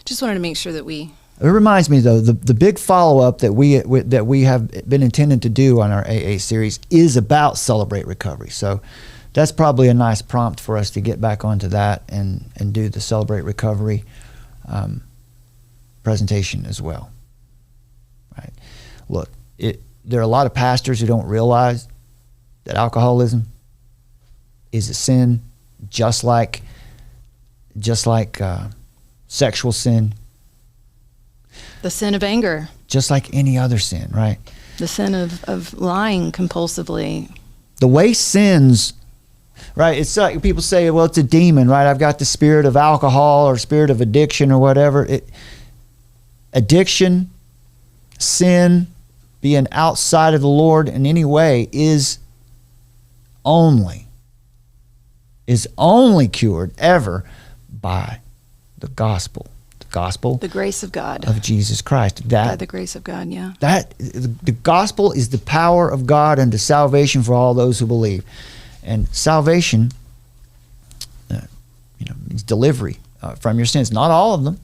just wanted to make sure that we... It reminds me, though, the big follow-up that we have been intending to do on our AA series is about Celebrate Recovery. So that's probably a nice prompt for us to get back onto that and do the Celebrate Recovery presentation as well. Right? Look, there are a lot of pastors who don't realize that alcoholism is a sin, just like sexual sin. The sin of anger. Just like any other sin, right? The sin of lying compulsively. The way sins, right? It's like people say, well, it's a demon, right? I've got the spirit of alcohol or spirit of addiction or whatever. Addiction, sin, being outside of the Lord in any way is only cured ever by the gospel. The grace of God, of Jesus Christ. By the grace of God, yeah. That the gospel is the power of God unto salvation for all those who believe, and salvation, means delivery from your sins. Not all of them,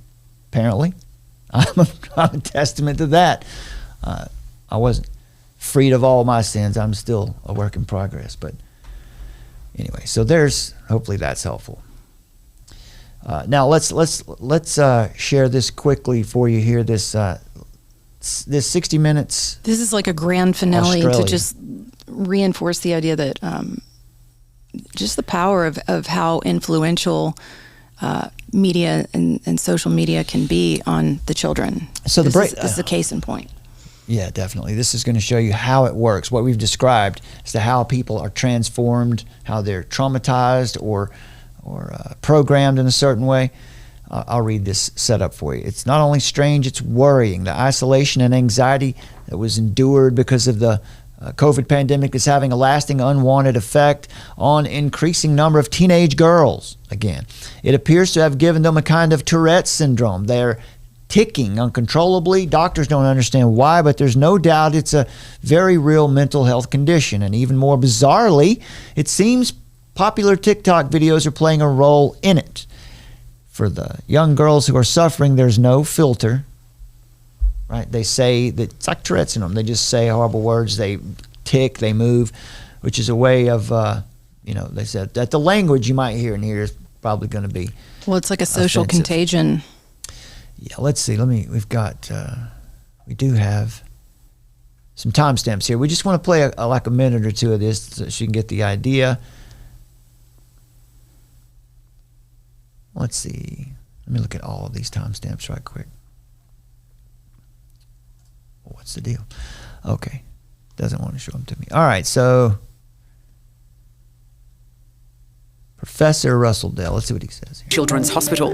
apparently. I'm a testament to that. I wasn't freed of all my sins. I'm still a work in progress. But anyway, so hopefully that's helpful. Now let's share this quickly for you here. This 60 minutes. This is like a grand finale Australia. to just reinforce the idea that just the power of how influential media and social media can be on the children. So this is the case in point. Yeah, definitely. This is going to show you how it works. What we've described as to how people are transformed, how they're traumatized or programmed in a certain way. I'll read this setup for you. It's not only strange, it's worrying. The isolation and anxiety that was endured because of the COVID pandemic is having a lasting unwanted effect on increasing number of teenage girls. Again, it appears to have given them a kind of Tourette's syndrome. They're ticking uncontrollably. Doctors don't understand why, but there's no doubt it's a very real mental health condition. And even more bizarrely, it seems popular TikTok videos are playing a role in it. For the young girls who are suffering, there's no filter, right? They say that it's like Tourette's syndrome. They just say horrible words. They tick, they move, which is a way of, they said that the language you might hear in here is probably going to be Well, it's like a social offensive. contagion. Yeah, let's see. We do have some timestamps here. We just want to play like a minute or two of this so you can get the idea. Let's see. Let me look at all of these timestamps right quick. What's the deal? Okay. Doesn't want to show them to me. All right, so Professor Russell Dell, let's see what he says here. Children's Hospital.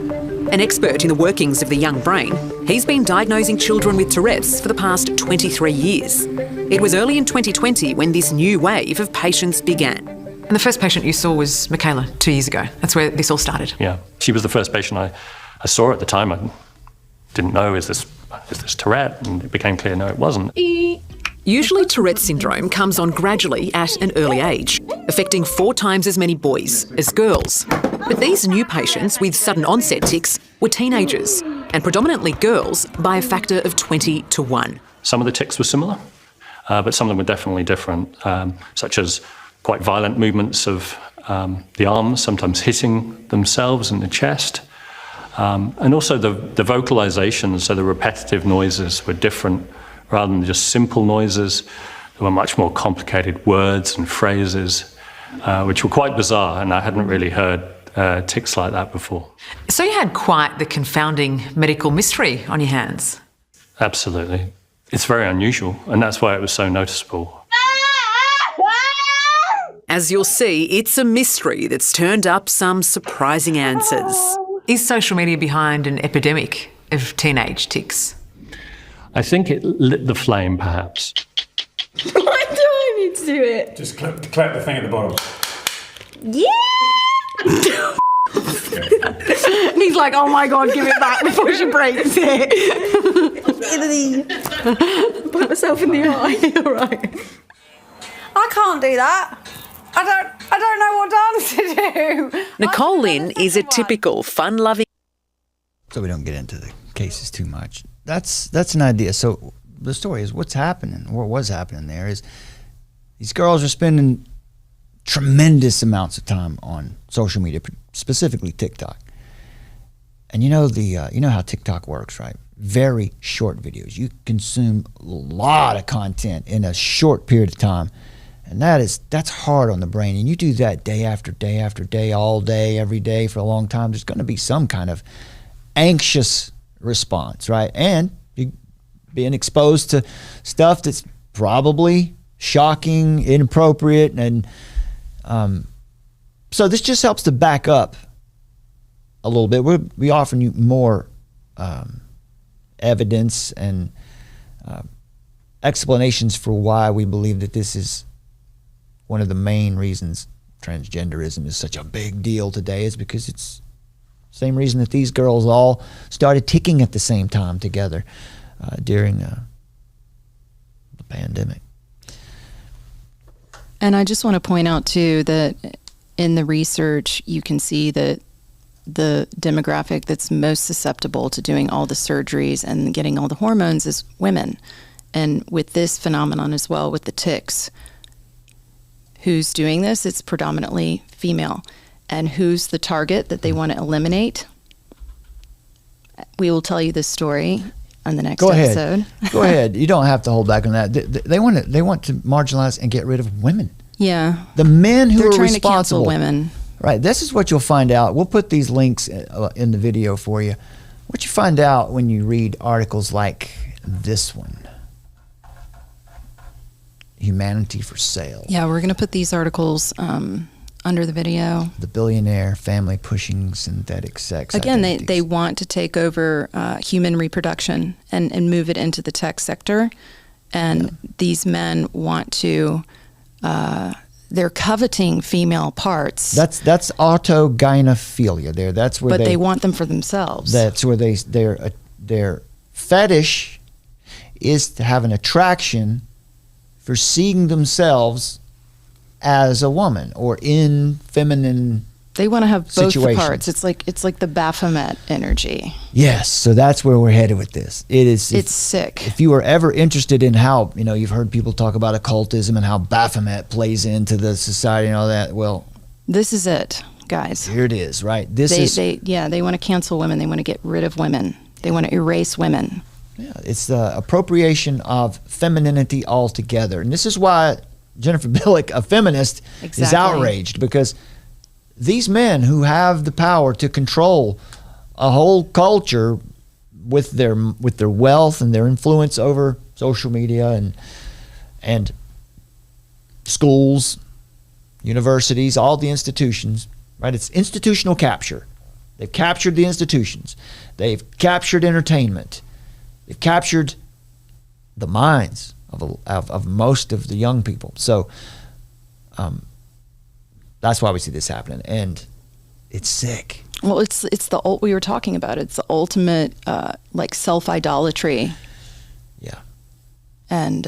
An expert in the workings of the young brain, he's been diagnosing children with Tourette's for the past 23 years. It was early in 2020 when this new wave of patients began. And the first patient you saw was Michaela 2 years ago. That's where this all started. Yeah, she was the first patient I saw at the time. I didn't know, is this Tourette? And it became clear, no, it wasn't. Usually Tourette's syndrome comes on gradually at an early age, affecting 4 times as many boys as girls. But these new patients with sudden onset tics were teenagers, and predominantly girls by a factor of 20 to 1. Some of the tics were similar, but some of them were definitely different, such as quite violent movements of the arms, sometimes hitting themselves in the chest. And also the vocalizations, so the repetitive noises were different rather than just simple noises. There were much more complicated words and phrases, which were quite bizarre, and I hadn't really heard tics like that before. So you had quite the confounding medical mystery on your hands. Absolutely. It's very unusual, and that's why it was so noticeable. As you'll see, it's a mystery that's turned up some surprising answers. Is social media behind an epidemic of teenage tics? I think it lit the flame, perhaps. Why do I need to do it? Just clap the thing at the bottom. Yeah! He's like, oh my God, give it back before she breaks it. Put myself in the eye. All right. I can't do that. I don't know what dance to do. Nicole Lynn is a typical fun-loving... So we don't get into the cases too much. That's an idea. So the story is what's happening, what was happening there is these girls are spending tremendous amounts of time on social media, specifically TikTok. And you know how TikTok works, right? Very short videos. You consume a lot of content in a short period of time. And that's hard on the brain. And you do that day after day after day, all day, every day for a long time, there's going to be some kind of anxious response, right? And you being exposed to stuff that's probably shocking, inappropriate, and so this just helps to back up a little bit. We offer you more evidence and explanations for why we believe that this is one of the main reasons transgenderism is such a big deal today, is because it's the same reason that these girls all started ticking at the same time together during the pandemic. And I just want to point out, too, that in the research, you can see that the demographic that's most susceptible to doing all the surgeries and getting all the hormones is women. And with this phenomenon as well, with the tics, who's doing this? It's predominantly female. And who's the target that they want to eliminate? We will tell you this story on the next episode. Go ahead. You don't have to hold back on that. They want to marginalize and get rid of women. Yeah. The men who They're are trying responsible. to cancel women. Right. This is what you'll find out. We'll put these links in the video for you. What you find out when you read articles like this one. Humanity for Sale. Yeah, we're going to put these articles under the video. The billionaire family pushing synthetic sex. Again, they want to take over human reproduction and move it into the tech sector. And these men want to, they're coveting female parts. That's autogynephilia there. That's where they want them for themselves. That's where their fetish is to have an attraction for seeing themselves as a woman or in feminine. They want to have both the situations. parts. It's like the Baphomet energy. Yes, so that's where we're headed with this. It's sick. If you are ever interested in how, you've heard people talk about occultism and how Baphomet plays into the society and all that, well, this is it, guys. Here it is, right? They want to cancel women. They want to get rid of women. They want to erase women. Yeah, it's the appropriation of femininity altogether. And this is why Jennifer Billick, a feminist, is outraged, because these men who have the power to control a whole culture with their wealth and their influence over social media and schools, universities, all the institutions, right? It's institutional capture. They've captured the institutions. They've captured entertainment. They've captured the minds of most of the young people. So that's why we see this happening, and it's sick. Well, it's we were talking about it. It's the ultimate like self-idolatry. Yeah. And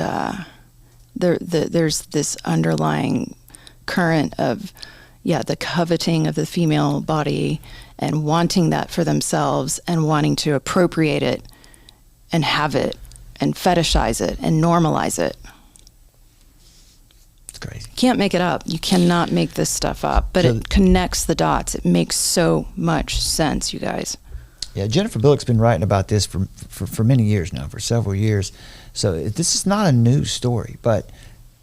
there's this underlying current of the coveting of the female body and wanting that for themselves and wanting to appropriate it and have it and fetishize it and normalize it. It's crazy. You can't make it up. You cannot make this stuff up, but it connects the dots. It makes so much sense, you guys. Yeah, Jennifer Billick's been writing about this for many years now, for several years. So this is not a new story, but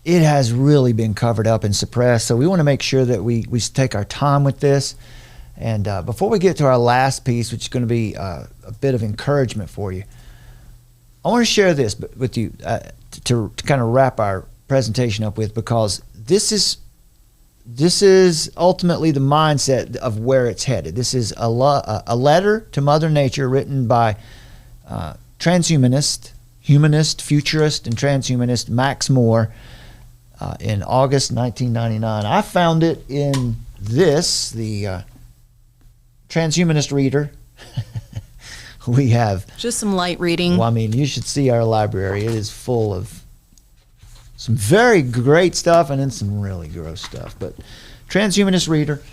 it has really been covered up and suppressed. So we want to make sure that we take our time with this. And before we get to our last piece, which is going to be a bit of encouragement for you, I want to share this with you to kind of wrap our presentation up with, because this is ultimately the mindset of where it's headed. This is a letter to Mother Nature written by transhumanist, humanist, futurist, and transhumanist Max Moore in August 1999. I found it in the Transhumanist Reader. We have just some light reading. Well, I mean, you should see our library. It is full of some very great stuff and then some really gross stuff. But Transhumanist Reader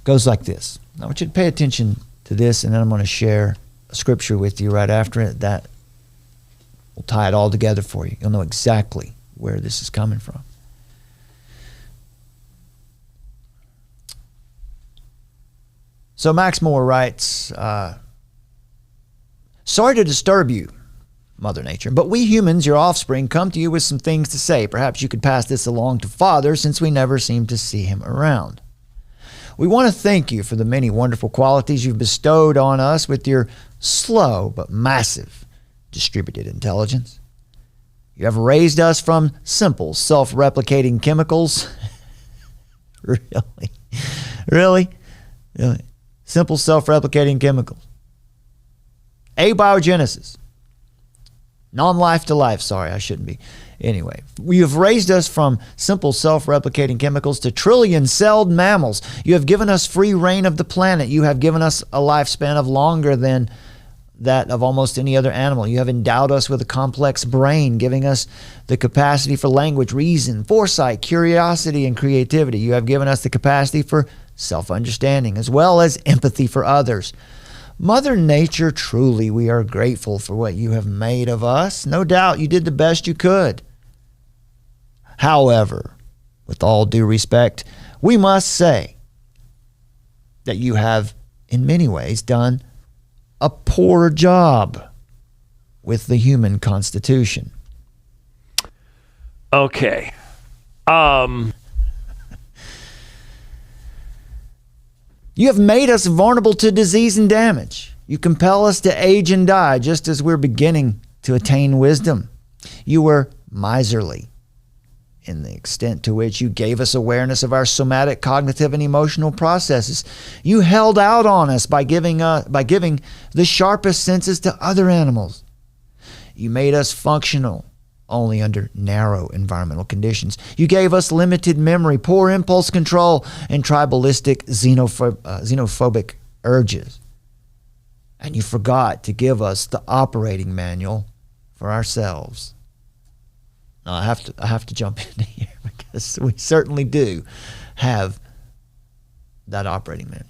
goes like this. I want you to pay attention to this, and then I'm going to share a scripture with you right after it that will tie it all together for you. You'll know exactly where this is coming from. So Max Moore writes, sorry to disturb you, Mother Nature, but we humans, your offspring, come to you with some things to say. Perhaps you could pass this along to Father, since we never seem to see him around. We want to thank you for the many wonderful qualities you've bestowed on us with your slow but massive distributed intelligence. You have raised us from simple self-replicating chemicals. Really? Simple self-replicating chemicals. Abiogenesis. Non-life to life. Sorry, I shouldn't be. Anyway, you have raised us from simple self-replicating chemicals to trillion-celled mammals. You have given us free reign of the planet. You have given us a lifespan of longer than that of almost any other animal. You have endowed us with a complex brain, giving us the capacity for language, reason, foresight, curiosity, and creativity. You have given us the capacity for self-understanding, as well as empathy for others. Mother Nature, truly, we are grateful for what you have made of us. No doubt you did the best you could. However, with all due respect, we must say that you have, in many ways, done a poor job with the human constitution. Okay. You have made us vulnerable to disease and damage. You compel us to age and die just as we're beginning to attain wisdom. You were miserly in the extent to which you gave us awareness of our somatic, cognitive, and emotional processes. You held out on us by giving the sharpest senses to other animals. You made us functional only under narrow environmental conditions. You gave us limited memory, poor impulse control, and tribalistic xenophobic urges. And you forgot to give us the operating manual for ourselves. Now, I have to jump in here because we certainly do have that operating manual.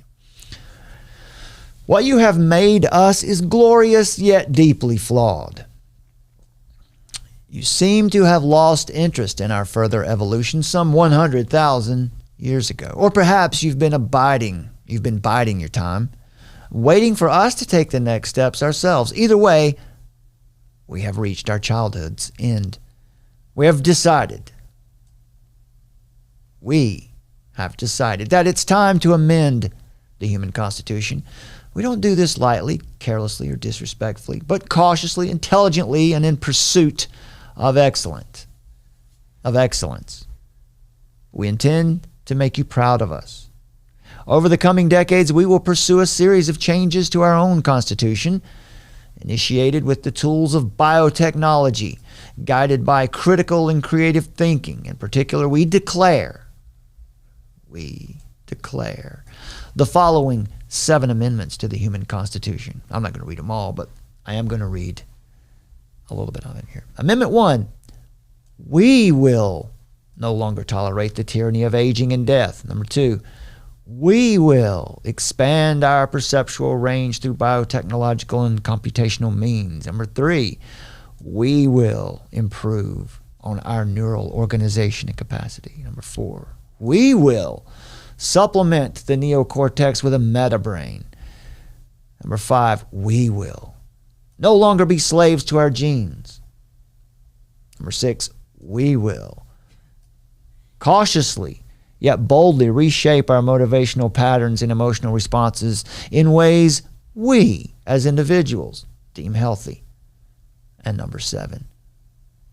What you have made us is glorious yet deeply flawed. You seem to have lost interest in our further evolution some 100,000 years ago. Or perhaps you've been biding your time, waiting for us to take the next steps ourselves. Either way, we have reached our childhood's end. We have decided that it's time to amend the human constitution. We don't do this lightly, carelessly, or disrespectfully, but cautiously, intelligently, and in pursuit of excellence. We intend to make you proud of us. Over the coming decades, we will pursue a series of changes to our own constitution, initiated with the tools of biotechnology, guided by critical and creative thinking. In particular, we declare the following 7 amendments to the human constitution. I'm not going to read them all, but I am going to read a little bit of it here. Amendment 1, we will no longer tolerate the tyranny of aging and death. Number 2, we will expand our perceptual range through biotechnological and computational means. Number 3, we will improve on our neural organization and capacity. Number 4, we will supplement the neocortex with a metabrain. Number 5, we will no longer be slaves to our genes. Number 6, we will cautiously yet boldly reshape our motivational patterns and emotional responses in ways we, as individuals, deem healthy. And number 7,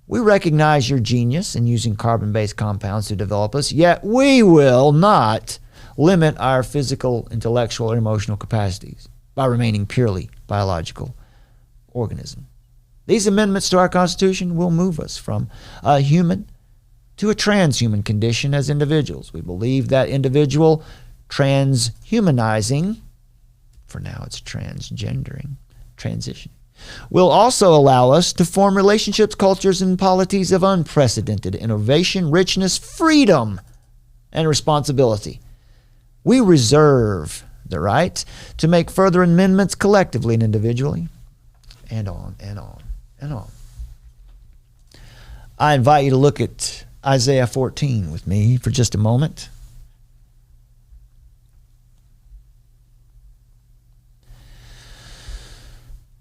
we recognize your genius in using carbon-based compounds to develop us, yet we will not limit our physical, intellectual, or emotional capacities by remaining purely biological organism. These amendments to our Constitution will move us from a human to a transhuman condition as individuals. We believe that individual transhumanizing, for now it's transgendering, transition, will also allow us to form relationships, cultures, and polities of unprecedented innovation, richness, freedom, and responsibility. We reserve the right to make further amendments collectively and individually, and on and on and on. I invite you to look at Isaiah 14 with me for just a moment.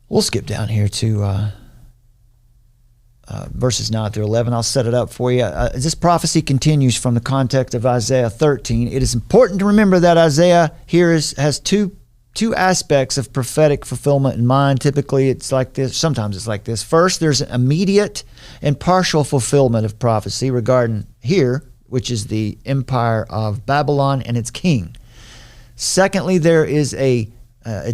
We'll skip down here to verses 9 through 11. I'll set it up for you. This prophecy continues from the context of Isaiah 13. It is important to remember that Isaiah here has two aspects of prophetic fulfillment in mind. Typically, it's like this. Sometimes it's like this. First, there's an immediate and partial fulfillment of prophecy regarding here, which is the empire of Babylon and its king. Secondly, there is a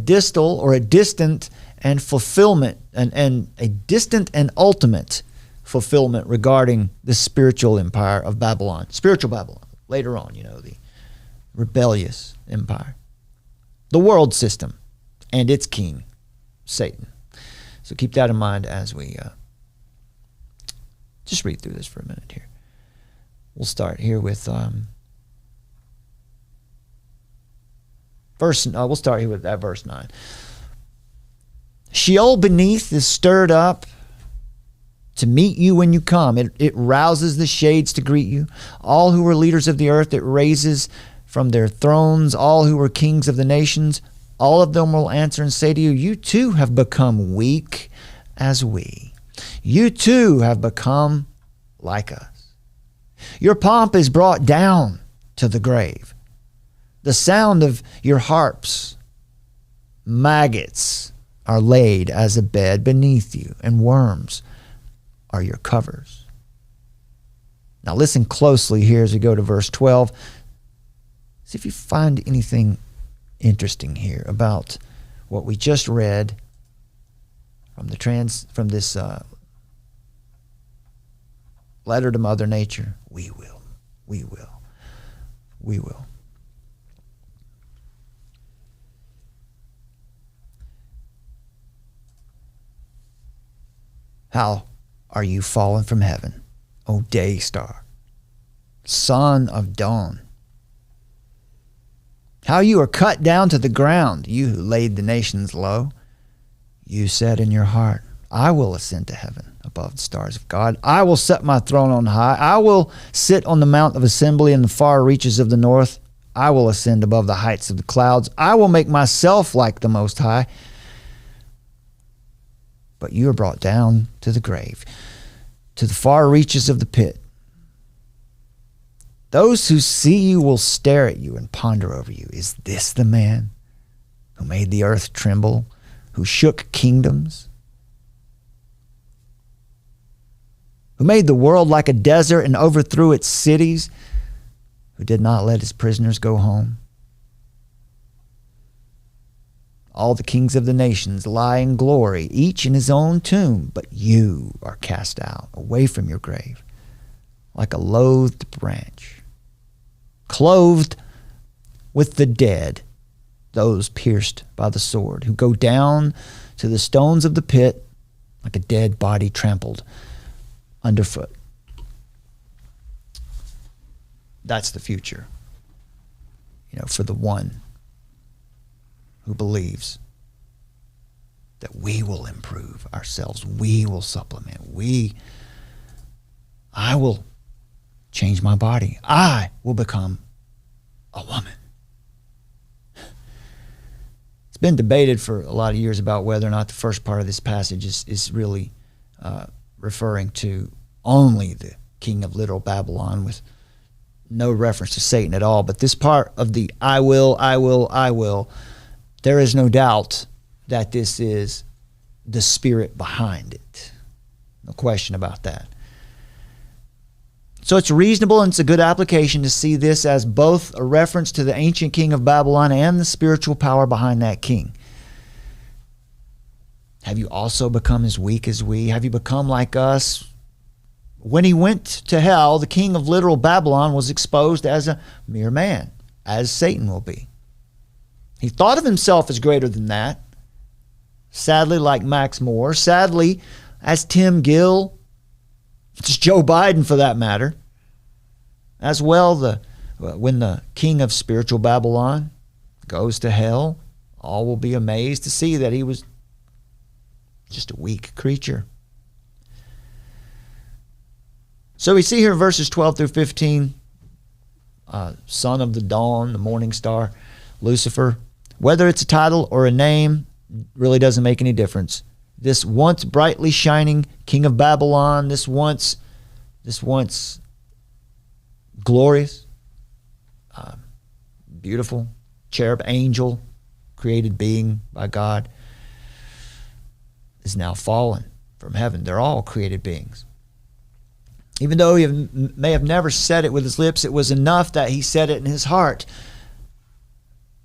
distal or a distant and fulfillment and a distant and ultimate fulfillment regarding the spiritual empire of Babylon. Spiritual Babylon. Later on, the rebellious empire. The world system and its king, Satan. So keep that in mind as we just read through this for a minute here. We'll start here with verse 9. Sheol beneath is stirred up to meet you when you come. It rouses the shades to greet you. All who are leaders of the earth, it raises from their thrones. All who are kings of the nations, all of them will answer and say to you, you too have become weak as we. You too have become like us. Your pomp is brought down to the grave. The sound of your harps, maggots are laid as a bed beneath you, and worms are your covers. Now listen closely here as we go to verse 12. See if you find anything interesting here about what we just read from this letter to Mother Nature. We will. How are you fallen from heaven, O day star, son of dawn. How you are cut down to the ground, you who laid the nations low. You said in your heart, I will ascend to heaven above the stars of God. I will set my throne on high. I will sit on the mount of assembly in the far reaches of the north. I will ascend above the heights of the clouds. I will make myself like the Most High. But you are brought down to the grave, to the far reaches of the pit. Those who see you will stare at you and ponder over you. Is this the man who made the earth tremble, who shook kingdoms, who made the world like a desert and overthrew its cities, who did not let his prisoners go home? All the kings of the nations lie in glory, each in his own tomb, but you are cast out, away from your grave, like a loathed branch, clothed with the dead, those pierced by the sword, who go down to the stones of the pit like a dead body trampled underfoot. That's the future, for the one who believes that we will improve ourselves, we will supplement, I will change my body, I will become a woman. It's been debated for a lot of years about whether or not the first part of this passage is really referring to only the king of literal Babylon, with no reference to Satan at all. But this part of the I will, there is no doubt that this is the spirit behind it. No question about that. So it's reasonable and it's a good application to see this as both a reference to the ancient king of Babylon and the spiritual power behind that king. Have you also become as weak as we? Have you become like us? When he went to hell, the king of literal Babylon was exposed as a mere man, as Satan will be. He thought of himself as greater than that. Sadly, like Max Moore. Sadly, as Tim Gill. It's Joe Biden, for that matter. As well, when the king of spiritual Babylon goes to hell, all will be amazed to see that he was just a weak creature. So we see here in verses 12 through 15, son of the dawn, the morning star, Lucifer. Whether it's a title or a name really doesn't make any difference. This once brightly shining king of Babylon, this once glorious, beautiful cherub angel, created being by God, is now fallen from heaven. They're all created beings. Even though he may have never said it with his lips, it was enough that he said it in his heart.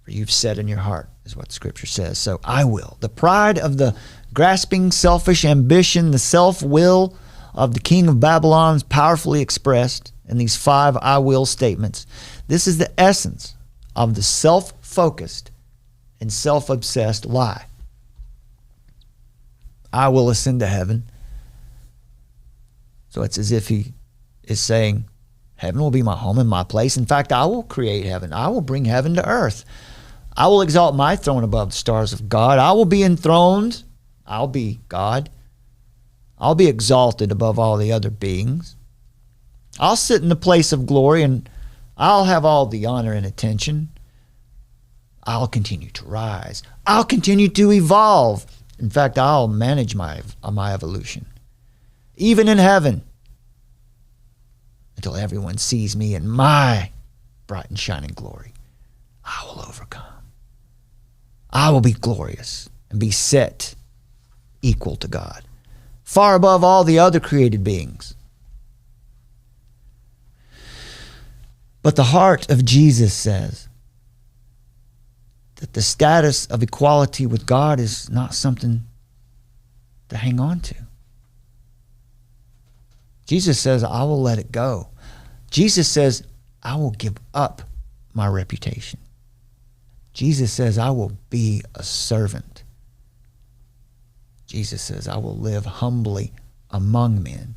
For you've said in your heart, is what Scripture says. So I will. The pride of the grasping, selfish ambition, the self-will of the king of Babylon is powerfully expressed in these 5 I will statements. This is the essence of the self-focused and self-obsessed lie. I will ascend to heaven. So it's as if he is saying, heaven will be my home and my place. In fact, I will create heaven. I will bring heaven to earth. I will exalt my throne above the stars of God. I will be enthroned. I'll be God. I'll be exalted above all the other beings. I'll sit in the place of glory and I'll have all the honor and attention. I'll continue to rise. I'll continue to evolve. In fact, I'll manage my evolution. Even in heaven, until everyone sees me in my bright and shining glory, I will overcome. I will be glorious and be set equal to God, far above all the other created beings. But the heart of Jesus says that the status of equality with God is not something to hang on to. Jesus says, I will let it go. Jesus says, I will give up my reputation. Jesus says, I will be a servant. Jesus says, I will live humbly among men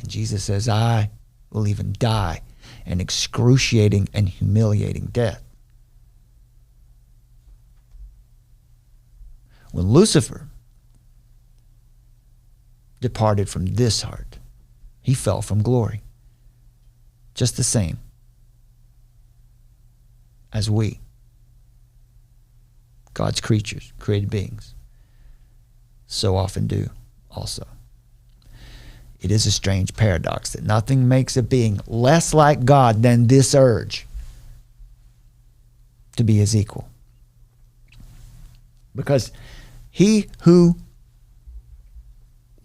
And Jesus says, I will even die an excruciating and humiliating death. When Lucifer departed from this heart, he fell from glory, just the same as we, God's creatures, created beings, so often do also. It is a strange paradox that nothing makes a being less like God than this urge to be his equal. Because he who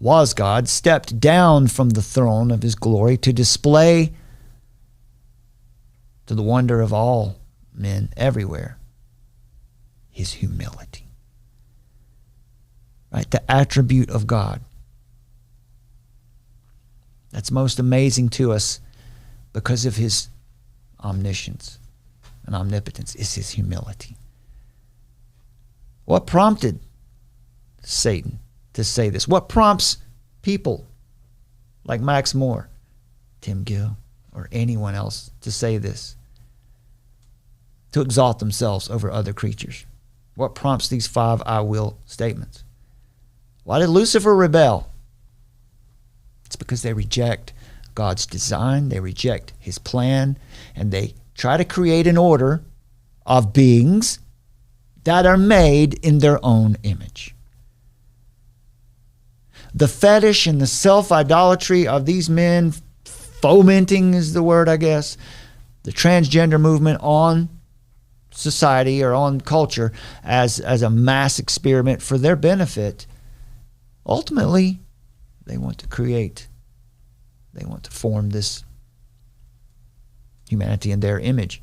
was God stepped down from the throne of his glory to display to the wonder of all men everywhere his humility. Right? The attribute of God that's most amazing to us because of his omniscience and omnipotence is his humility. What prompted Satan to say this? What prompts people like Max Moore, Tim Gill, or anyone else to say this? To exalt themselves over other creatures? What prompts these 5 I will statements? Why did Lucifer rebel? It's because they reject God's design, they reject his plan, and they try to create an order of beings that are made in their own image. The fetish and the self-idolatry of these men, fomenting is the word, I guess, the transgender movement on society or on culture as a mass experiment for their benefit. Ultimately, they want to create, they want to form this humanity in their image.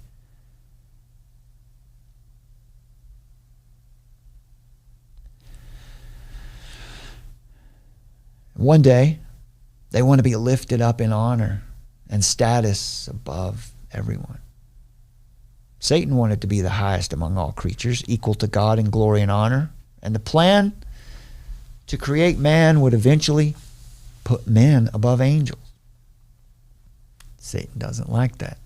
One day, they want to be lifted up in honor and status above everyone. Satan wanted to be the highest among all creatures, equal to God in glory and honor. And the plan to create man would eventually put men above angels. Satan doesn't like that.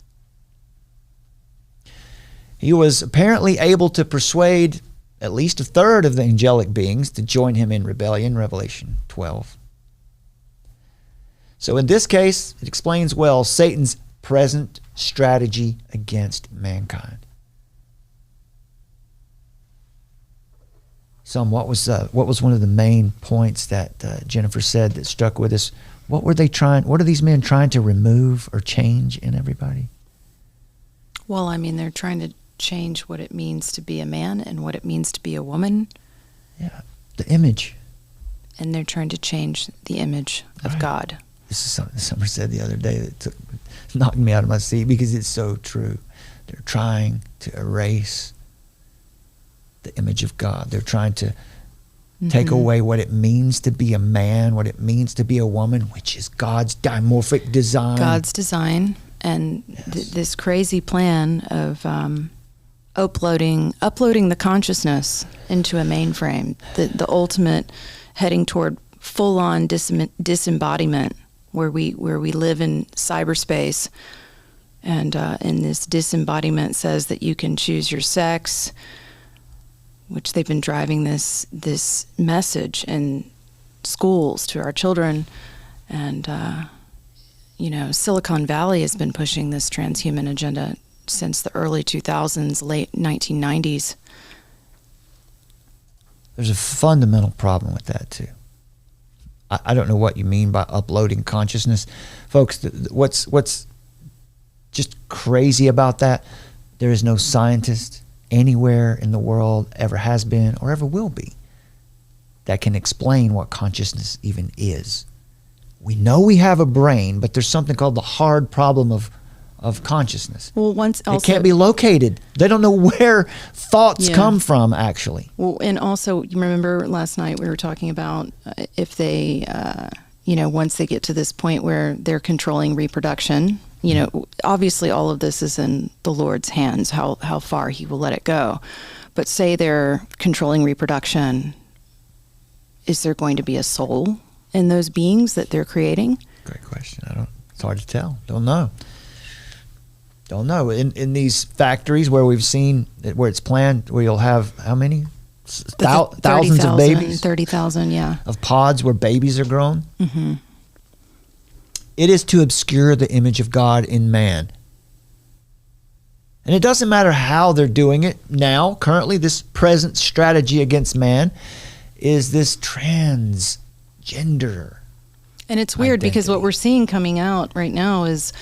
He was apparently able to persuade at least a third of the angelic beings to join him in rebellion, Revelation 12. So in this case, it explains well Satan's present strategy against mankind. What was one of the main points that Jennifer said that struck with us? What are these men trying to remove or change in everybody? Well, I mean, they're trying to change what it means to be a man and what it means to be a woman. Yeah, the image. And they're trying to change the image of God. This is something Summer said the other day that knocked me out of my seat because it's so true. They're trying to erase the image of God. They're trying to take away what it means to be a man, what it means to be a woman, which is God's dimorphic design. God's design. And this crazy plan of uploading the consciousness into a mainframe, the ultimate heading toward full-on disembodiment, where we live in cyberspace, and this disembodiment says that you can choose your sex, which they've been driving this message in schools to our children, and Silicon Valley has been pushing this transhuman agenda since the early 2000s, late 1990s. There's a fundamental problem with that too. I don't know what you mean by uploading consciousness. Folks, what's just crazy about that, there is no scientist anywhere in the world, ever has been or ever will be, that can explain what consciousness even is. We know we have a brain, but there's something called the hard problem of consciousness. Well, it can't be located. They don't know where thoughts come from, actually. Well, and also, you remember last night we were talking about if they, once they get to this point where they're controlling reproduction, obviously all of this is in the Lord's hands, how far he will let it go. But say they're controlling reproduction, is there going to be a soul in those beings that they're creating? Great question. It's hard to tell. Don't know. In these factories where we've seen where it's planned, where you'll have how many? Thousands of babies? 30,000, yeah. Of pods where babies are grown? Mm-hmm. It is to obscure the image of God in man. And it doesn't matter how they're doing it now. Currently, this present strategy against man is this transgender. And it's weird because what we're seeing coming out right now is,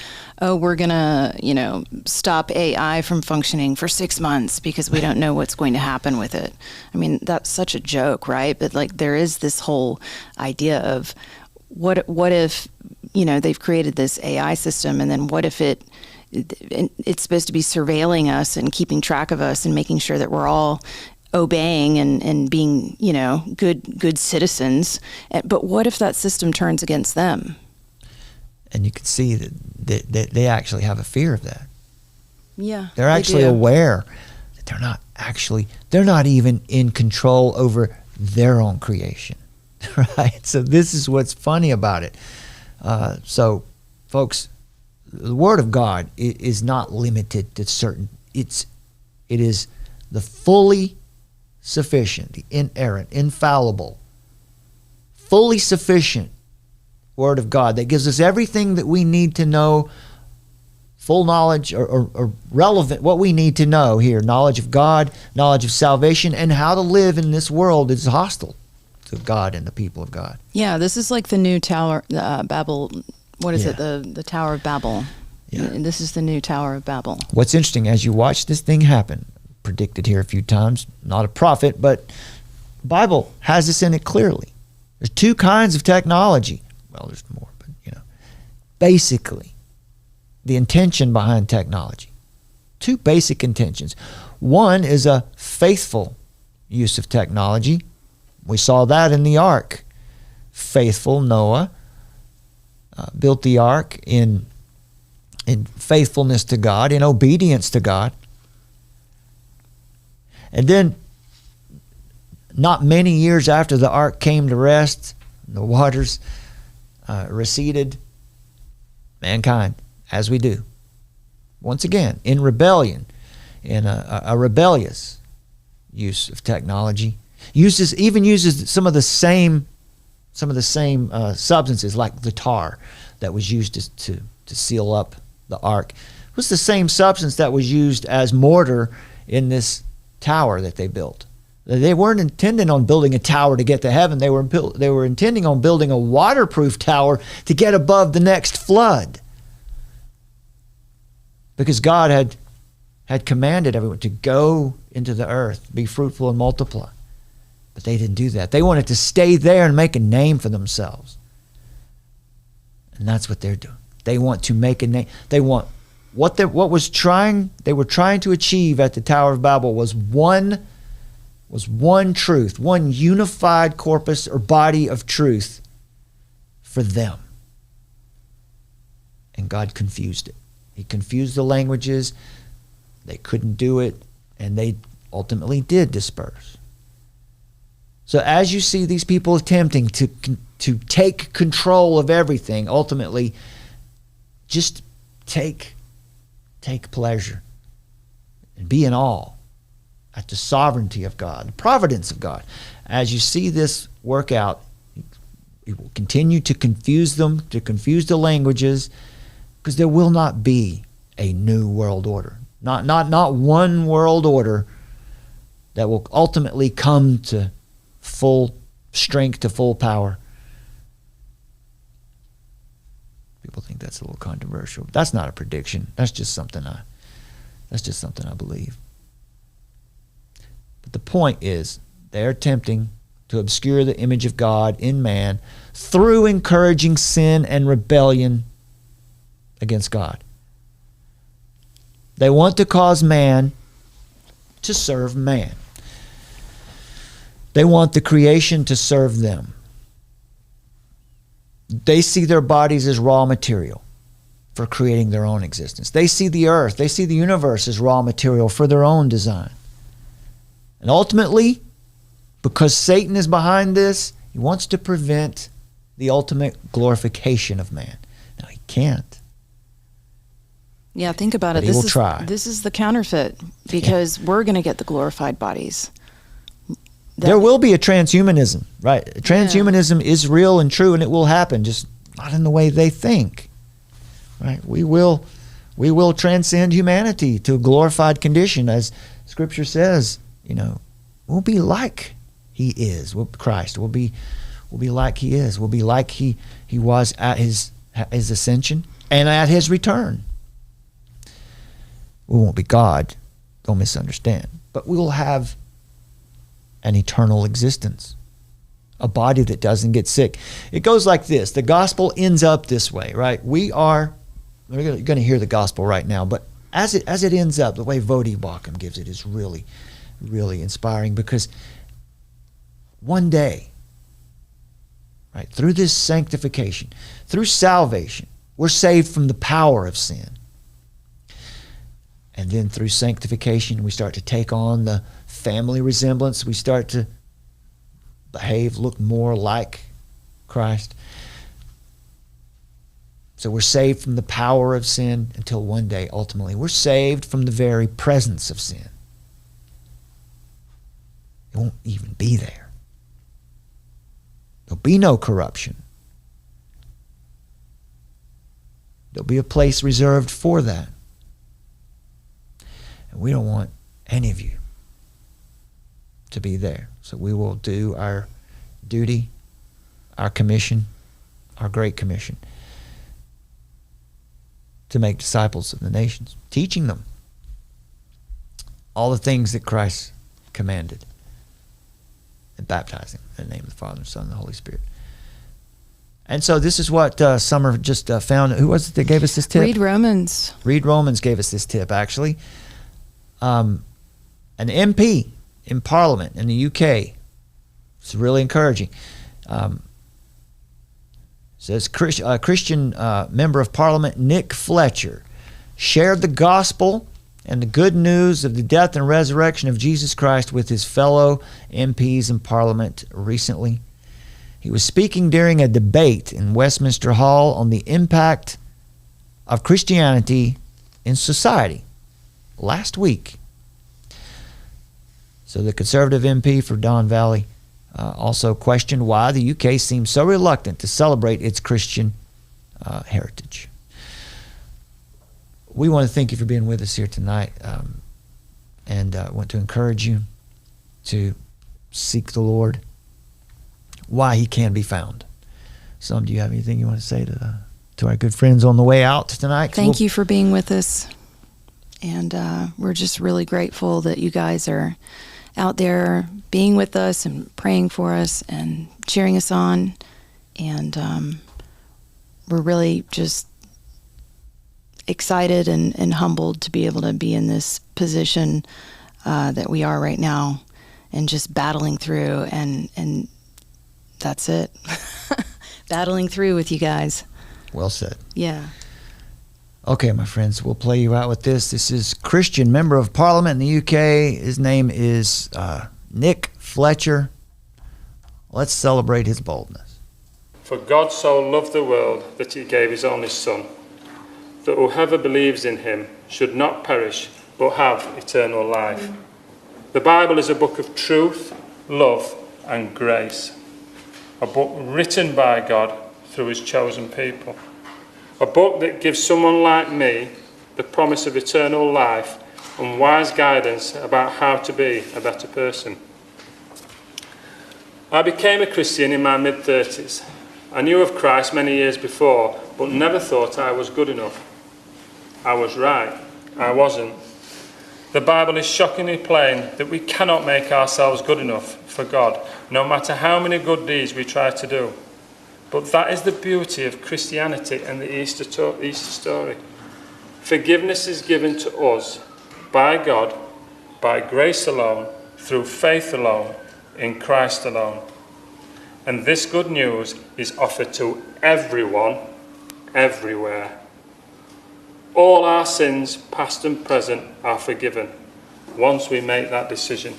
we're going to, stop AI from functioning for 6 months because we don't know what's going to happen with it. I mean, that's such a joke, right? But like there is this whole idea of what if, they've created this AI system, and then what if it's supposed to be surveilling us and keeping track of us and making sure that we're all obeying and being, good citizens. But what if that system turns against them? And you can see that they actually have a fear of that. Yeah. They're actually aware that they're not even in control over their own creation. Right? So this is what's funny about it. So folks, the Word of God is not limited to certain. It is the fully sufficient, the inerrant, infallible, fully sufficient Word of God that gives us everything that we need to know, full knowledge or relevant, what we need to know here, knowledge of God, knowledge of salvation, and how to live in this world is hostile to God and the people of God. Yeah, this is like the new Tower, Babel. What is it? The Tower of Babel. Yeah. This is the new Tower of Babel. What's interesting, as you watch this thing happen, predicted here a few times, not a prophet, but the Bible has this in it clearly. There's two kinds of technology. Well, there's more, but basically, the intention behind technology. Two basic intentions. One is a faithful use of technology. We saw that in the ark. Faithful Noah built the ark in faithfulness to God, in obedience to God. And then, not many years after the ark came to rest, the waters receded, mankind, as we do, once again, in rebellion, in a rebellious use of technology, uses some of the same substances, like the tar that was used to seal up the ark. It was the same substance that was used as mortar in this tower that they built. They weren't intending on building a tower to get to heaven. They were intending on building a waterproof tower to get above the next flood. Because God had commanded everyone to go into the earth, be fruitful and multiply. But they didn't do that. They wanted to stay there and make a name for themselves. And that's what they're doing. They want to make a name. They want they were trying to achieve at the Tower of Babel was one truth, one unified corpus or body of truth for them. And God confused it. He confused the languages. They couldn't do it, and they ultimately did disperse. So as you see these people attempting to take control of everything, ultimately, just take pleasure and be in awe at the sovereignty of God, the providence of God. As you see this work out, it will continue to confuse them, to confuse the languages, because there will not be a new world order. Not one world order that will ultimately come to full strength, to full power. People think that's a little controversial. That's not a prediction. That's just something I believe. But the point is, they're attempting to obscure the image of God in man through encouraging sin and rebellion against God. They want to cause man to serve man. They want the creation to serve them. They see their bodies as raw material for creating their own existence. They see the earth, they see the universe as raw material for their own design. And ultimately, because Satan is behind this, he wants to prevent the ultimate glorification of man. Now, he can't. Yeah, think about But it. he will try. This is the counterfeit, because we're going to get the glorified bodies. There will be a transhumanism, right? Transhumanism is real and true, and it will happen, just not in the way they think, right? We will transcend humanity to a glorified condition, as Scripture says. We'll be like He is. Christ will be like He is. We'll be like He was at His ascension and at His return. We won't be God. Don't misunderstand. But we will have an eternal existence, a body that doesn't get sick. It goes like this. The gospel ends up this way, right? We're going to hear the gospel right now, but as it ends up, the way Vodi Bakum gives it is really, really inspiring, because one day, right, through this sanctification, through salvation, we're saved from the power of sin. And then through sanctification, we start to take on the family resemblance. We start to look more like Christ. So we're saved from the power of sin until one day, ultimately, we're saved from the very presence of sin. It won't even be there. There'll be no corruption. There'll be a place reserved for that. And we don't want any of you to be there. So we will do our duty, our commission, our great commission, to make disciples of the nations, teaching them all the things that Christ commanded, and baptizing in the name of the Father, and Son, and the Holy Spirit. And so this is what Summer just found. Who was it that gave us this tip? Read Romans. Read Romans gave us this tip, actually. An MP in Parliament in the UK. It's really encouraging. Says Christian member of Parliament Nick Fletcher shared the gospel and the good news of the death and resurrection of Jesus Christ with his fellow MPs in Parliament recently. He was speaking during a debate in Westminster Hall on the impact of Christianity in society last week. So the Conservative MP for Don Valley also questioned why the UK seems so reluctant to celebrate its Christian heritage. We want to thank you for being with us here tonight, and want to encourage you to seek the Lord while He can be found. Some, do you have anything you want to say to our good friends on the way out tonight? Thank you for being with us, and we're just really grateful that you guys are out there being with us and praying for us and cheering us on, and we're really just excited and humbled to be able to be in this position that we are right now, and just battling through, and that's it. Battling through with you guys. Well said. Yeah. Okay, my friends, we'll play you out with this. This is Christian member of Parliament in the UK. His name is Nick Fletcher. Let's celebrate his boldness. For God so loved the world that He gave His only Son, that whoever believes in Him should not perish but have eternal life. The Bible is a book of truth, love, and grace. A book written by God through His chosen people. A book that gives someone like me the promise of eternal life and wise guidance about how to be a better person. I became a Christian in my mid-30s. I knew of Christ many years before, but never thought I was good enough. I was right. I wasn't. The Bible is shockingly plain that we cannot make ourselves good enough for God, no matter how many good deeds we try to do. But that is the beauty of Christianity and the Easter story. Forgiveness is given to us by God, by grace alone, through faith alone, in Christ alone. And this good news is offered to everyone, everywhere. All our sins, past and present, are forgiven once we make that decision.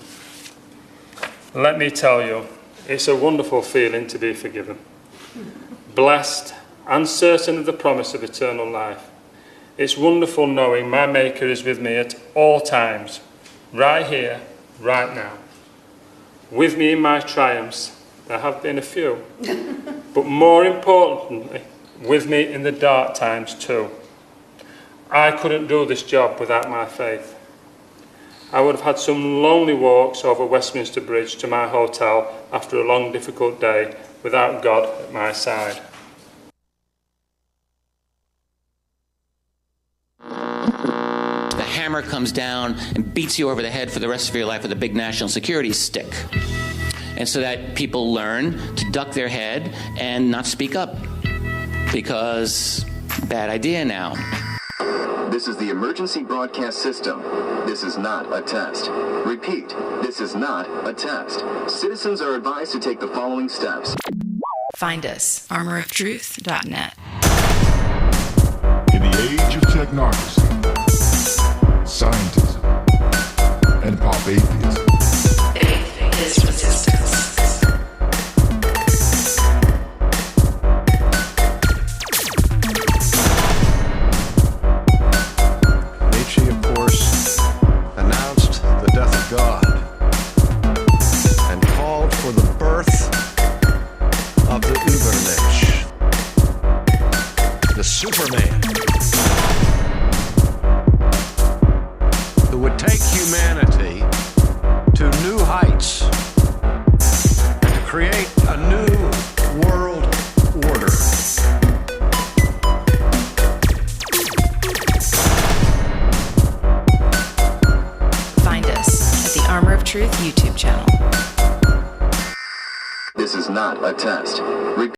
Let me tell you, it's a wonderful feeling to be forgiven. blessed, and certain of the promise of eternal life. It's wonderful knowing my Maker is with me at all times, right here, right now. With me in my triumphs, there have been a few, but more importantly, with me in the dark times too. I couldn't do this job without my faith. I would have had some lonely walks over Westminster Bridge to my hotel after a long, difficult day without God at my side. The hammer comes down and beats you over the head for the rest of your life with a big national security stick. And so that people learn to duck their head and not speak up. Because, bad idea now. This is the emergency broadcast system. This is not a test. Repeat, this is not a test. Citizens are advised to take the following steps. Find us, armoroftruth.net. In the age of technocracy, scientism, and pop atheism, Faith is resistance. Nietzsche, of course, announced the death of God and called for the birth of the Übermensch, the Superman, who would take humanity to new heights and to create a new world order. Find us at the Armor of Truth YouTube channel. This is not a test. Repeat.